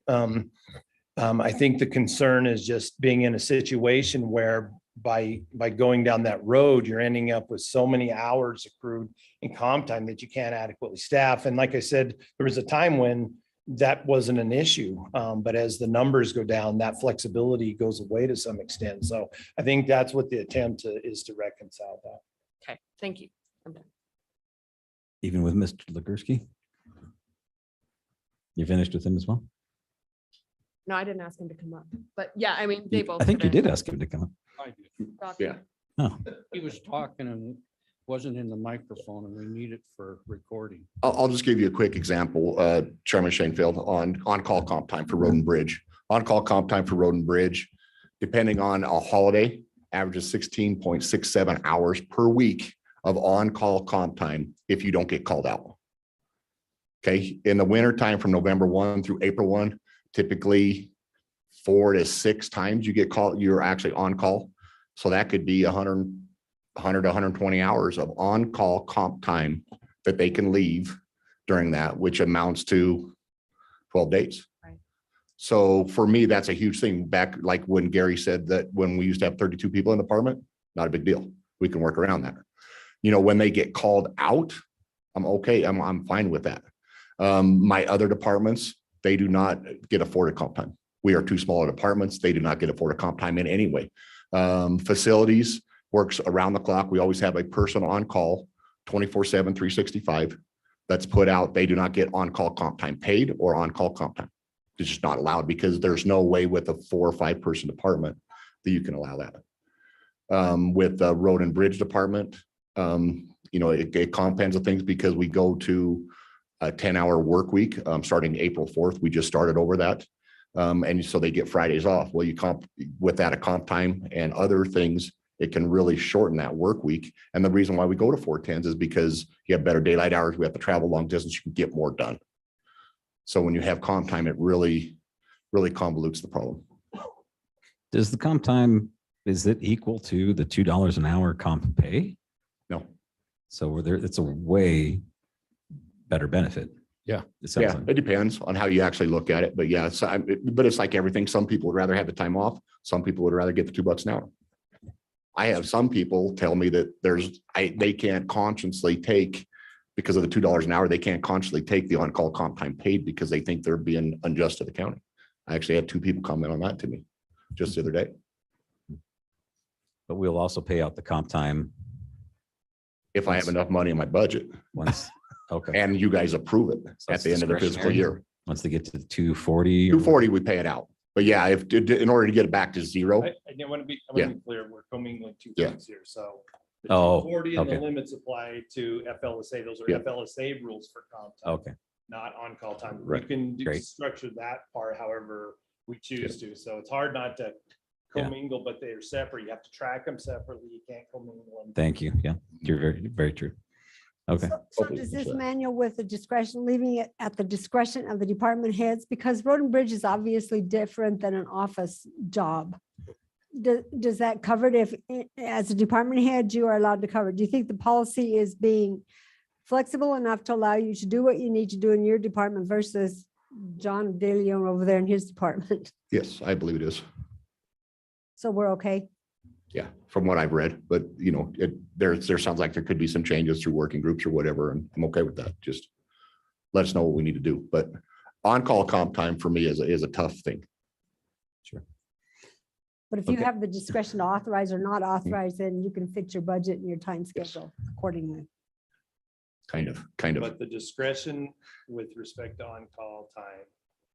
I think the concern is just being in a situation where by going down that road, you're ending up with so many hours accrued in comp time that you can't adequately staff. And like I said, there was a time when that wasn't an issue. But as the numbers go down, that flexibility goes away to some extent. So I think that's what the attempt is to reconcile that. Okay, thank you. I'm done. Even with Mr. Ligursky? You finished with him as well? No, I didn't ask him to come up, but yeah, I mean, they both. I think you finished. did ask him to come up. I did. Yeah. Oh, He was talking and wasn't in the microphone and we need it for recording. I'll just give you a quick example, Chairman Shanefield, on-call comp time for road and bridge. On-call comp time for road and bridge, depending on a holiday, averages 16.67 hours per week of on-call comp time if you don't get called out. Okay, in the winter time from November 1 through April 1, typically 4 to 6 times you get called, you're actually on call. So that could be 100 to 120 hours of on-call comp time that they can leave during that, which amounts to 12 days. Right. So for me, that's a huge thing. Back like when Gary said that when we used to have 32 people in the department, not a big deal. We can work around that. When they get called out, I'm okay. I'm fine with that. My other departments, they do not get afforded comp time. We are too small departments. They do not get afforded comp time in any way. Facilities works around the clock. We always have a person on call 24/7, 365 that's put out. They do not get on-call comp time paid or on-call comp time. It's just not allowed because there's no way with a 4 or 5 person department that you can allow that. With the road and bridge department, it compounds of things because we go to a 10-hour work week starting April 4th. We just started over that. And so they get Fridays off. Well, you comp with that a comp time and other things, it can really shorten that work week. And the reason why we go to 410s is because you have better daylight hours. We have to travel long distance. You can get more done. So when you have comp time, it really, really convolutes the problem. Does the comp time, is it equal to the $2 an hour comp pay? No. So it's a way better benefit. Yeah. It sounds Yeah, like. it depends on how you actually look at it. But yeah, but it's like everything. Some people would rather have the time off. Some people would rather get the $2 an hour. I have some people tell me that they can't consciously take, because of the $2 an hour, they can't consciously take the on-call comp time paid because they think they're being unjust to the county. I actually had 2 people comment on that to me just the other day. But we'll also pay out the comp time If I have enough money in my budget once. Okay. and you guys approve it So at it's the end of the fiscal discretionary? year. Once they get to the 240. 240, we pay it out. But yeah, in order to get it back to zero, I want to be clear, we're commingling 2 Yeah. things here. So the Oh, 240 and the okay. limits apply to FLSA. Those are Yeah. FLSA rules for comp time, Okay. not on-call time. We Right. can Great. structure that part however we choose to. So it's hard not to Yeah. commingle, but they are separate. You have to track them separately. You can't commingle them. Thank you. Yeah, you're very, very true. Okay. So does this manual with the discretion, leaving it at the discretion of the department heads? Because road and bridge is obviously different than an office job. Does that cover it if, as a department head, you are allowed to cover? Do you think the policy is being flexible enough to allow you to do what you need to do in your department versus John DeLeon over there in his department? yes, I believe it is. So we're okay? Yeah, from what I've read, but there sounds like there could be some changes through working groups or whatever, and I'm okay with that. Just let us know what we need to do. But on-call comp time for me is a tough thing. Sure. But if you Okay. have the discretion to authorize or not authorize, then you can fit your budget and your time schedule accordingly. Kind of. But the discretion with respect to on-call time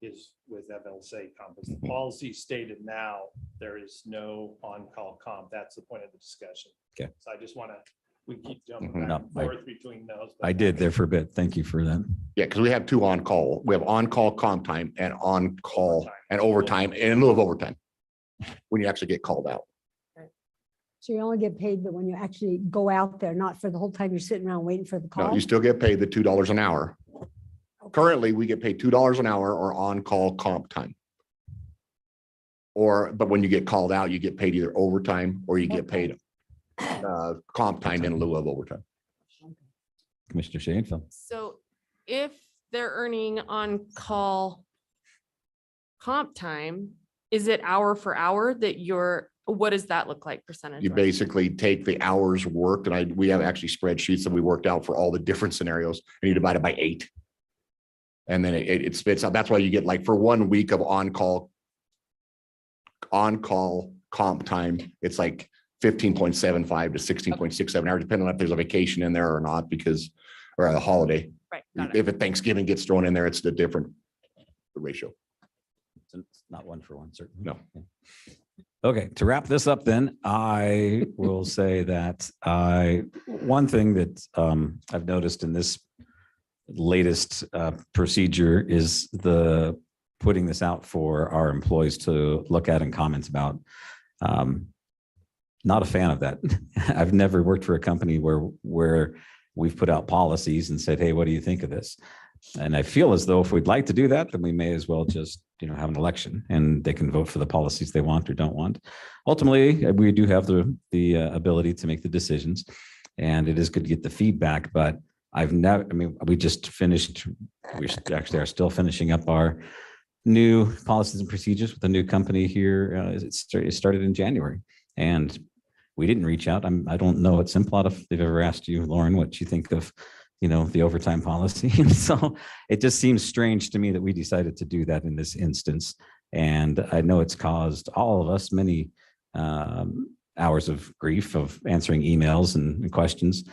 is with FLSA comp. As the policy stated now, there is no on-call comp. That's the point of the discussion. Okay. So I just want to, we keep jumping Mhm. back and No, I- forth between those. but I did there for a bit. Thank you for that. Yeah, because we have two on-call. We have on-call comp time and on-call and overtime and in lieu of overtime. When you actually get called out. So you only get paid that when you actually go out there, not for the whole time you're sitting around waiting for the No, call. you still get paid the $2 an hour. Currently, we get paid $2 an hour or on-call comp time. But when you get called out, you get paid either overtime or you get paid comp time in lieu of overtime. Commissioner Shanefield. So if they're earning on-call comp time, is it hour for hour that what does that look like percentage? You basically take the hours worked, and we have actually spreadsheets that we worked out for all the different scenarios, and you divide it by 8. And then it spits out. That's why you get, like, for 1 week of on-call comp time, it's like 15.75 to 16.67 hours, depending on if there's a vacation in there or not, or a holiday. Right. Got it. If a Thanksgiving gets thrown in there, it's the different ratio. It's not one for one, certainly. No. Okay, to wrap this up then, I will say that one thing that I've noticed in this latest procedure is the putting this out for our employees to look at and comment about. Not a fan of that. I've never worked for a company where we've put out policies and said, hey, what do you think of this? And I feel as though if we'd like to do that, then we may as well just, have an election and they can vote for the policies they want or don't want. Ultimately, we do have the ability to make the decisions, and it is good to get the feedback, but we just finished, we actually are still finishing up our new policies and procedures with a new company here. It started in January, and we didn't reach out. I don't know at Simplot if they've ever asked you, Lauren, what you think of the overtime policy. So it just seems strange to me that we decided to do that in this instance. And I know it's caused all of us many hours of grief of answering emails and questions.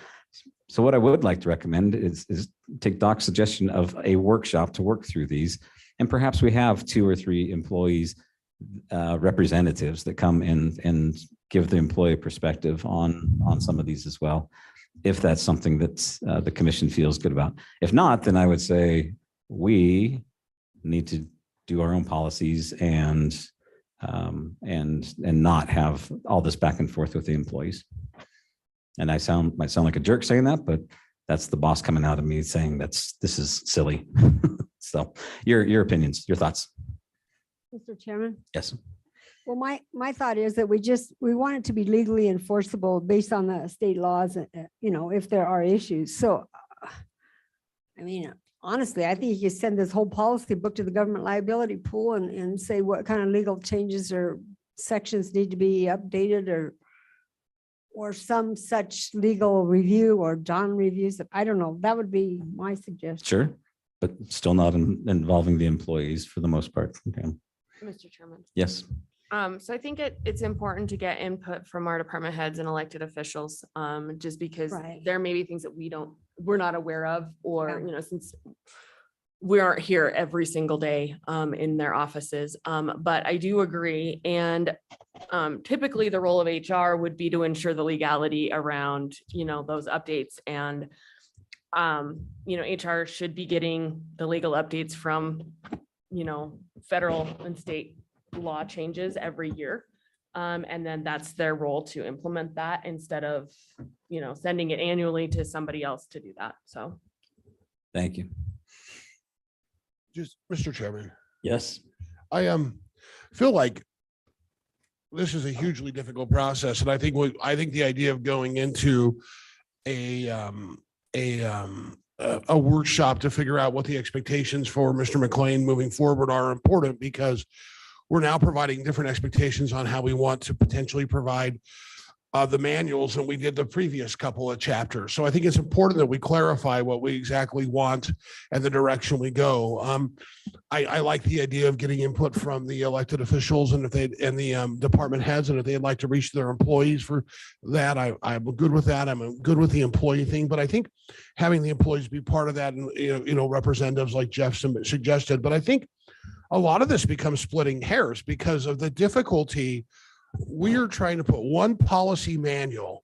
So what I would like to recommend is take Doc's suggestion of a workshop to work through these. And perhaps we have 2 or 3 employees, representatives that come in and give the employee perspective on some of these as well, if that's something that the commission feels good about. If not, then I would say we need to do our own policies and not have all this back and forth with the employees. And I might sound like a jerk saying that, but that's the boss coming out of me saying this is silly. So your opinions, your thoughts. Mr. Chairman? Yes. Well, my thought is that we want it to be legally enforceable based on the state laws, if there are issues. So, honestly, I think you could send this whole policy book to the government liability pool and say what kind of legal changes or sections need to be updated or some such legal review or John reviews. I don't know. That would be my suggestion. Sure. But still not involving the employees for the most part. Okay. Mr. Chairman. Yes. So I think it's important to get input from our department heads and elected officials, just because there may be things that we're not aware of, or, since we aren't here every single day in their offices. But I do agree. And typically the role of HR would be to ensure the legality around, those updates. And, HR should be getting the legal updates from, federal and state law changes every year. And then that's their role to implement that instead of, sending it annually to somebody else to do that. So. Thank you. Just, Mr. Chairman. Yes. I feel like this is a hugely difficult process. And I think the idea of going into a workshop to figure out what the expectations for Mr. McLean moving forward are important, because we're now providing different expectations on how we want to potentially provide the manuals than we did the previous couple of chapters. So I think it's important that we clarify what we exactly want and the direction we go. I like the idea of getting input from the elected officials and if they and the department heads, and if they'd like to reach their employees for that, I'm good with that. I'm good with the employee thing, but I think having the employees be part of that, and representatives like Jeff suggested, but I think a lot of this becomes splitting hairs because of the difficulty. We are trying to put one policy manual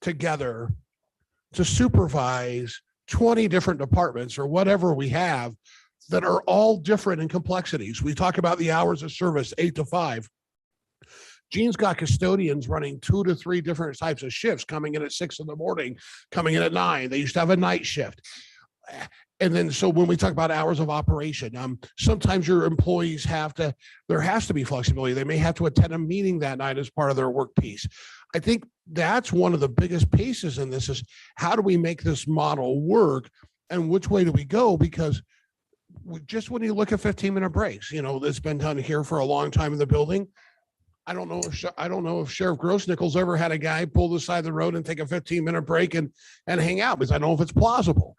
together to supervise 20 different departments or whatever we have that are all different in complexities. We talk about the hours of service, 8 to 5. Gene's got custodians running 2 to 3 different types of shifts, coming in at 6 in the morning, coming in at 9. They used to have a night shift. And then, so when we talk about hours of operation, sometimes your employees there has to be flexibility. They may have to attend a meeting that night as part of their work piece. I think that's one of the biggest pieces in this is how do we make this model work and which way do we go? Because just when you look at 15-minute breaks, that's been done here for a long time in the building. I don't know if Sheriff Grossnickel's ever had a guy pull the side of the road and take a 15-minute break and hang out, because I don't know if it's plausible.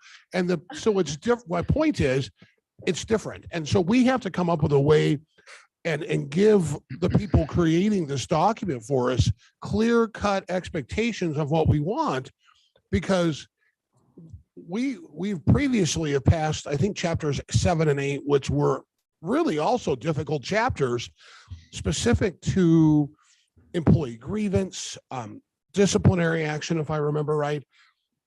So it's different. My point is it's different. And so we have to come up with a way and give the people creating this document for us clear-cut expectations of what we want, because we've previously have passed, I think, chapters 7 and 8, which were really also difficult chapters specific to employee grievance, disciplinary action, if I remember right.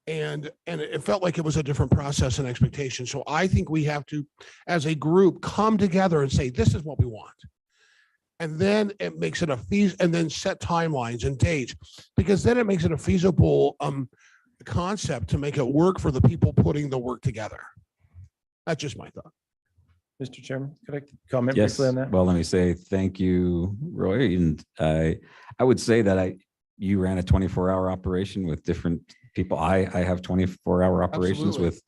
And it felt like it was a different process and expectation. So I think we have to, as a group, come together and say, this is what we want. And then it makes it and then set timelines and dates, because then it makes it a feasible concept to make it work for the people putting the work together. That's just my thought. Mr. Chairman, could I comment Yes. briefly on that? Well, let me say thank you, Roy. And I would say that you ran a 24-hour operation with different people. I have 24-hour operations Absolutely.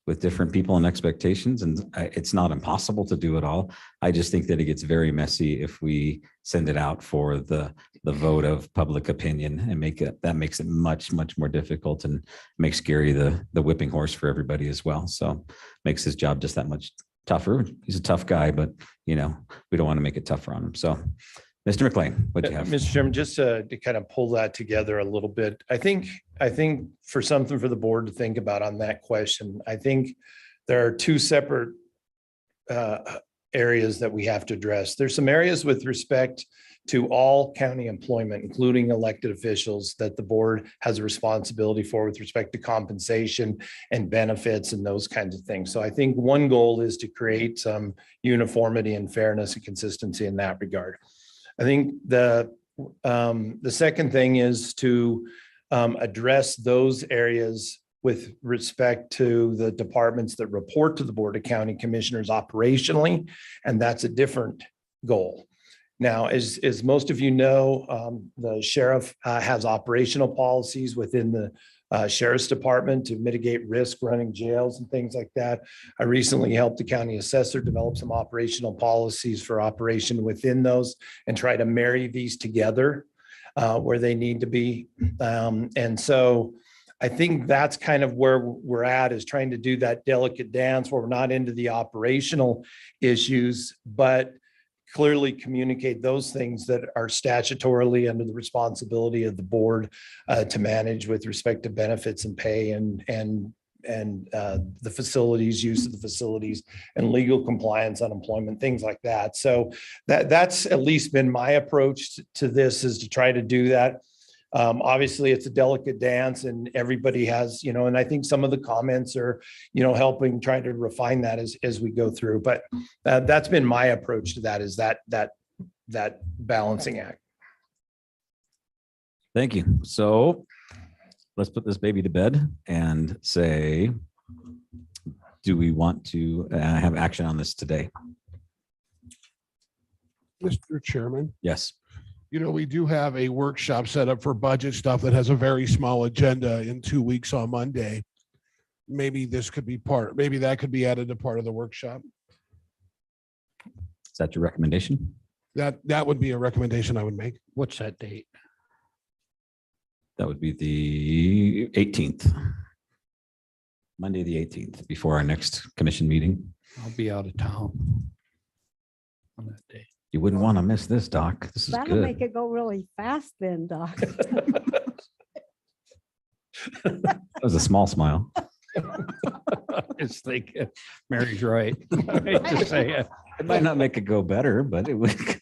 with different people and expectations, and it's not impossible to do it all. I just think that it gets very messy if we send it out for the vote of public opinion and that makes it much more difficult and makes Gary the whipping horse for everybody as well. So makes his job just that much tougher. He's a tough guy, but we don't want to make it tougher on him. So, Mr. McLean, what do you have? Mr. Chairman, just to kind of pull that together a little bit, I think for something for the board to think about on that question, I think there are 2 separate areas that we have to address. There's some areas with respect to all county employment, including elected officials, that the board has a responsibility for with respect to compensation and benefits and those kinds of things. So I think one goal is to create some uniformity and fairness and consistency in that regard. I think the second thing is to address those areas with respect to the departments that report to the Board of County Commissioners operationally, and that's a different goal. Now, as most of you know, the sheriff has operational policies within the sheriff's department to mitigate risk running jails and things like that. I recently helped the county assessor develop some operational policies for operation within those and try to marry these together where they need to be. And so I think that's kind of where we're at, is trying to do that delicate dance where we're not into the operational issues, but clearly communicate those things that are statutorily under the responsibility of the board to manage with respect to benefits and pay and the facilities, use of the facilities, and legal compliance, unemployment, things like that. So that's at least been my approach to this, is to try to do that. Obviously, it's a delicate dance, and everybody has, and I think some of the comments are, helping try to refine that as we go through. But that's been my approach to that, is that balancing act. Thank you. So let's put this baby to bed and say, do we want to have action on this today? Mr. Chairman. Yes. We do have a workshop set up for budget stuff that has a very small agenda in 2 weeks on Monday. Maybe this could be maybe that could be added to part of the workshop. Is that your recommendation? That would be a recommendation I would make. What's that date? That would be the 18th. Monday, the 18th, before our next commission meeting. I'll be out of town on that day. You wouldn't want to miss this, Doc. This is That'll make good. it go really fast then, Doc. That was a small smile. It's like, Mary's right. I hate to say it. It might not make it go better, but it would.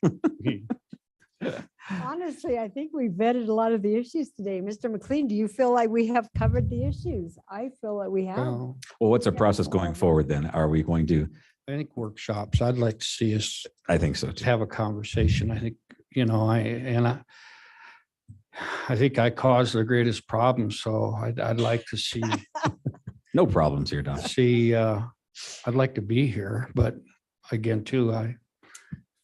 Honestly, I think we vetted a lot of the issues today. Mr. McLean, do you feel like we have covered the issues? I feel that we have. Well, Well, what's our process going forward then? Are we going to? I think workshops, I'd like to see us I think so too. have a conversation. I think, I think I caused the greatest problem, so I'd like to see, No problems here, Doc. I'd like to be here, but again, too,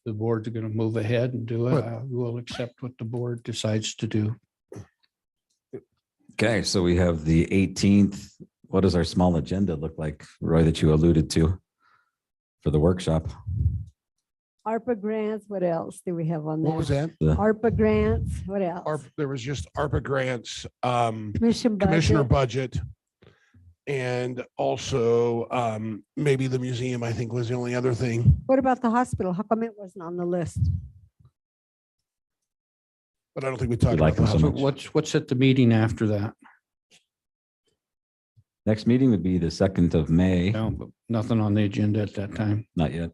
the board's going to move ahead and do it. We'll accept what the board decides to do. Okay, so we have the 18th. What does our small agenda look like, Roy, that you alluded to for the workshop? ARPA grants, what else do we have on there? What was that? ARPA grants, what else? There was just ARPA grants, Commissioner commissioner budget. budget. And also maybe the museum, I think was the only other thing, What about the hospital? How come it wasn't on the list? but I don't think we talked like about the them so hospital. much. What's at the meeting after that? Next meeting would be the 2nd of May. No, but nothing on the agenda at that time. Not yet.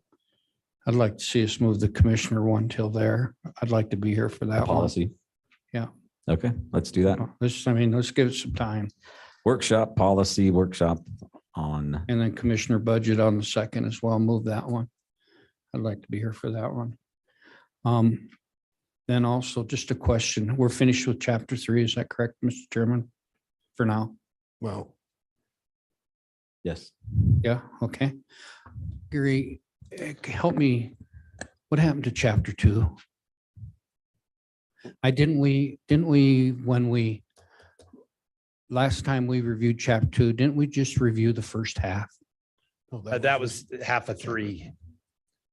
I'd like to see us move the commissioner one till there. I'd like to be here for The that one. policy. Yeah. Okay, let's do that. Let's give it some time. Workshop, policy workshop on, And then commissioner budget on the 2nd as well. Move that one. I'd like to be here for that one. Then also just a question. We're finished with chapter 3. Is that correct, Mr. Chairman? For now? Well, yes. Yeah, okay. Gary, help me. What happened to chapter 2? Didn't we, when we, last time we reviewed chapter 2, didn't we just review the first half? That was half of 3.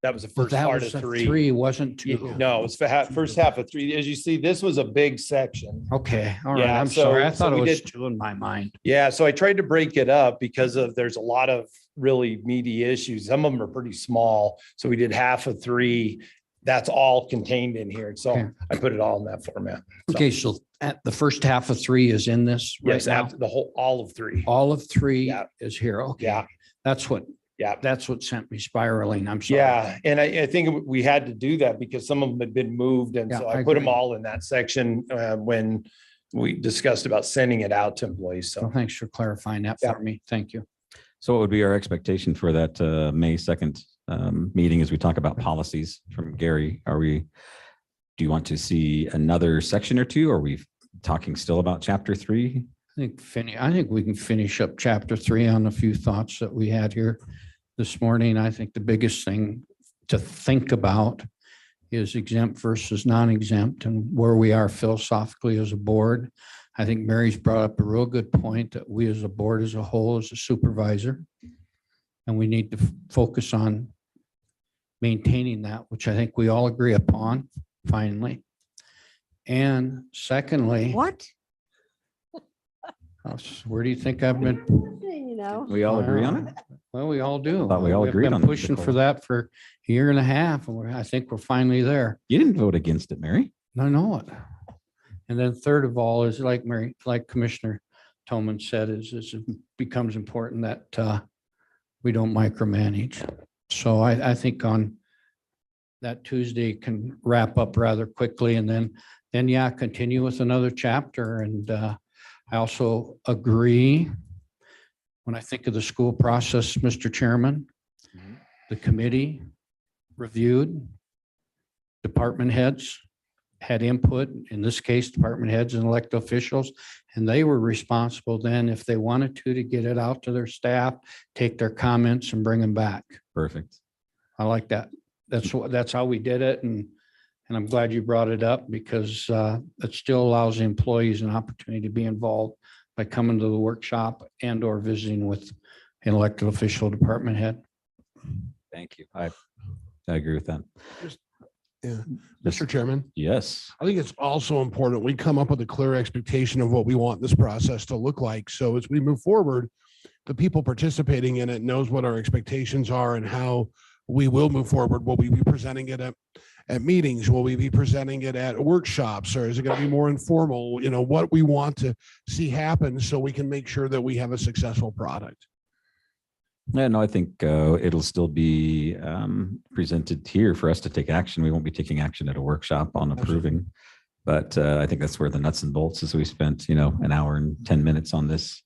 That was the But first that part was of a 3. 3, wasn't 2. No, it was first half of 3. As you see, this was a big section. Okay, all right. Yeah, I'm so- sorry. I so thought it we was did- 2 in my mind. Yeah, so I tried to break it up because there's a lot of really meaty issues. Some of them are pretty small. So we did half of 3. That's all contained in here. So Okay. I put it all in that format. So, Okay, so at the first half of 3 is in this right yes, now? all of 3. All of 3 Yeah. is here. Okay. Yeah. That's what sent me spiraling. I'm sorry. Yeah, and I think we had to do that because some of them had been moved. And Yeah, so I I put them agree. all in that section when we discussed about sending it out to employees. So So thanks for clarifying that for me. Thank you. So what would be our expectation for that May 2nd meeting as we talk about policies from Gary? Do you want to see another section or two? Are we talking still about chapter 3? I think we can finish up chapter 3 on a few thoughts that we had here this morning. I think the biggest thing to think about is exempt versus non-exempt and where we are philosophically as a board. I think Mary's brought up a real good point that we as a board as a whole, as a supervisor, and we need to focus on maintaining that, which I think we all agree upon finally. And secondly, What? where do you think I've been? You know, We all agree on it? Well, we all do. Thought we all We've agreed been on it, Pushing for Nicole. that for a year and a half, and I think we're finally there. You didn't vote against it, Mary. I know it. And then third of all is like Commissioner Toman said, is it becomes important that we don't micromanage. So I think on that Tuesday can wrap up rather quickly and then yeah, continue with another chapter. And I also agree when I think of the school process, Mr. Chairman, the committee reviewed, department heads had input, in this case, department heads and elected officials, and they were responsible then if they wanted to get it out to their staff, take their comments and bring them back. Perfect. I like that. That's how we did it. And I'm glad you brought it up because it still allows the employees an opportunity to be involved by coming to the workshop and or visiting with an elected official department head. Thank you. I agree with that. Yeah. Mr. Chairman, Yes. I think it's also important we come up with a clear expectation of what we want this process to look like. So as we move forward, the people participating in it knows what our expectations are and how we will move forward. Will we be presenting it at meetings? Will we be presenting it at workshops, or is it going to be more informal? You know, what we want to see happen so we can make sure that we have a successful product. Yeah, no, I think it'll still be presented here for us to take action. We won't be taking action at a workshop on approving, but I think that's where the nuts and bolts is. We spent, an hour and 10 minutes on this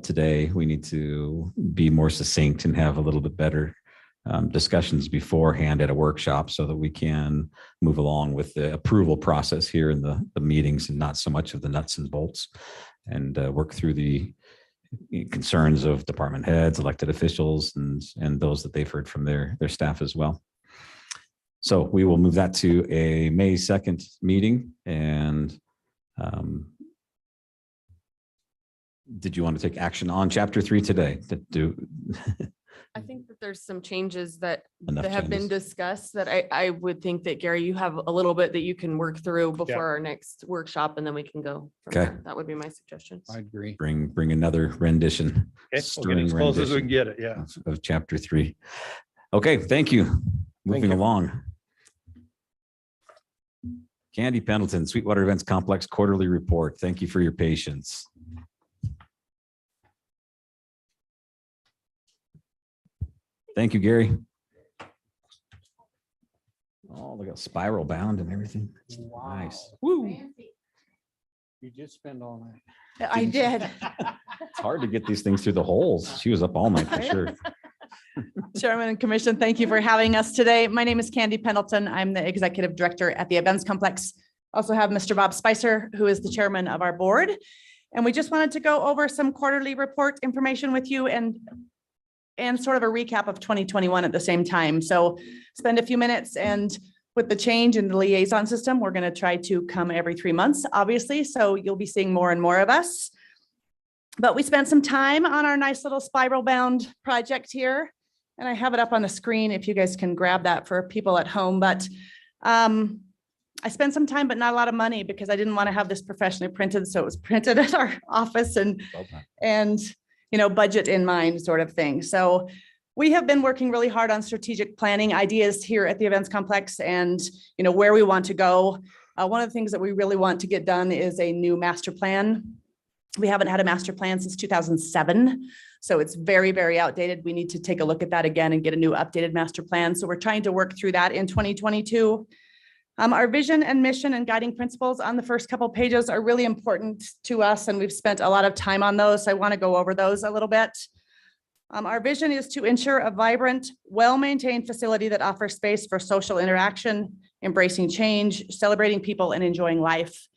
today. We need to be more succinct and have a little bit better discussions beforehand at a workshop so that we can move along with the approval process here in the meetings and not so much of the nuts and bolts, and work through the concerns of department heads, elected officials, and those that they've heard from their staff as well. So we will move that to a May 2nd meeting. And did you want to take action on chapter 3 today? I think that there's some changes that Enough have been changes. discussed that I would think that, Gary, you have a little bit that you can work through before our next workshop, and then we can go from Okay. there. That would be my suggestion. I agree. Bring another rendition, Okay, we'll get stirring as close as we can rendition get it, yeah. of chapter 3. Okay, thank you. Moving you. along. Candy Pendleton, Sweetwater Events Complex Quarterly Report. Thank you for your patience. Thank you, Gary. Oh, look at spiral bound and everything. Nice. Woo. You did spend all night. I did. It's hard to get these things through the holes. She was up all night for sure. Chairman and Commission, thank you for having us today. My name is Candy Pendleton. I'm the Executive Director at the Events Complex. Also have Mr. Bob Spicer, who is the Chairman of our board. And we just wanted to go over some quarterly report information with you and sort of a recap of 2021 at the same time. So spend a few minutes, and with the change in the liaison system, we're going to try to come every 3 months, obviously. So you'll be seeing more and more of us. But we spent some time on our nice little spiral bound project here. And I have it up on the screen if you guys can grab that for people at home. But I spent some time, but not a lot of money, because I didn't want to have this professionally printed. So it was printed at our office and budget in mind sort of thing. So we have been working really hard on strategic planning ideas here at the Events Complex, and where we want to go. One of the things that we really want to get done is a new master plan. We haven't had a master plan since 2007. So it's very, very outdated. We need to take a look at that again and get a new updated master plan. So we're trying to work through that in 2022. Our vision and mission and guiding principles on the first couple pages are really important to us, and we've spent a lot of time on those. So I want to go over those a little bit. Our vision is to ensure a vibrant, well-maintained facility that offers space for social interaction, embracing change, celebrating people, and enjoying life.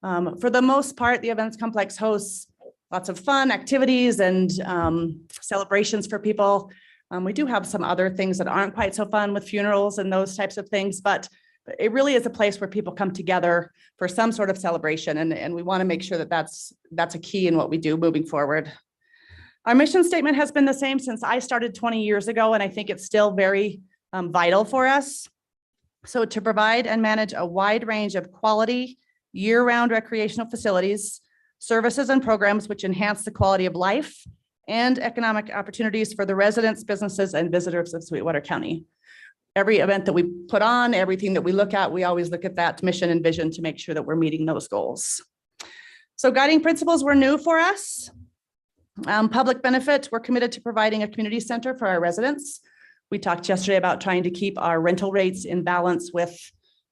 For the most part, the Events Complex hosts lots of fun activities and celebrations for people. We do have some other things that aren't quite so fun with funerals and those types of things, but it really is a place where people come together for some sort of celebration. And we want to make sure that that's a key in what we do moving forward. Our mission statement has been the same since I started 20 years ago, and I think it's still very vital for us. So to provide and manage a wide range of quality year-round recreational facilities, services, and programs which enhance the quality of life and economic opportunities for the residents, businesses, and visitors of Sweetwater County. Every event that we put on, everything that we look at, we always look at that mission and vision to make sure that we're meeting those goals. So guiding principles were new for us. Public benefit, we're committed to providing a community center for our residents. We talked yesterday about trying to keep our rental rates in balance with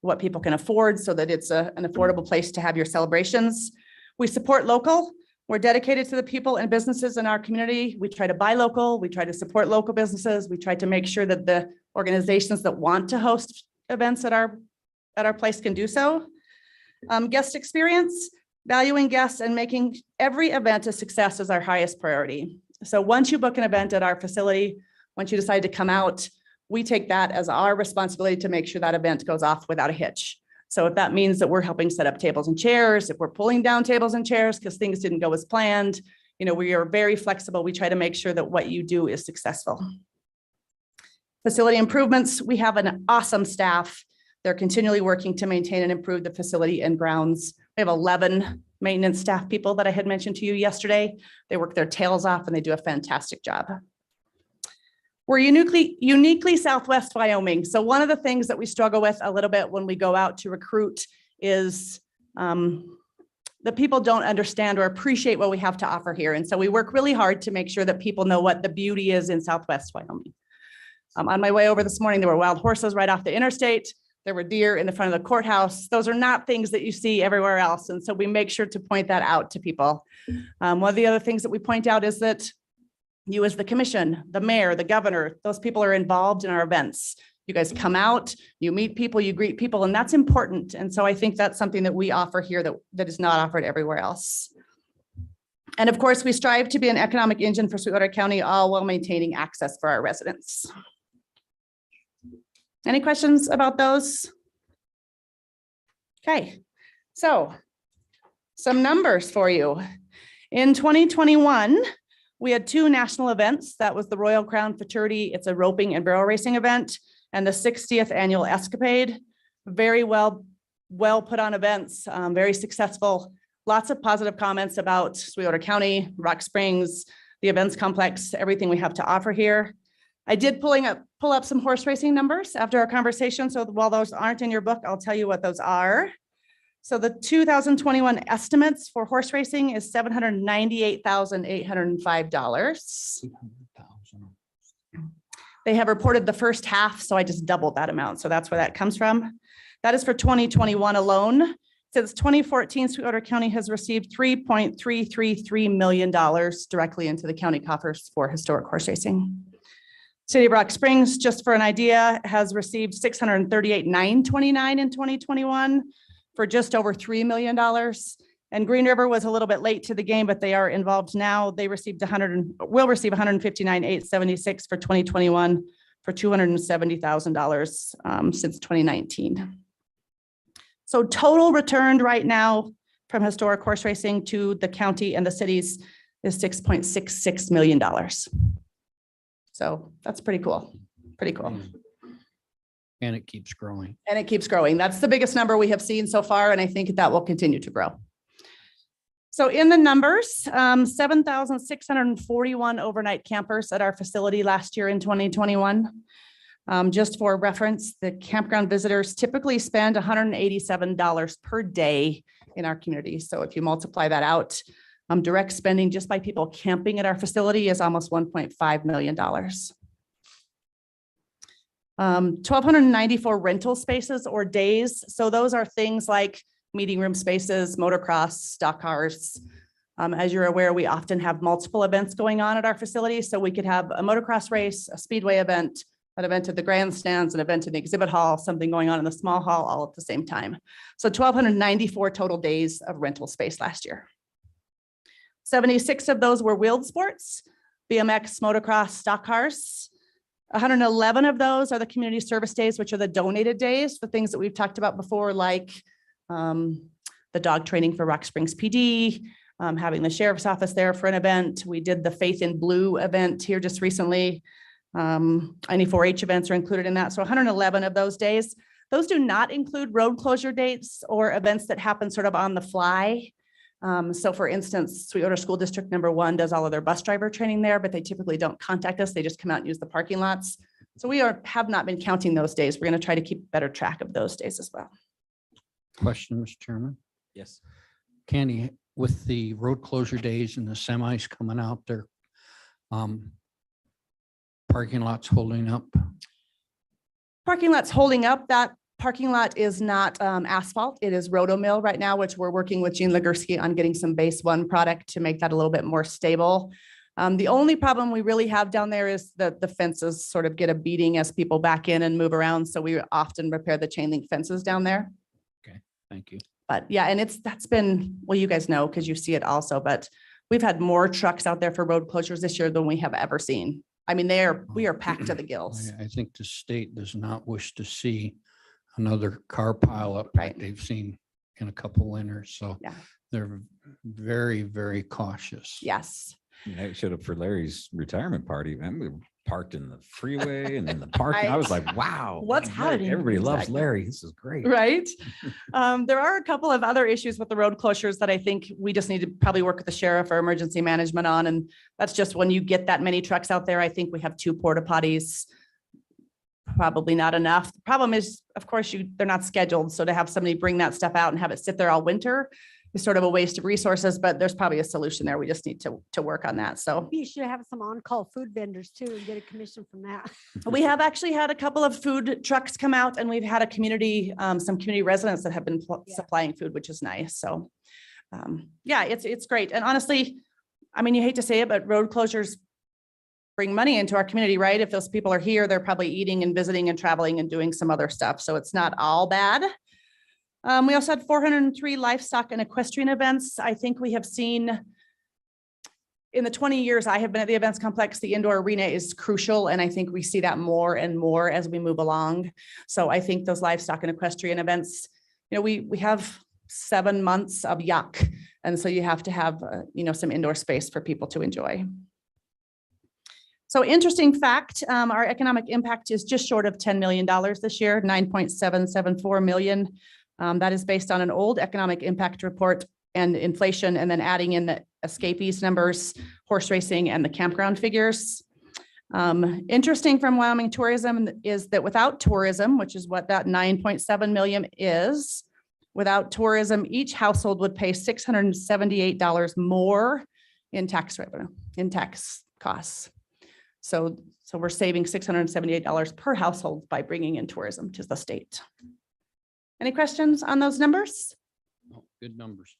what people can afford so that it's an affordable place to have your celebrations. We support local. We're dedicated to the people and businesses in our community. We try to buy local. We try to support local businesses. We try to make sure that the organizations that want to host events at our place can do so. Guest experience, valuing guests and making every event a success is our highest priority. So once you book an event at our facility, once you decide to come out, we take that as our responsibility to make sure that event goes off without a hitch. So if that means that we're helping set up tables and chairs, if we're pulling down tables and chairs because things didn't go as planned, we are very flexible. We try to make sure that what you do is successful. Facility improvements, we have an awesome staff They're continually working to maintain and improve the facility and grounds. We have 11 maintenance staff people that I had mentioned to you yesterday. They work their tails off and they do a fantastic job. We're uniquely Southwest Wyoming. So one of the things that we struggle with a little bit when we go out to recruit is that people don't understand or appreciate what we have to offer here. And so we work really hard to make sure that people know what the beauty is in Southwest Wyoming. On my way over this morning, there were wild horses right off the interstate. There were deer in the front of the courthouse. Those are not things that you see everywhere else. And so we make sure to point that out to people. One of the other things that we point out is that you as the commission, the mayor, the governor, those people are involved in our events. You guys come out, you meet people, you greet people, and that's important. And so I think that's something that we offer here that is not offered everywhere else. And of course, we strive to be an economic engine for Sweetwater County, all while maintaining access for our residents. Any questions about those? Okay, so some numbers for you. In 2021, we had 2 national events. That was the Royal Crown Fraternity. It's a roping and barrel racing event, and the 60th annual Escapade. Very well put on events, very successful. Lots of positive comments about Sweetwater County, Rock Springs, the events complex, everything we have to offer here. I did pull up some horse racing numbers after our conversation. So while those aren't in your book, I'll tell you what those are. So the 2021 estimates for horse racing is $798,805. They have reported the first half, so I just doubled that amount. So that's where that comes from. That is for 2021 alone. Since 2014, Sweetwater County has received $3.333 million directly into the county coffers for historic horse racing. City of Rock Springs, just for an idea, has received $638,929 in 2021 for just over $3 million. And Green River was a little bit late to the game, but they are involved now. They received will receive $159,876 for 2021 for $270,000 since 2019. So total returned right now from historic horse racing to the county and the cities is $6.66 million. So that's pretty cool. Pretty cool. And it keeps growing. And it keeps growing. That's the biggest number we have seen so far, and I think that will continue to grow. So in the numbers, 7,641 overnight campers at our facility last year in 2021. Just for reference, the campground visitors typically spend $187 per day in our community. So if you multiply that out, direct spending just by people camping at our facility is almost $1.5 million. 1,294 rental spaces or days. So those are things like meeting room spaces, motocross, stock cars. As you're aware, we often have multiple events going on at our facility. So we could have a motocross race, a speedway event, an event at the grandstands, an event in the exhibit hall, something going on in the small hall all at the same time. So 1,294 total days of rental space last year. 76 of those were wheeled sports, BMX, motocross, stock cars. 111 of those are the community service days, which are the donated days, the things that we've talked about before, like the dog training for Rock Springs PD, having the sheriff's office there for an event. We did the Faith in Blue event here just recently. Any 4-H events are included in that. So 111 of those days. Those do not include road closure dates or events that happen sort of on the fly. So for instance, Sweetwater School District number 1 does all of their bus driver training there, but they typically don't contact us. They just come out and use the parking lots. So we have not been counting those days. We're going to try to keep better track of those days as well. Question, Mr. Chairman? Yes. Candy, with the road closure days and the semis coming out there, parking lots holding up? Parking lots holding up. That parking lot is not asphalt. It is roto-mill right now, which we're working with Gene Legursky on getting some base 1 product to make that a little bit more stable. The only problem we really have down there is that the fences sort of get a beating as people back in and move around. So we often repair the chain link fences down there. Okay, thank you. But yeah, and that's been, well, you guys know, because you see it also, but we've had more trucks out there for road closures this year than we have ever seen. I mean, we are packed to the gills. I think the state does not wish to see another car pile up like they've seen in a couple winters. So yeah, they're very, very cautious. Yes. I showed up for Larry's retirement party. parked in the freeway and in the parking. I was like, wow. What's man, happening? Everybody loves Exactly. Larry. This is great. Right? There are a couple of other issues with the road closures that I think we just need to probably work with the sheriff or emergency management on. And that's just when you get that many trucks out there, I think we have 2 porta potties. Probably not enough. The problem is, of course, they're not scheduled. So to have somebody bring that stuff out and have it sit there all winter is sort of a waste of resources, but there's probably a solution there. We just need to work on that. So You should have some on-call food vendors too and get a commission from that. we have actually had a couple of food trucks come out, and we've had a community, some community residents that have been supplying food, which is nice. So yeah, it's great. And honestly, I mean, you hate to say it, but road closures bring money into our community, right? If those people are here, they're probably eating and visiting and traveling and doing some other stuff. So it's not all bad. We also had 403 livestock and equestrian events. I think we have seen in the 20 years I have been at the events complex, the indoor arena is crucial. And I think we see that more and more as we move along. So I think those livestock and equestrian events, we have 7 months of yuck. And so you have to have, some indoor space for people to enjoy. So interesting fact, our economic impact is just short of $10 million this year, 9.774 million. That is based on an old economic impact report and inflation, and then adding in the escapees numbers, horse racing, and the campground figures. Interesting from Wyoming tourism is that without tourism, which is what that 9.7 million is, without tourism, each household would pay $678 more in tax revenue, in tax costs. So we're saving $678 per household by bringing in tourism to the state. Any questions on those numbers? Oh, good numbers.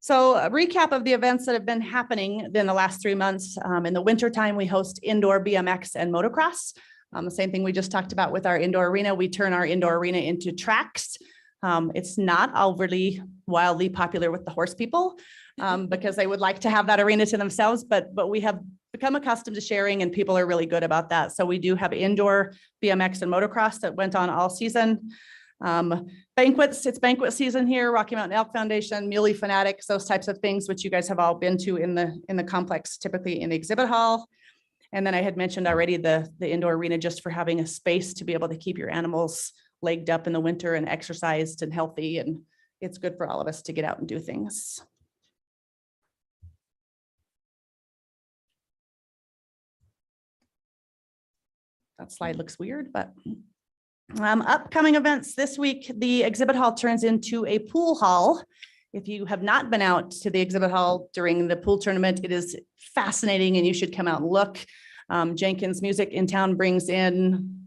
So a recap of the events that have been happening in the last 3 months. In the wintertime, we host indoor BMX and motocross. The same thing we just talked about with our indoor arena. We turn our indoor arena into tracks. It's not overly wildly popular with the horse people because they would like to have that arena to themselves, but we have become accustomed to sharing and people are really good about that. So we do have indoor BMX and motocross that went on all season. Banquets, it's banquet season here, Rocky Mountain Elk Foundation, Muley Fanatics, those types of things, which you guys have all been to in the complex, typically in the exhibit hall. And then I had mentioned already the indoor arena just for having a space to be able to keep your animals legged up in the winter and exercised and healthy. And it's good for all of us to get out and do things. That slide looks weird, but upcoming events this week, the exhibit hall turns into a pool hall. If you have not been out to the exhibit hall during the pool tournament, it is fascinating and you should come out and look. Jenkins Music in town brings in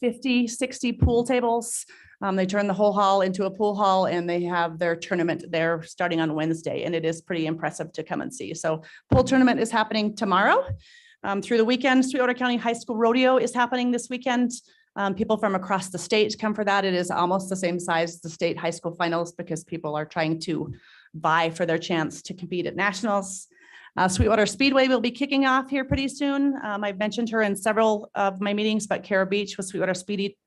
50, 60 pool tables. They turn the whole hall into a pool hall and they have their tournament there starting on Wednesday. And it is pretty impressive to come and see. So pool tournament is happening tomorrow. Through the weekend, Sweetwater County High School Rodeo is happening this weekend. People from across the state come for that. It is almost the same size as the state high school finals because people are trying to vie for their chance to compete at nationals. Sweetwater Speedway will be kicking off here pretty soon. I've mentioned her in several of my meetings, but Kara Beach with Sweetwater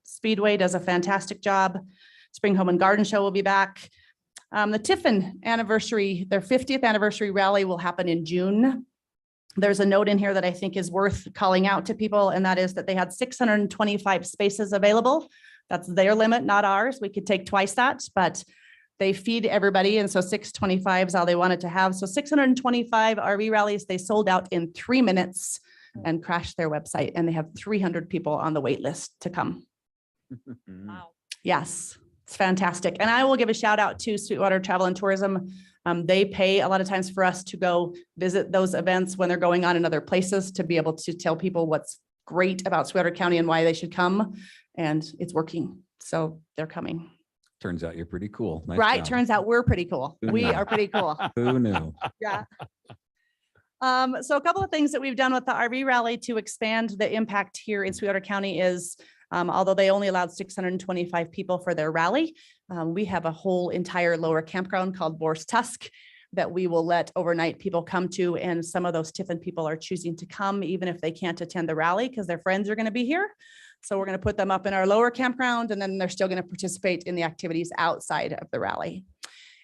Speedway does a fantastic job. Spring Home and Garden Show will be back. The Tiffin anniversary, their 50th anniversary rally will happen in June. There's a note in here that I think is worth calling out to people, and that is that they had 625 spaces available. That's their limit, not ours. We could take twice that, but they feed everybody. And so 625 is all they wanted to have. So 625 RV rallies, they sold out in 3 minutes and crashed their website. And they have 300 people on the wait list to come. Wow. Yes, it's fantastic. And I will give a shout out to Sweetwater Travel and Tourism. They pay a lot of times for us to go visit those events when they're going on in other places to be able to tell people what's great about Sweetwater County and why they should come. And it's working. So they're coming. Turns out you're pretty cool. Nice Right. job. Turns out we're pretty cool. Who We knew? are pretty cool. Who knew? Yeah. So a couple of things that we've done with the RV rally to expand the impact here in Sweetwater County is, although they only allowed 625 people for their rally, we have a whole entire lower campground called Boar's Tusk that we will let overnight people come to. And some of those Tiffin people are choosing to come even if they can't attend the rally because their friends are going to be here. So we're going to put them up in our lower campground and then they're still going to participate in the activities outside of the rally.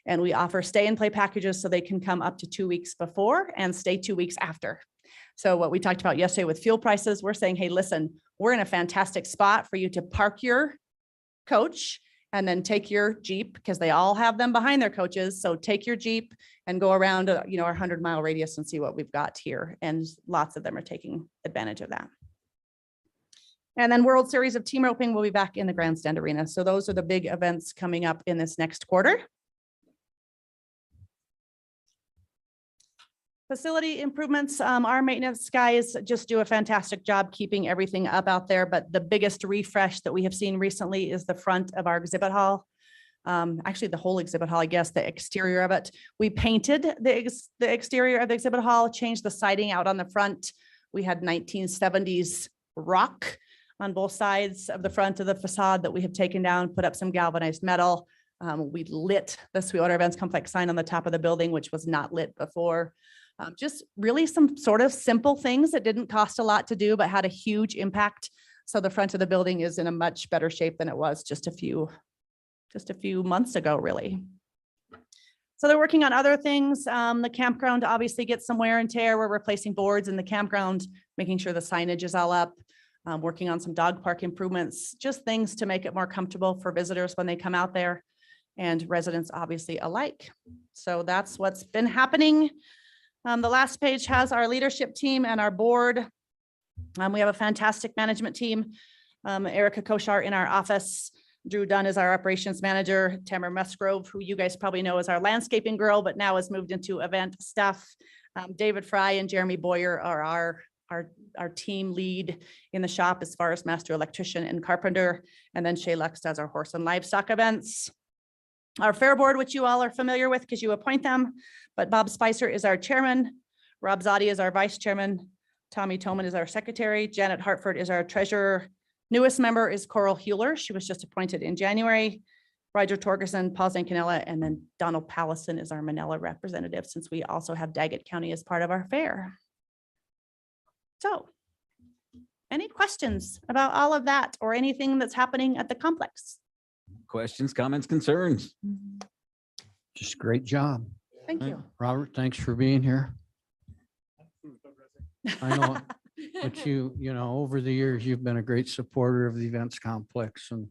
And we offer stay and play packages so they can come up to 2 weeks before and stay 2 weeks after. So what we talked about yesterday with fuel prices, we're saying, hey, listen, we're in a fantastic spot for you to park your coach and then take your Jeep, because they all have them behind their coaches. So take your Jeep and go around, our 100-mile radius and see what we've got here. And lots of them are taking advantage of that. And then World Series of Team Roping will be back in the Grandstand Arena. So those are the big events coming up in this next quarter. Facility improvements, our maintenance guys just do a fantastic job keeping everything up out there. But the biggest refresh that we have seen recently is the front of our exhibit hall. Actually, the whole exhibit hall, I guess, the exterior of it. We painted the exterior of the exhibit hall, changed the siding out on the front. We had 1970s rock on both sides of the front of the facade that we have taken down, put up some galvanized metal. We lit the Sweetwater Events Complex sign on the top of the building, which was not lit before. Just really some sort of simple things that didn't cost a lot to do, but had a huge impact. So the front of the building is in a much better shape than it was just a few months ago, really. So they're working on other things. The campground obviously gets some wear and tear. We're replacing boards in the campground, making sure the signage is all up, working on some dog park improvements, just things to make it more comfortable for visitors when they come out there, and residents obviously alike. So that's what's been happening. The last page has our leadership team and our board. We have a fantastic management team. Erica Koshar in our office. Drew Dunn is our operations manager. Tamara Musgrove, who you guys probably know as our landscaping girl, but now has moved into event stuff. David Fry and Jeremy Boyer are our team lead in the shop as far as master electrician and carpenter. And then Shay Lux does our horse and livestock events. Our fair board, which you all are familiar with because you appoint them, but Bob Spicer is our chairman. Rob Zotti is our vice chairman. Tommy Toman is our secretary. Janet Hartford is our treasurer. Newest member is Coral Hewler. She was just appointed in January. Roger Torgerson, Paul Zancanella, and then Donald Pallison is our Manila representative, since we also have Daggett County as part of our fair. So any questions about all of that or anything that's happening at the complex? Questions, comments, concerns? Just great job. Thank you. Robert, thanks for being here. I know, but over the years, you've been a great supporter of the events complex, and,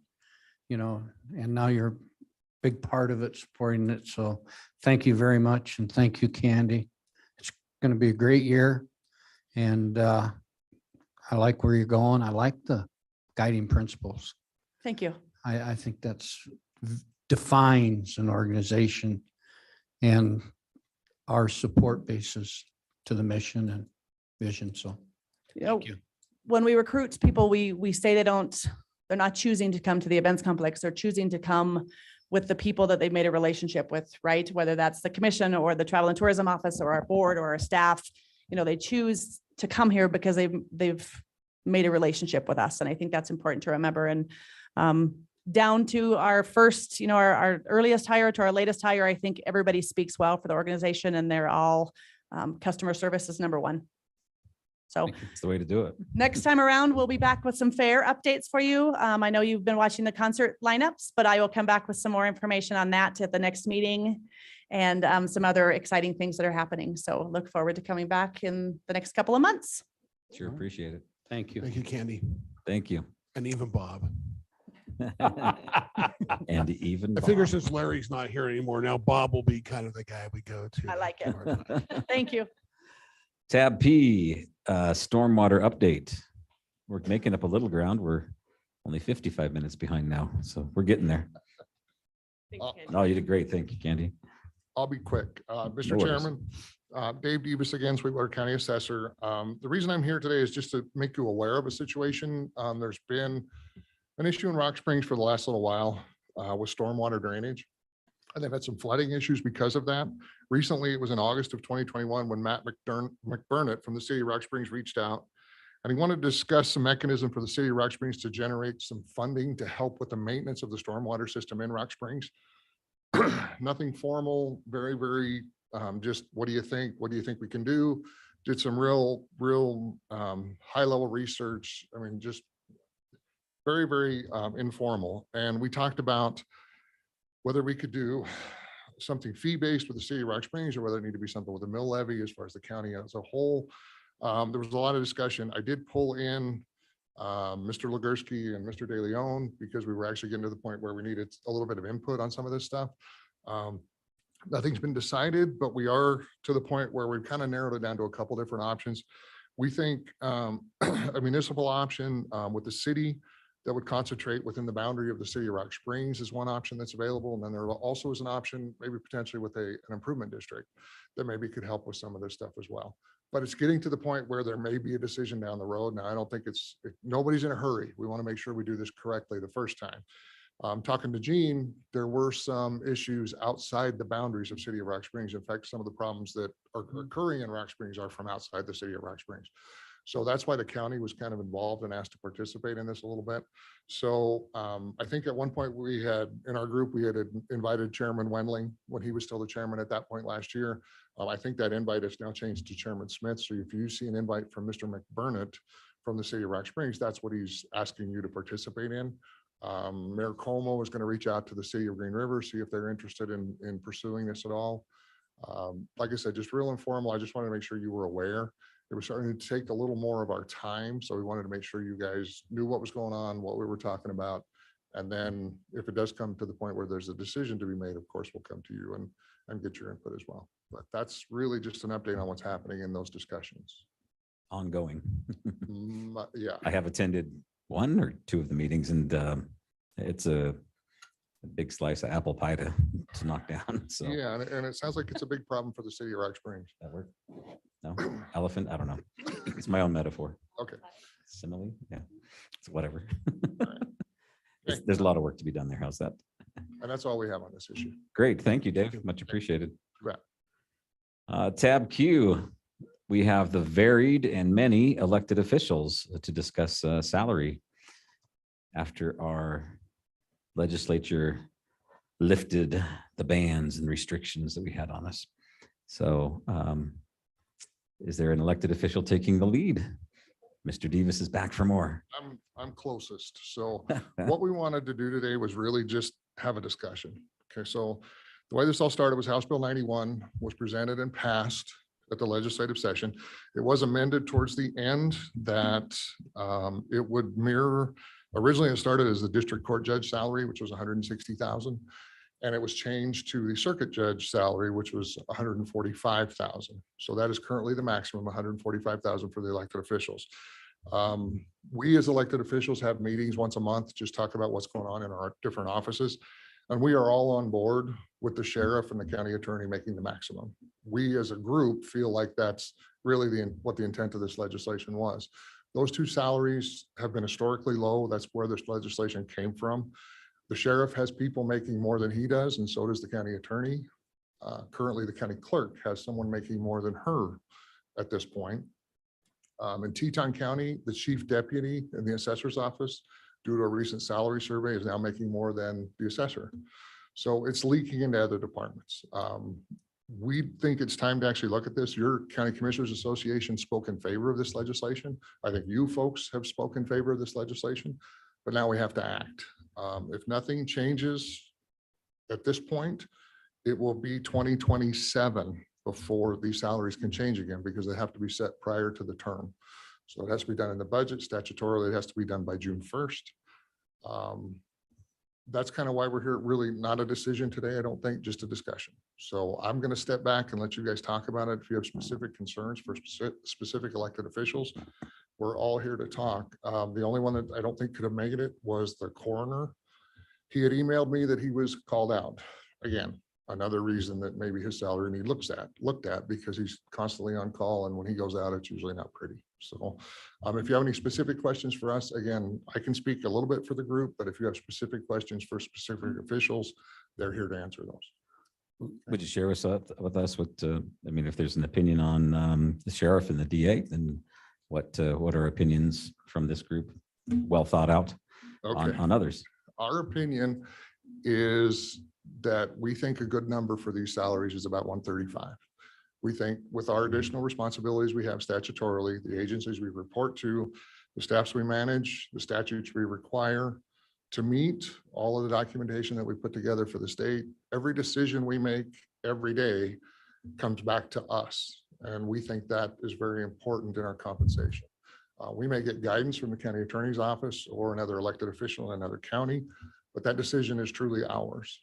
and now you're a big part of it, supporting it. So thank you very much. And thank you, Candy. It's going to be a great year. And I like where you're going. I like the guiding principles. Thank you. I think that's defines an organization and our support basis to the mission and vision. So thank you. When we recruit people, we say they're not choosing to come to the events complex. They're choosing to come with the people that they've made a relationship with, right? Whether that's the commission or the travel and tourism office or our board or our staff, they choose to come here because they've made a relationship with us. And I think that's important to remember. And down to our first, our earliest hire to our latest hire, I think everybody speaks well for the organization, and they're all customer service is number one. So it's the way to do it. Next time around, we'll be back with some fair updates for you. I know you've been watching the concert lineups, but I will come back with some more information on that at the next meeting, and some other exciting things that are happening. So look forward to coming back in the next couple of months. Sure appreciate it. Thank you. Thank you, Candy. Thank you. And even Bob. And even I figure Bob. since Larry's not here anymore, now Bob will be kind of the guy we go to. I like it. Thank you. Tab P, stormwater update. We're making up a little ground. We're only 55 minutes behind now, so we're getting there. Oh, you did great. Thank you, Candy. I'll be quick. No Mr. worries. Chairman, Dave Davis again, Sweetwater County Assessor. The reason I'm here today is just to make you aware of a situation. There's been an issue in Rock Springs for the last little while with stormwater drainage. And they've had some flooding issues because of that. Recently, it was in August of 2021 when Matt McBurnett from the city of Rock Springs reached out, and he wanted to discuss some mechanism for the city of Rock Springs to generate some funding to help with the maintenance of the stormwater system in Rock Springs. Nothing formal, very, very just what do you think? What do you think we can do? Did some real high level research. I mean, just very, very informal. And we talked about whether we could do something fee-based with the city of Rock Springs, or whether it need to be something with a mill levy as far as the county as a whole. There was a lot of discussion. I did pull in Mr. Legursky and Mr. De Leon because we were actually getting to the point where we needed a little bit of input on some of this stuff. Nothing's been decided, but we are to the point where we've kind of narrowed it down to a couple different options. We think a municipal option with the city that would concentrate within the boundary of the city of Rock Springs is one option that's available. And then there also is an option, maybe potentially with an improvement district that maybe could help with some of this stuff as well. But it's getting to the point where there may be a decision down the road. Now, I don't think nobody's in a hurry. We want to make sure we do this correctly the first time. Talking to Gene, there were some issues outside the boundaries of City of Rock Springs. In fact, some of the problems that are occurring in Rock Springs are from outside the City of Rock Springs. So that's why the county was kind of involved and asked to participate in this a little bit. So I think at one point we had, in our group, we had invited Chairman Wendling when he was still the chairman at that point last year. I think that invite has now changed to Chairman Smith. So if you see an invite from Mr. McBurnett from the City of Rock Springs, that's what he's asking you to participate in. Mayor Como is going to reach out to the city of Green River, see if they're interested in pursuing this at all. Like I said, just real informal. I just wanted to make sure you were aware. It was starting to take a little more of our time. So we wanted to make sure you guys knew what was going on, what we were talking about. And then if it does come to the point where there's a decision to be made, of course, we'll come to you and get your input as well. But that's really just an update on what's happening in those discussions. Ongoing. Yeah. I have attended one or two of the meetings, and it's a big slice of apple pie to knock down. So Yeah, and it sounds like it's a big problem for the city of Rock Springs. that work? No, elephant. I don't know. It's my own metaphor. Okay. Simile. Yeah, it's whatever. There's a lot of work to be done there. How's that? And that's all we have on this issue. Great. Thank you, Dave. Much appreciated. You bet. Tab Q, we have the varied and many elected officials to discuss salary after our legislature lifted the bans and restrictions that we had on us. So is there an elected official taking the lead? Mr. Davis is back for more. I'm closest. So what we wanted to do today was really just have a discussion. Okay, so the way this all started was House Bill 91 was presented and passed at the legislative session. It was amended towards the end that it would mirror, originally it started as the district court judge salary, which was 160,000. And it was changed to the circuit judge salary, which was 145,000. So that is currently the maximum, 145,000 for the elected officials. We as elected officials have meetings once a month, just talk about what's going on in our different offices. And we are all on board with the sheriff and the county attorney making the maximum. We as a group feel like that's really what the intent of this legislation was. Those two salaries have been historically low. That's where this legislation came from. The sheriff has people making more than he does, and so does the county attorney. Currently, the county clerk has someone making more than her at this point. In Teton County, the chief deputy in the assessor's office, due to a recent salary survey, is now making more than the assessor. So it's leaking into other departments. We think it's time to actually look at this. Your County Commissioners Association spoke in favor of this legislation. I think you folks have spoken in favor of this legislation, but now we have to act. If nothing changes at this point, it will be 2027 before these salaries can change again, because they have to be set prior to the term. So it has to be done in the budget. Statutorily, it has to be done by June 1st. That's kind of why we're here. Really not a decision today, I don't think, just a discussion. So I'm going to step back and let you guys talk about it. If you have specific concerns for specific elected officials, we're all here to talk. The only one that I don't think could have made it was the coroner. He had emailed me that he was called out. Again, another reason that maybe his salary need looked at because he's constantly on call, and when he goes out, it's usually not pretty. So if you have any specific questions for us, again, I can speak a little bit for the group, but if you have specific questions for specific officials, they're here to answer those. Would you share with us what, I mean, if there's an opinion on the sheriff and the DA, then what are opinions from this group? Well thought out on others. Our opinion is that we think a good number for these salaries is about 135. We think with our additional responsibilities we have statutorily, the agencies we report to, the staffs we manage, the statutes we require, to meet all of the documentation that we put together for the state. Every decision we make every day comes back to us. And we think that is very important in our compensation. We may get guidance from the county attorney's office or another elected official in another county, but that decision is truly ours.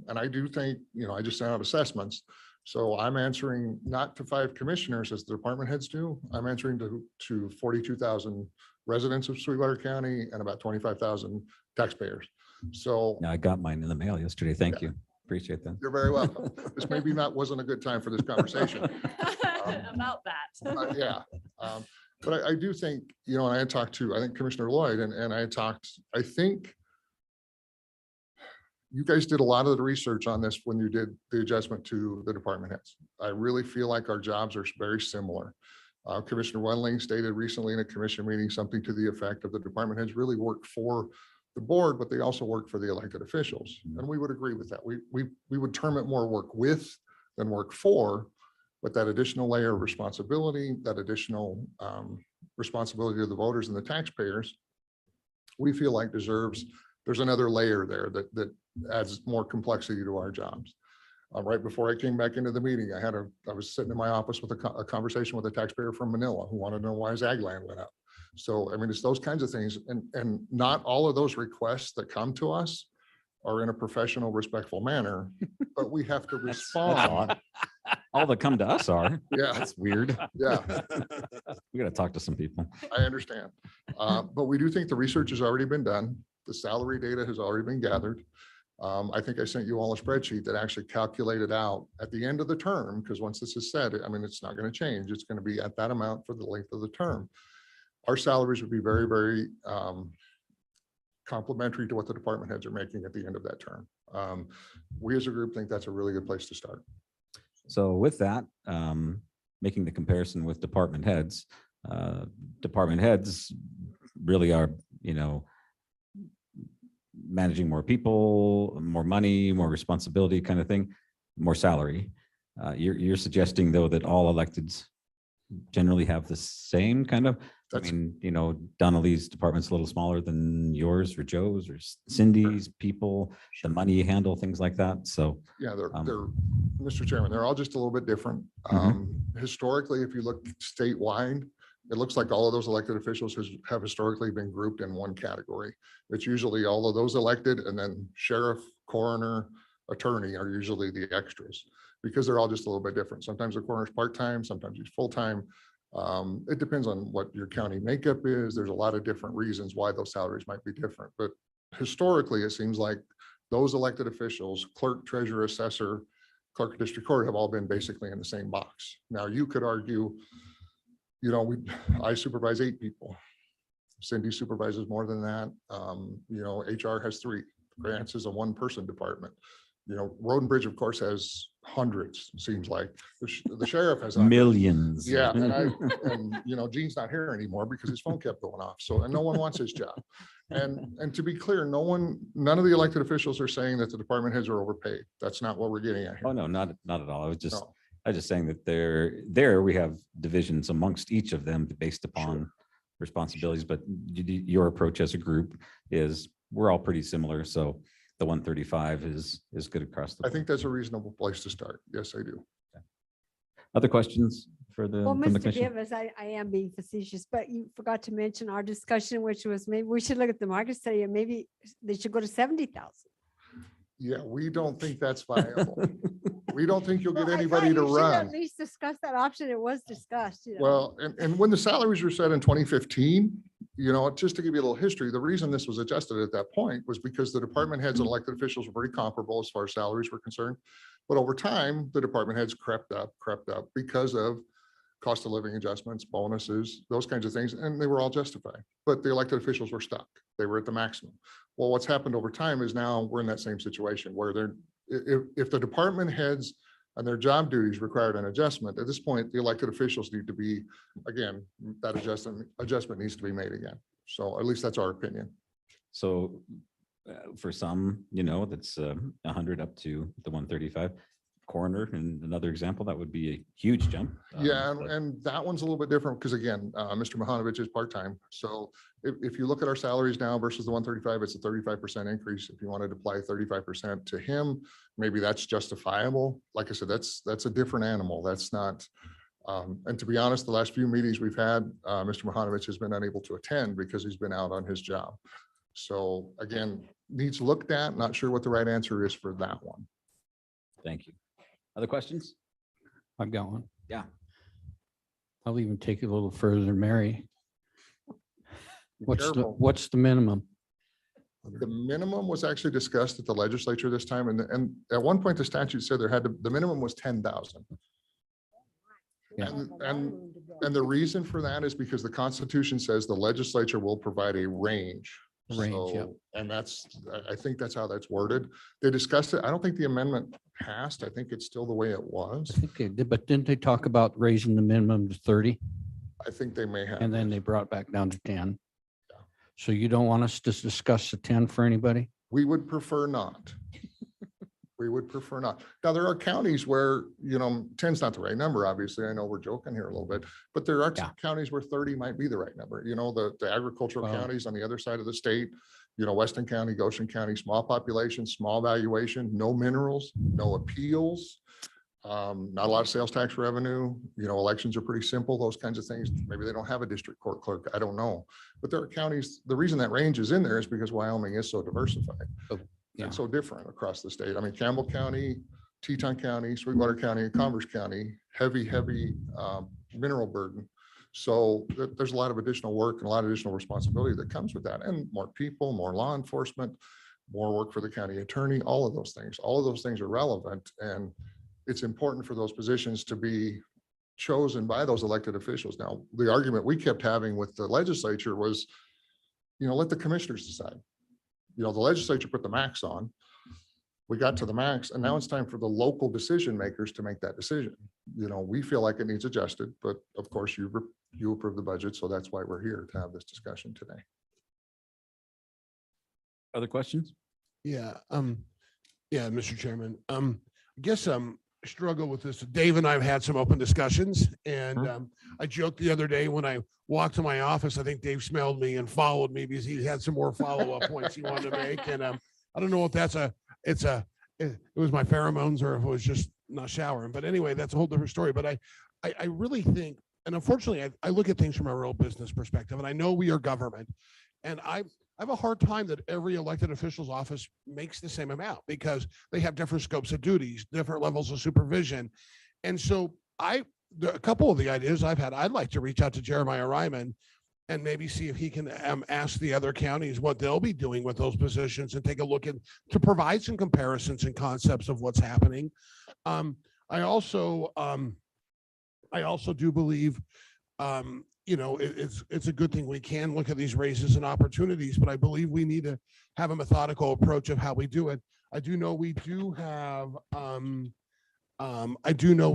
And I do think, I just sent out assessments. So I'm answering not to 5 commissioners as the department heads do. I'm answering to 42,000 residents of Sweetwater County and about 25,000 taxpayers. So Yeah, I got mine in the mail yesterday. Thank you. Appreciate that. you're very welcome. This maybe wasn't a good time for this conversation. About that. Yeah. But I do think, and I had talked to, I think Commissioner Lloyd and I think you guys did a lot of the research on this when you did the adjustment to the department heads. I really feel like our jobs are very similar. Commissioner Wendling stated recently in a commission meeting something to the effect of the department heads really work for the board, but they also work for the elected officials. And we would agree with that. We would term it more work with than work for, but that additional layer of responsibility, that additional responsibility to the voters and the taxpayers, we feel like there's another layer there that adds more complexity to our jobs. Right before I came back into the meeting, I was sitting in my office with a conversation with a taxpayer from Manila who wanted to know why his ag land went up. So, I mean, it's those kinds of things. And not all of those requests that come to us are in a professional, respectful manner, but we have to respond. All that come to us are. Yeah. That's weird. Yeah. We got to talk to some people. I understand. But we do think the research has already been done. The salary data has already been gathered. I think I sent you all a spreadsheet that actually calculated out at the end of the term, because once this is said, I mean, it's not going to change. It's going to be at that amount for the length of the term. Our salaries would be very, very complementary to what the department heads are making at the end of that term. We as a group think that's a really good place to start. So with that, making the comparison with department heads really are, managing more people, more money, more responsibility kind of thing, more salary. You're suggesting though that all electeds generally have the same kind of, Donnelly's department's a little smaller than yours or Joe's or Cindy's people, the money you handle, things like that. So yeah, they're Mr. Chairman, they're all just a little bit different. Historically, if you look statewide, it looks like all of those elected officials have historically been grouped in one category. It's usually all of those elected, and then sheriff, coroner, attorney are usually the extras because they're all just a little bit different. Sometimes the coroner's part-time, sometimes he's full-time. It depends on what your county makeup is. There's a lot of different reasons why those salaries might be different. But historically, it seems like those elected officials, clerk, treasurer, assessor, clerk of district court, have all been basically in the same box. Now, you could argue, I supervise 8 people. Cindy supervises more than that. HR has 3. Grants is a 1-person department. Road and Bridge, of course, has hundreds, it seems like. The sheriff has hundreds. Millions. Yeah, and Gene's not here anymore because his phone kept going off. So, and no one wants his job. And to be clear, none of the elected officials are saying that the department heads are overpaid. That's not what we're getting at here. Oh, no, not at all. I was just saying that there we have divisions amongst each of them based upon responsibilities, but your approach as a group is we're all pretty similar. So the 135 is good across the. I think that's a reasonable place to start. Yes, I do. Okay. Other questions for the Well, from the Mr. commission? Givens, I am being facetious, but you forgot to mention our discussion, which was maybe we should look at the market study and maybe they should go to 70,000. Yeah, we don't think that's viable. We don't think you'll get Well, I anybody thought to you should run. At least discuss that option. It was discussed. Well, and when the salaries were set in 2015, just to give you a little history, the reason this was adjusted at that point was because the department heads and elected officials were very comparable as far as salaries were concerned. But over time, the department heads crept up because of cost of living adjustments, bonuses, those kinds of things, and they were all justified. But the elected officials were stuck. They were at the maximum. Well, what's happened over time is now we're in that same situation where if the department heads and their job duties required an adjustment, at this point, the elected officials need to be, again, that adjustment needs to be made again. So at least that's our opinion. So for some, that's 100 up to the 135. coroner and another example, that would be a huge jump. Yeah, But and that one's a little bit different because again, Mr. Mahanovich is part-time. So if you look at our salaries now versus the 135, it's a 35% increase. If you wanted to apply 35% to him, maybe that's justifiable. Like I said, that's a different animal. That's not, and to be honest, the last few meetings we've had, Mr. Mahanovich has been unable to attend because he's been out on his job. So again, needs looked at, not sure what the right answer is for that one. Thank you. Other questions? I've got one. Yeah. I'll even take it a little further, Mary. Careful. What's the minimum? The minimum was actually discussed at the legislature this time, and at one point the statute said the minimum was 10,000. Yeah. And the reason for that is because the Constitution says the legislature will provide a range. Range, yeah. And I think that's how that's worded. They discussed it. I don't think the amendment passed. I think it's still the way it was. I think it did, but didn't they talk about raising the minimum to 30? I think they may have. And then they brought it back down to 10. So you don't want us to discuss the 10 for anybody? We would prefer not. We would prefer not. Now, there are counties where, 10's not the right number, obviously. I know we're joking here a little bit, but there are counties where 30 might be the right number. The agricultural counties on the other side of the state, Weston County, Goshen County, small population, small valuation, no minerals, no appeals, not a lot of sales tax revenue. Elections are pretty simple, those kinds of things. Maybe they don't have a district court clerk. I don't know. But there are counties, the reason that range is in there is because Wyoming is so diversified. Yeah. And so different across the state. I mean, Campbell County, Teton County, Sweetwater County, and Commerce County, heavy mineral burden. So there's a lot of additional work and a lot of additional responsibility that comes with that, and more people, more law enforcement, more work for the county attorney, all of those things. All of those things are relevant, and it's important for those positions to be chosen by those elected officials. Now, the argument we kept having with the legislature was, let the commissioners decide. The legislature put the max on. We got to the max, and now it's time for the local decision makers to make that decision. We feel like it needs adjusted, but of course you approve the budget. So that's why we're here to have this discussion today. Other questions? Yeah, Mr. Chairman. I guess struggle with this. Dave and I have had some open discussions, and I joked the other day when I walked to my office, I think Dave smelled me and followed me because he had some more follow-up points he wanted to make. And I don't know if that's it was my pheromones or if it was just not showering. But anyway, that's a whole different story. But I really think, and unfortunately, I look at things from a real business perspective, and I know we are government, and I have a hard time that every elected official's office makes the same amount because they have different scopes of duties, different levels of supervision. And so a couple of the ideas I've had, I'd like to reach out to Jeremiah Ryman and maybe see if he can ask the other counties what they'll be doing with those positions and take a look at to provide some comparisons and concepts of what's happening. I also do believe, it's a good thing we can look at these raises and opportunities, but I believe we need to have a methodical approach of how we do it. I do know we do have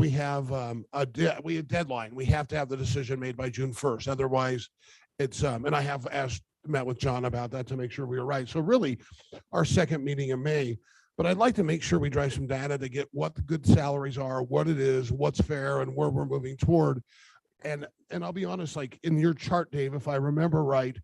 we have a deadline. We have to have the decision made by June 1st. Otherwise, it's and I have met with John about that to make sure we are right. So really, our second meeting in May. But I'd like to make sure we drive some data to get what the good salaries are, what it is, what's fair, and where we're moving toward. And I'll be honest, like in your chart, Dave, if I remember right,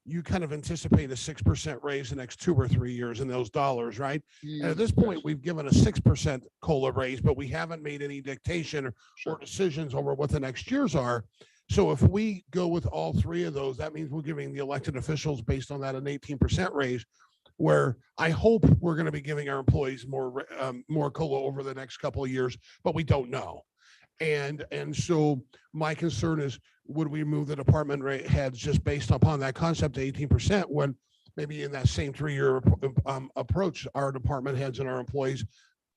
you kind of anticipate a 6% raise the next 2 or 3 years in those dollars, right? And at this point, we've given a 6% COLA raise, but we haven't made any dictation or decisions over what the next years are. So if we go with all 3 of those, that means we're giving the elected officials based on that an 18% raise, where I hope we're going to be giving our employees more COLA over the next couple of years, but we don't know. And so my concern is, would we move the department rate heads just based upon that concept to 18% when maybe in that same 3-year approach, our department heads and our employees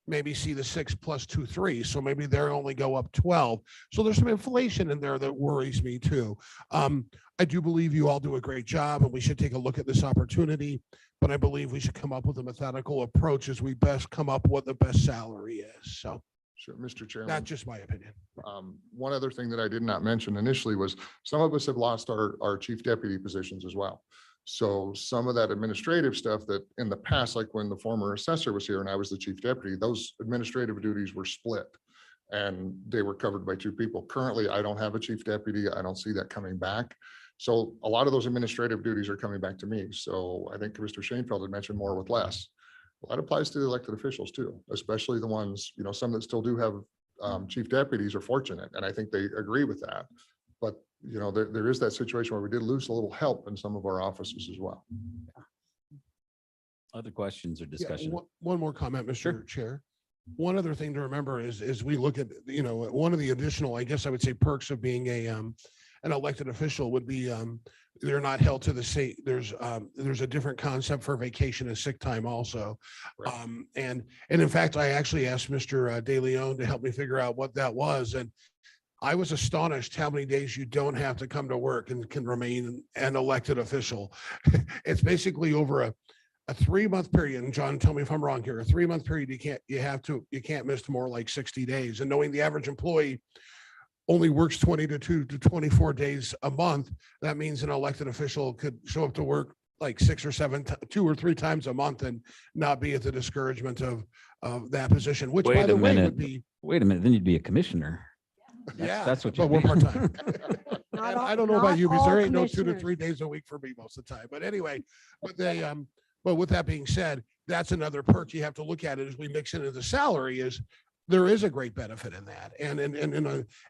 maybe see the 6 plus 2, 3. So maybe they're only go up 12. So there's some inflation in there that worries me too. I do believe you all do a great job and we should take a look at this opportunity, but I believe we should come up with a methodical approach as we best come up with what the best salary is. So. Sure, Mr. Chairman. That's just my opinion. One other thing that I did not mention initially was some of us have lost our chief deputy positions as well. So some of that administrative stuff that in the past, like when the former assessor was here and I was the chief deputy, those administrative duties were split and they were covered by two people. Currently, I don't have a chief deputy. I don't see that coming back. So a lot of those administrative duties are coming back to me. So I think Mr. Shanefield had mentioned more with less. Well, that applies to the elected officials too, especially the ones, some that still do have chief deputies are fortunate. And I think they agree with that. But, there is that situation where we did lose a little help in some of our offices as well. Other questions or Yeah, discussion? one more comment, Mr. Chair. One other thing to remember is we look at, one of the additional, I guess I would say, perks of being an elected official would be they're not held to the state. There's a different concept for vacation and sick time also. And in fact, I actually asked Mr. De Leon to help me figure out what that was. And I was astonished how many days you don't have to come to work and can remain an elected official. It's basically over a 3-month period. And John, tell me if I'm wrong here. A 3-month period, you can't miss more like 60 days. And knowing the average employee only works 22 to 24 days a month, that means an elected official could show up to work like 6 or 7, 2 or 3 times a month and not be at the discouragement of that position, which by the way would be. Wait a minute, then you'd be a commissioner. That's what you. But we're part-time. And I don't know about you, because there ain't no 2 to commissioners. 3 days a week for me most of the time. But anyway, but with that being said, that's another perk you have to look at it as we mix into the salary is there is a great benefit in that. And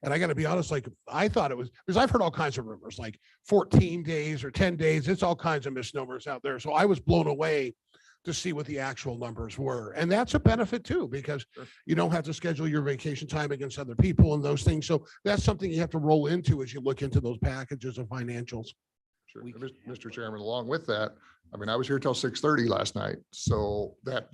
I got to be honest, like I thought it was, because I've heard all kinds of rumors, like 14 days or 10 days. It's all kinds of misnomers out there. So I was blown away to see what the actual numbers were. And that's a benefit too, because you don't have to schedule your vacation time against other people and those things. So that's something you have to roll into as you look into those packages of financials. Sure. Mr. Chairman, along with that, I was here till 6:30 last night. So that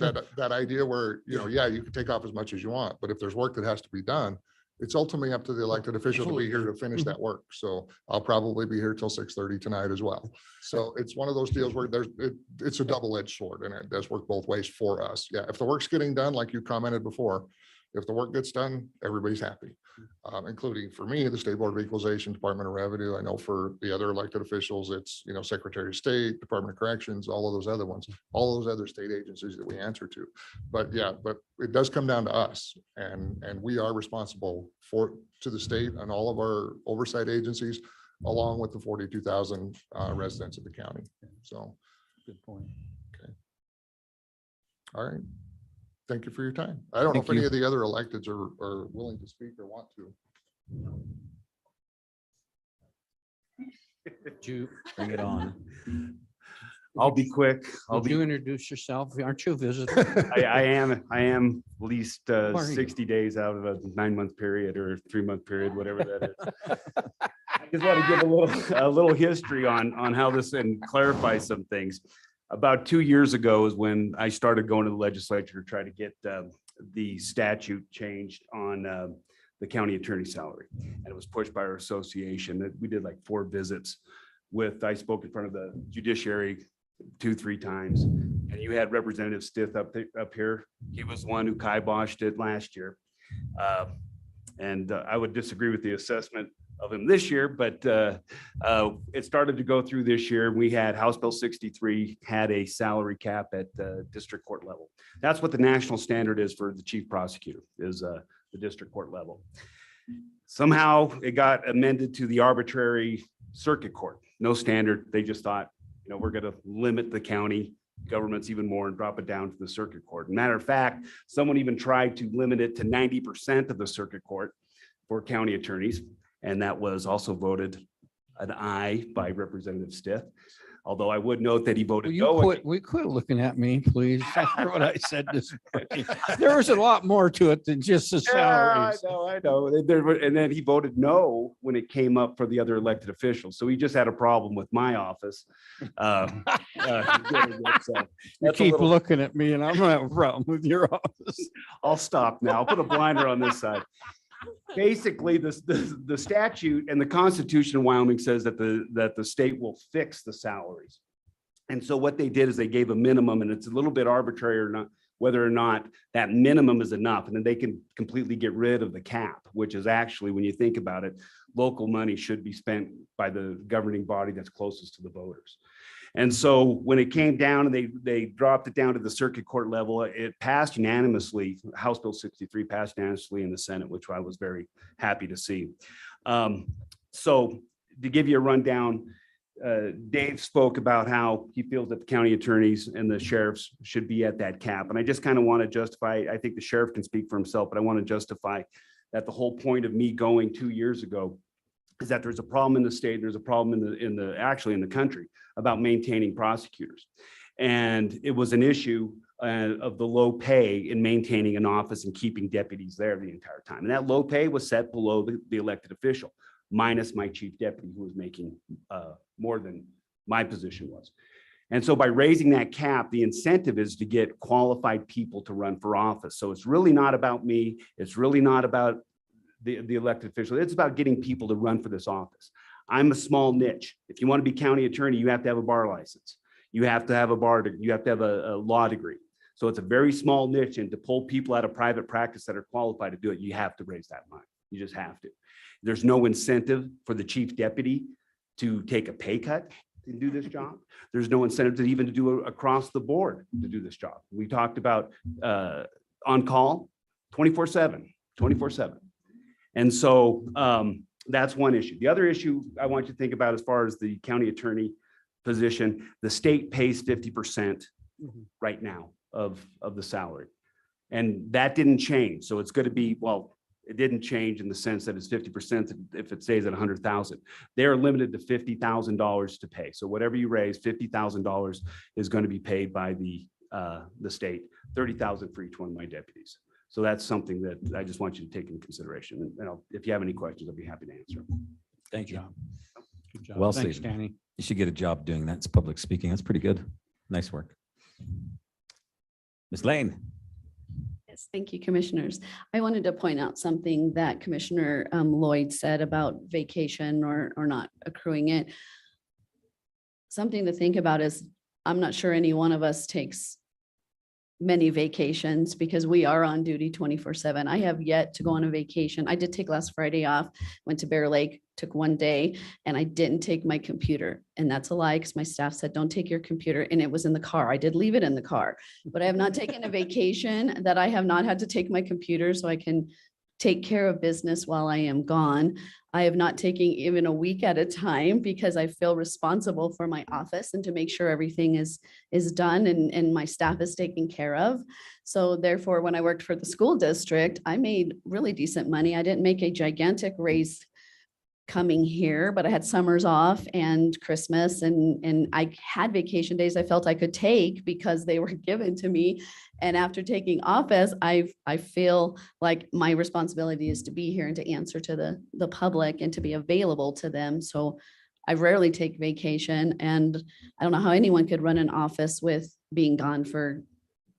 idea where, you can take off as much as you want, but if there's work that has to be done, it's ultimately up to the elected official to be here to finish that work. So I'll probably be here till 6:30 tonight as well. So it's one of those deals where it's a double-edged sword and it does work both ways for us. Yeah. If the work's getting done, like you commented before, if the work gets done, everybody's happy, including for me, the State Board of Equalization, Department of Revenue. I know for the other elected officials, it's, Secretary of State, Department of Corrections, all of those other ones, all those other state agencies that we answer to. But it does come down to us and we are responsible to the state and all of our oversight agencies, along with the 42,000 residents of the county. So. Good point. Okay. All right. Thank you for your time. I don't know if any of the other electeds are willing to speak or want to. Bring it on. I'll be quick. Would you introduce yourself? Aren't you a visitor? I am at least are you? 60 days out of a 9-month period or 3-month period, whatever that is. I just want to give a little history on how this and clarify some things. About 2 years ago is when I started going to the legislature to try to get the statute changed on the county attorney salary. And it was pushed by our association. We did like 4 visits I spoke in front of the judiciary 2-3 times. And you had Representative Stith up here. He was the one who kiboshed it last year. And I would disagree with the assessment of him this year, but it started to go through this year. We had House Bill 63 had a salary cap at the district court level. That's what the national standard is for the chief prosecutor, is the district court level. Somehow it got amended to the arbitrary circuit court. No standard. They just thought, we're going to limit the county governments even more and drop it down to the circuit court. Matter of fact, someone even tried to limit it to 90% of the circuit court for county attorneys. And that was also voted an aye by Representative Stith. Although I would note that he voted no. We quit looking at me, please. After what I said this morning. There was a lot more to it than just the salaries. I know. And then he voted no when it came up for the other elected officials. So he just had a problem with my office. You keep looking at me and I'm gonna have a problem with your office. I'll stop now. I'll put a blinder on this side. Basically, the statute and the Constitution of Wyoming says that the state will fix the salaries. And so what they did is they gave a minimum, and it's a little bit arbitrary or not, whether or not that minimum is enough. And then they can completely get rid of the cap, which is actually, when you think about it, local money should be spent by the governing body that's closest to the voters. And so when it came down and they dropped it down to the circuit court level, it passed unanimously. House Bill 63 passed unanimously in the Senate, which I was very happy to see. So to give you a rundown, Dave spoke about how he feels that the county attorneys and the sheriffs should be at that cap. And I just kind of want to justify, I think the sheriff can speak for himself, but I want to justify that the whole point of me going 2 years ago is that there's a problem in the state, there's a problem actually in the country about maintaining prosecutors. And it was an issue of the low pay in maintaining an office and keeping deputies there the entire time. And that low pay was set below the elected official, minus my chief deputy, who was making more than my position was. And so by raising that cap, the incentive is to get qualified people to run for office. So it's really not about me. It's really not about the elected official. It's about getting people to run for this office. I'm a small niche. If you want to be county attorney, you have to have a bar license. You have to have you have to have a law degree. So it's a very small niche, and to pull people out of private practice that are qualified to do it, you have to raise that money. You just have to. There's no incentive for the chief deputy to take a pay cut to do this job. There's no incentive to even to do across the board to do this job. We talked about on call 24/7. And so that's one issue. The other issue I want you to think about as far as the county attorney position, the state pays 50% right now of the salary. And that didn't change. So it's going to be, well, it didn't change in the sense that it's 50% if it stays at 100,000. They're limited to $50,000 to pay. So whatever you raise, $50,000 is going to be paid by the state, $30,000 for each one of my deputies. So that's something that I just want you to take into consideration. And if you have any questions, I'll be happy to answer. Thank you. Good job. Well Thanks, stated. Danny. You should get a job doing that. It's public speaking. That's pretty good. Nice work. Ms. Lane. Yes, thank you, commissioners. I wanted to point out something that Commissioner Lloyd said about vacation or not accruing it. Something to think about is, I'm not sure any one of us takes many vacations because we are on duty 24/7. I have yet to go on a vacation. I did take last Friday off, went to Bear Lake, took one day, and I didn't take my computer. And that's a lie because my staff said, don't take your computer. And it was in the car. I did leave it in the car, but I have not taken a vacation that I have not had to take my computer so I can take care of business while I am gone. I have not taken even a week at a time because I feel responsible for my office and to make sure everything is done and my staff is taken care of. So therefore, when I worked for the school district, I made really decent money. I didn't make a gigantic raise coming here, but I had summers off and Christmas and I had vacation days I felt I could take because they were given to me. And after taking office, I feel like my responsibility is to be here and to answer to the public and to be available to them. So I rarely take vacation, and I don't know how anyone could run an office with being gone for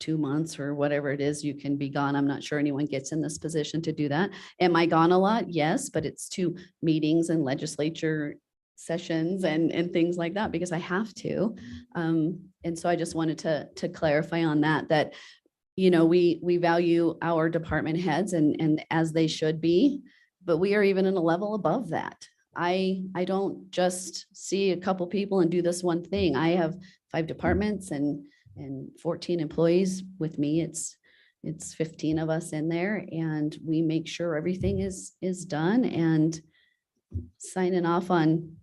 2 months or whatever it is you can be gone. I'm not sure anyone gets in this position to do that. Am I gone a lot? Yes, but it's to meetings and legislature sessions and things like that because I have to. And so I just wanted to clarify on that, you know, we value our department heads and as they should be, but we are even in a level above that. I don't just see a couple people and do this one thing. I have 5 departments and 14 employees with me. It's 15 of us in there, and we make sure everything is done, and signing off on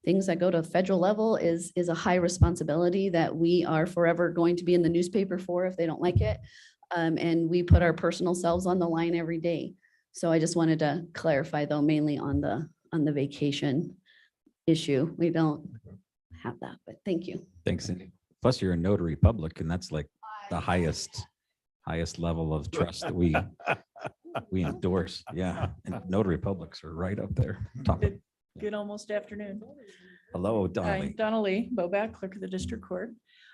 things that go to federal level is a high responsibility that we are forever going to be in the newspaper for if they don't like it. And we put our personal selves on the line every day. So I just wanted to clarify though, mainly on the vacation issue. We don't have that, but thank you. Thanks, Cindy. Plus you're a notary public, and that's like the highest level of trust that we endorse. Yeah. And notary publics are right up there. Top. Good almost afternoon. Hello, I'm Donnelly. Donnelly Bocc, clerk of the district court.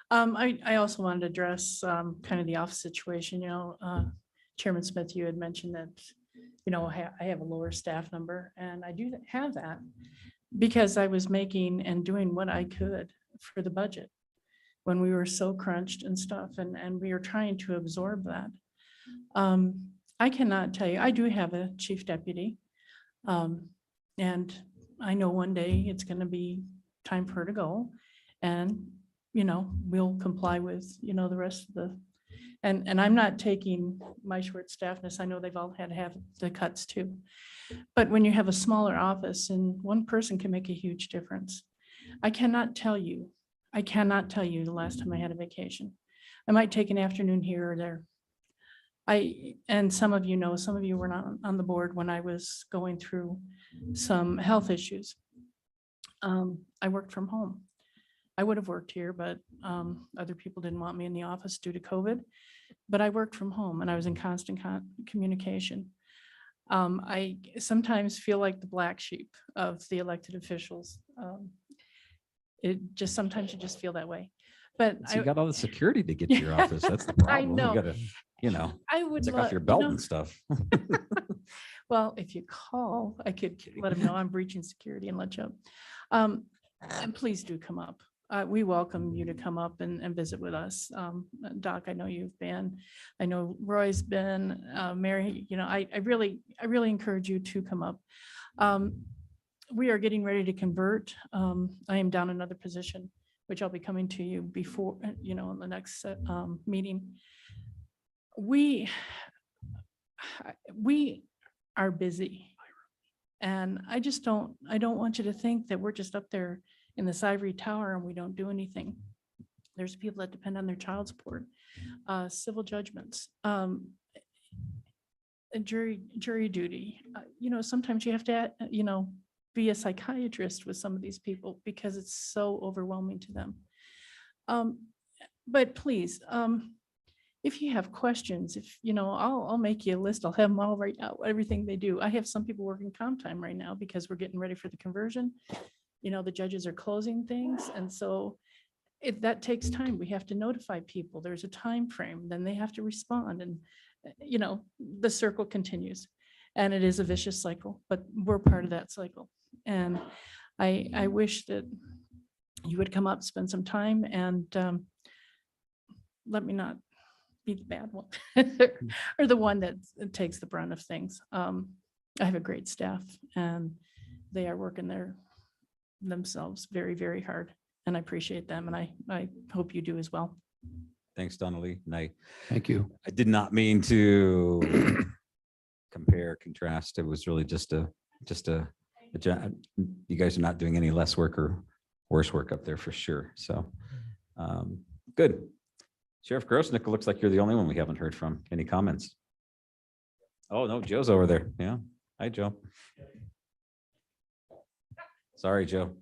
I also wanted to address kind of the office situation. You know, Chairman Smith, you had mentioned that, you know, I have a lower staff number, and I do have that because I was making and doing what I could for the budget when we were so crunched and stuff, and we are trying to absorb that. I cannot tell you, I do have a chief deputy, and I know one day it's going to be time for her to go. And we'll comply with, the rest of the, and I'm not taking my short staffness. I know they've all had to have the cuts too. But when you have a smaller office and one person can make a huge difference. I cannot tell you the last time I had a vacation. I might take an afternoon here or there. And some of you were not on the board when I was going through some health issues. I worked from home. I would have worked here, but other people didn't want me in the office due to COVID. But I worked from home and I was in constant communication. I sometimes feel like the black sheep of the elected officials. Sometimes you just feel that way. But So you got all the security to get to your office. That's the problem. I know. You gotta, I would take love, off your belt and stuff. Well, if you call, I could let them know I'm breaching security and let you up. And please do come up. We welcome you to come up and visit with us. Doc, I know you've been, I know Roy's been, Mary, I really encourage you to come up. We are getting ready to convert. I am down another position, which I'll be coming to you before, in the next meeting. We are busy. And I don't want you to think that we're just up there in this ivory tower and we don't do anything. There's people that depend on their child support, civil judgments, jury duty. Sometimes you have to, be a psychiatrist with some of these people because it's so overwhelming to them. But please, if you have questions, I'll make you a list. I'll have them all write out everything they do. I have some people working comp time right now because we're getting ready for the conversion. The judges are closing things. And so that takes time. We have to notify people. There's a time frame, then they have to respond. And, the circle continues. And it is a vicious cycle, but we're part of that cycle. And I wish that you would come up, spend some time, and let me not be the bad one or the one that takes the brunt of things. I have a great staff and they are working themselves very, very hard. And I appreciate them. And I hope you do as well. Thanks, Donnelly. Night. Thank you. I did not mean to compare, contrast. It was really just a you guys are not doing any less work or worse work up there for sure. So good. Sheriff Grosnick, it looks like you're the only one we haven't heard from. Any comments? Oh, no, Joe's over there. Yeah. Hi, Joe. Sorry, Joe.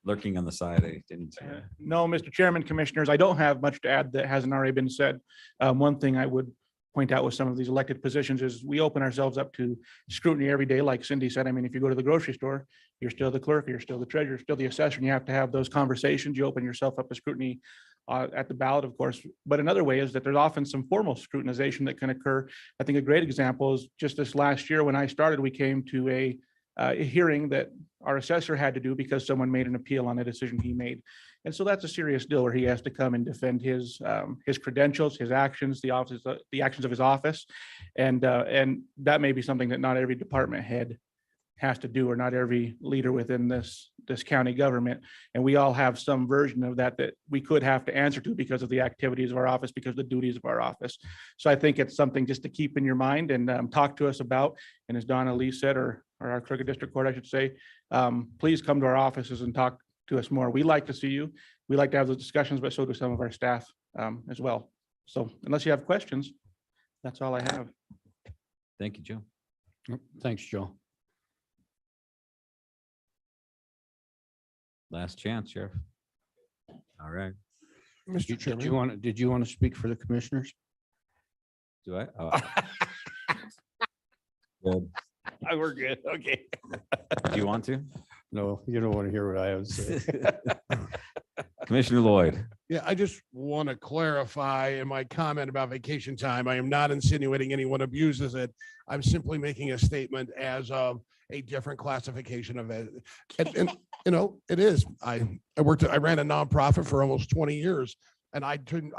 Lurking on the side. I didn't. No, Mr. Chairman, Commissioners, I don't have much to add that hasn't already been said. One thing I would point out with some of these elected positions is we open ourselves up to scrutiny every day. Like Cindy said, I mean, if you go to the grocery store, you're still the clerk, you're still the treasurer, still the assessor, and you have to have those conversations. You open yourself up to scrutiny at the ballot, of course. But another way is that there's often some formal scrutinization that can occur. I think a great example is just this last year when I started, we came to a hearing that our assessor had to do because someone made an appeal on a decision he made. And so that's a serious deal where he has to come and defend his credentials, his actions, the actions of his office. And that may be something that not every department head has to do, or not every leader within this county government. And we all have some version of that we could have to answer to because of the activities of our office, because of the duties of our office. So I think it's something just to keep in your mind and talk to us about. And as Donna Lee said, or our clerk of district court, I should say, please come to our offices and talk to us more. We like to see you. We like to have those discussions, but so do some of our staff as well. So unless you have questions, that's all I have. Thank you, Joe. Thanks, Joe. Last chance, Sheriff. All right. Mr. Chairman. Did you want to speak for the commissioners? Do I? Oh. Good. We're good. Okay. Do you want to? No, you don't want to hear what I have to say. Commissioner Lloyd. Yeah, I just want to clarify in my comment about vacation time, I am not insinuating anyone abuses it. I'm simply making a statement as of a different classification of it. And it is. I ran a nonprofit for almost 20 years, and I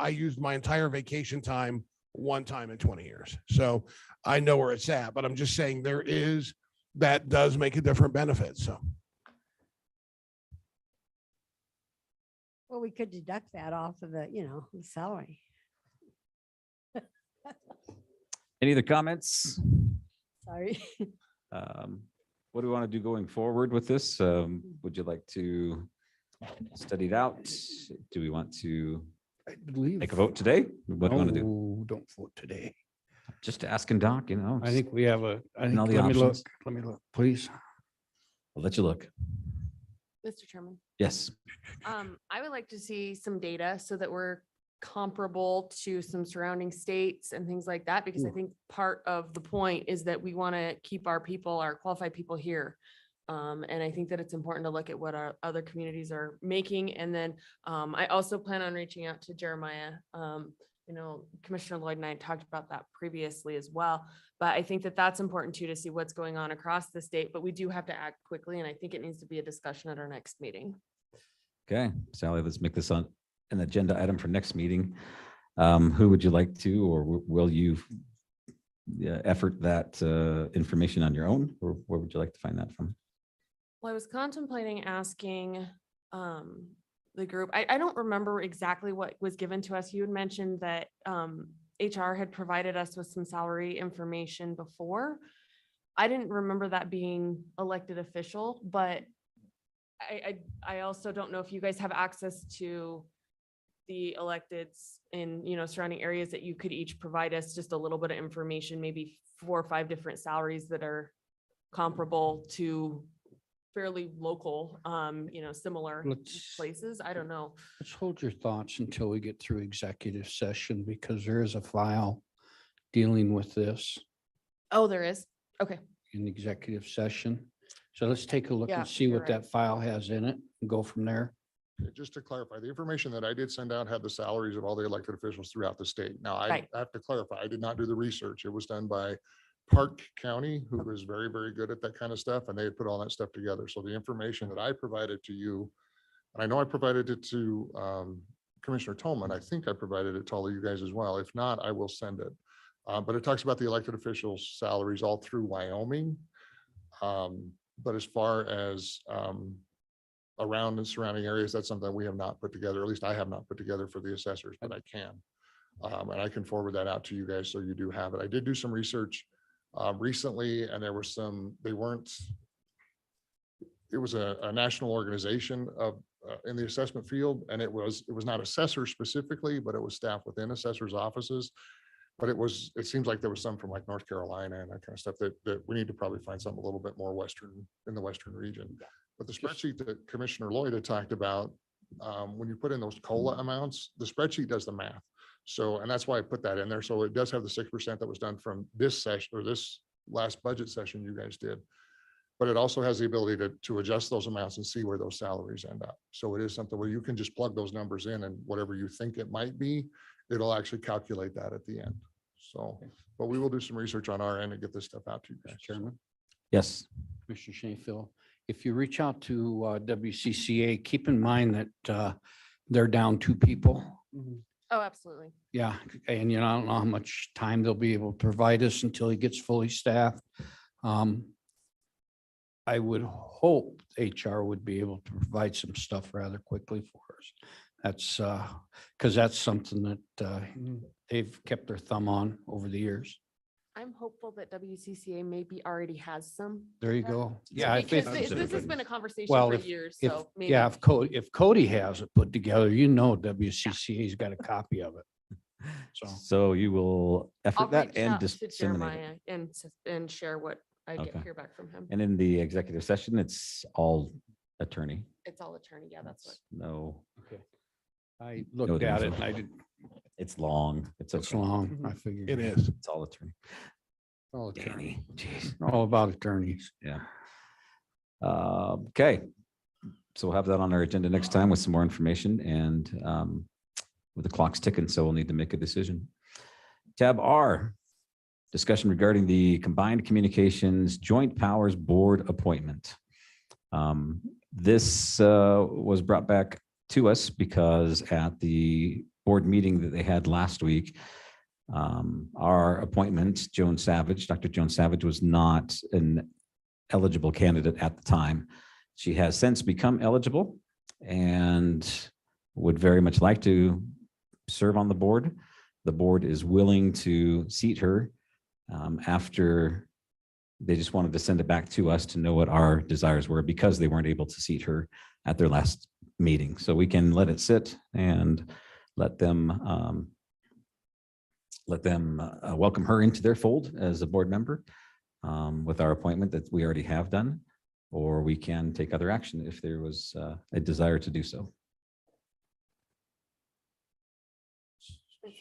used my entire vacation time one time in 20 years. So I know where it's at, but I'm just saying that does make a different benefit. So. Well, we could deduct that off of the, the salary. Any other comments? Sorry. What do we want to do going forward with this? Would you like to study it out? Do we want to I believe. make a vote today? What do you want to do? No, don't vote today. Just asking Doc, I think we have I think, all the let me look, options. please. I'll let you look. Mr. Chairman, Yes. I would like to see some data so that we're comparable to some surrounding states and things like that, because I think part of the point is that we want to keep our people, our qualified people here. And I think that it's important to look at what our other communities are making. And then I also plan on reaching out to Jeremiah. Commissioner Lloyd and I talked about that previously as well. But I think that that's important too, to see what's going on across the state, but we do have to act quickly. And I think it needs to be a discussion at our next meeting. Okay, Sally, let's make this on an agenda item for next meeting. Who would you like to, or will you effort that information on your own, or where would you like to find that from? Well, I was contemplating asking the group. I don't remember exactly what was given to us. You had mentioned that HR had provided us with some salary information before. I didn't remember that being elected official, but I also don't know if you guys have access to the electeds in, surrounding areas that you could each provide us just a little bit of information, maybe 4 or 5 different salaries that are comparable to fairly local, similar places. I don't know. Let's hold your thoughts until we get through executive session, because there is a file dealing with this Oh, there is. Okay. in executive session. So let's take a look Yeah, and see you're what right. that file has in it and go from there. Just to clarify, the information that I did send out had the salaries of all the elected officials throughout the state. Now, I Right. have to clarify, I did not do the research. It was done by Park County, who was very, very good at that kind of stuff, and they had put all that stuff together. So the information that I provided to you, and I know I provided it to Commissioner Tolman, I think I provided it to all of you guys as well. If not, I will send it. But it talks about the elected officials' salaries all through Wyoming. But as far as around and surrounding areas, that's something we have not put together, at least I have not put together for the assessors, but I can. And I can forward that out to you guys so you do have it. I did do some research recently, and there were it was a national organization of in the assessment field, and it was not assessors specifically, but it was staff within assessors' offices. But it seems like there was some from like North Carolina and that kind of stuff that we need to probably find something a little bit more in the Western region. But the spreadsheet that Commissioner Lloyd had talked about, when you put in those COLA amounts, the spreadsheet does the math. So, and that's why I put that in there. So it does have the 6% that was done from this session or this last budget session you guys did. But it also has the ability to adjust those amounts and see where those salaries end up. So it is something where you can just plug those numbers in, and whatever you think it might be, it'll actually calculate that at the end. So, but we will do some research on our end and get this stuff out to you guys. Chairman. Yes. Commissioner Shanefield, if you reach out to WCCA, keep in mind that they're down 2 people. Oh, absolutely. Yeah, and I don't know how much time they'll be able to provide us until he gets fully staffed. I would hope HR would be able to provide some stuff rather quickly for us. That's because that's something that they've kept their thumb on over the years. I'm hopeful that WCCA maybe already has some. There you data. go. Yeah. Because this has been a conversation Well, for if- years, if- so maybe. Yeah, if Cody has it put together, WCCA's got a copy of it. So you will I'll effort that reach and out to disseminate it. Jeremiah and share what I Okay. hear back from him. And in the executive session, it's all attorney. It's all attorney. Yeah, that's what. No. Okay. I no looked at it difference. and I did. It's long. It's okay. long. I figured. It is. It's all attorney. All Danny, jeez. All about attorneys. Yeah. Okay. So we'll have that on our agenda next time with some more information, and with the clock's ticking, so we'll need to make a decision. Tab R, discussion regarding the Combined Communications Joint Powers Board appointment. This was brought back to us because at the board meeting that they had last week, our appointment, Dr. Joan Savage, was not an eligible candidate at the time. She has since become eligible, and would very much like to serve on the board. The board is willing to seat her after they just wanted to send it back to us to know what our desires were because they weren't able to seat her at their last meeting. So we can let it sit and let them welcome her into their fold as a board member with our appointment that we already have done, or we can take other action if there was a desire to do so.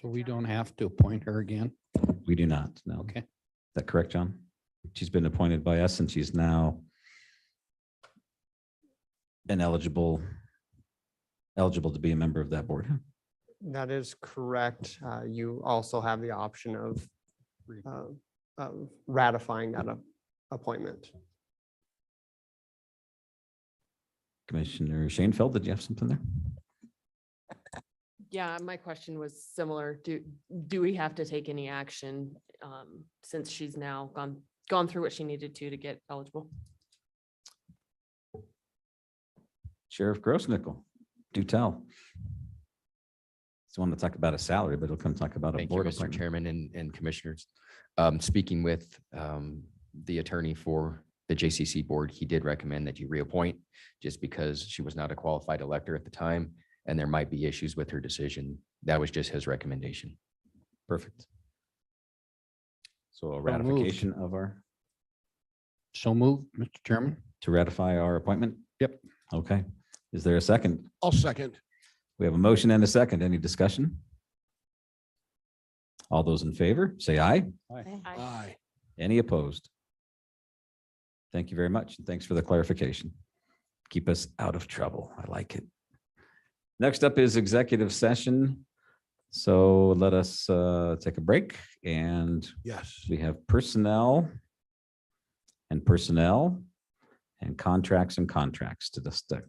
So we don't have to appoint her again? We do not, no. Okay. Is that correct, John? She's been appointed by us and she's now eligible to be a member of that board. That is correct. You also have the option of ratifying that appointment. Commissioner Shanefield, did you have something there? Yeah, my question was similar. Do we have to take any action since she's now gone through what she needed to get eligible? Sheriff Grossnickel, do tell. Just want to talk about a salary, but he'll come talk about a Thank you, board Mr. appointment. Chairman and commissioners. Speaking with the attorney for the JCC board, he did recommend that you reappoint just because she was not a qualified elector at the time and there might be issues with her decision. That was just his recommendation. Perfect. So a moved. ratification of our, So moved, Mr. Chairman. to ratify our appointment? Yep. Okay. Is there a second? I'll second. We have a motion and a second. Any discussion? All those in favor, say aye. Aye. Any opposed? Thank you very much. And thanks for the clarification. Keep us out of trouble. I like it. Next up is executive session. So let us take a break, and Yes. we have personnel and contracts to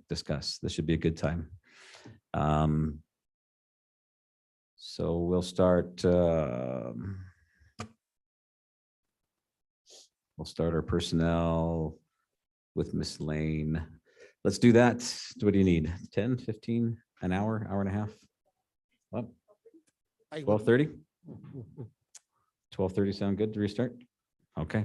discuss. This should be a good time. So we'll start our personnel with Miss Lane. Let's do that. What do you need? 10, 15, an hour, hour and a half? What? 12:30? 12:30 sound good to restart? Okay.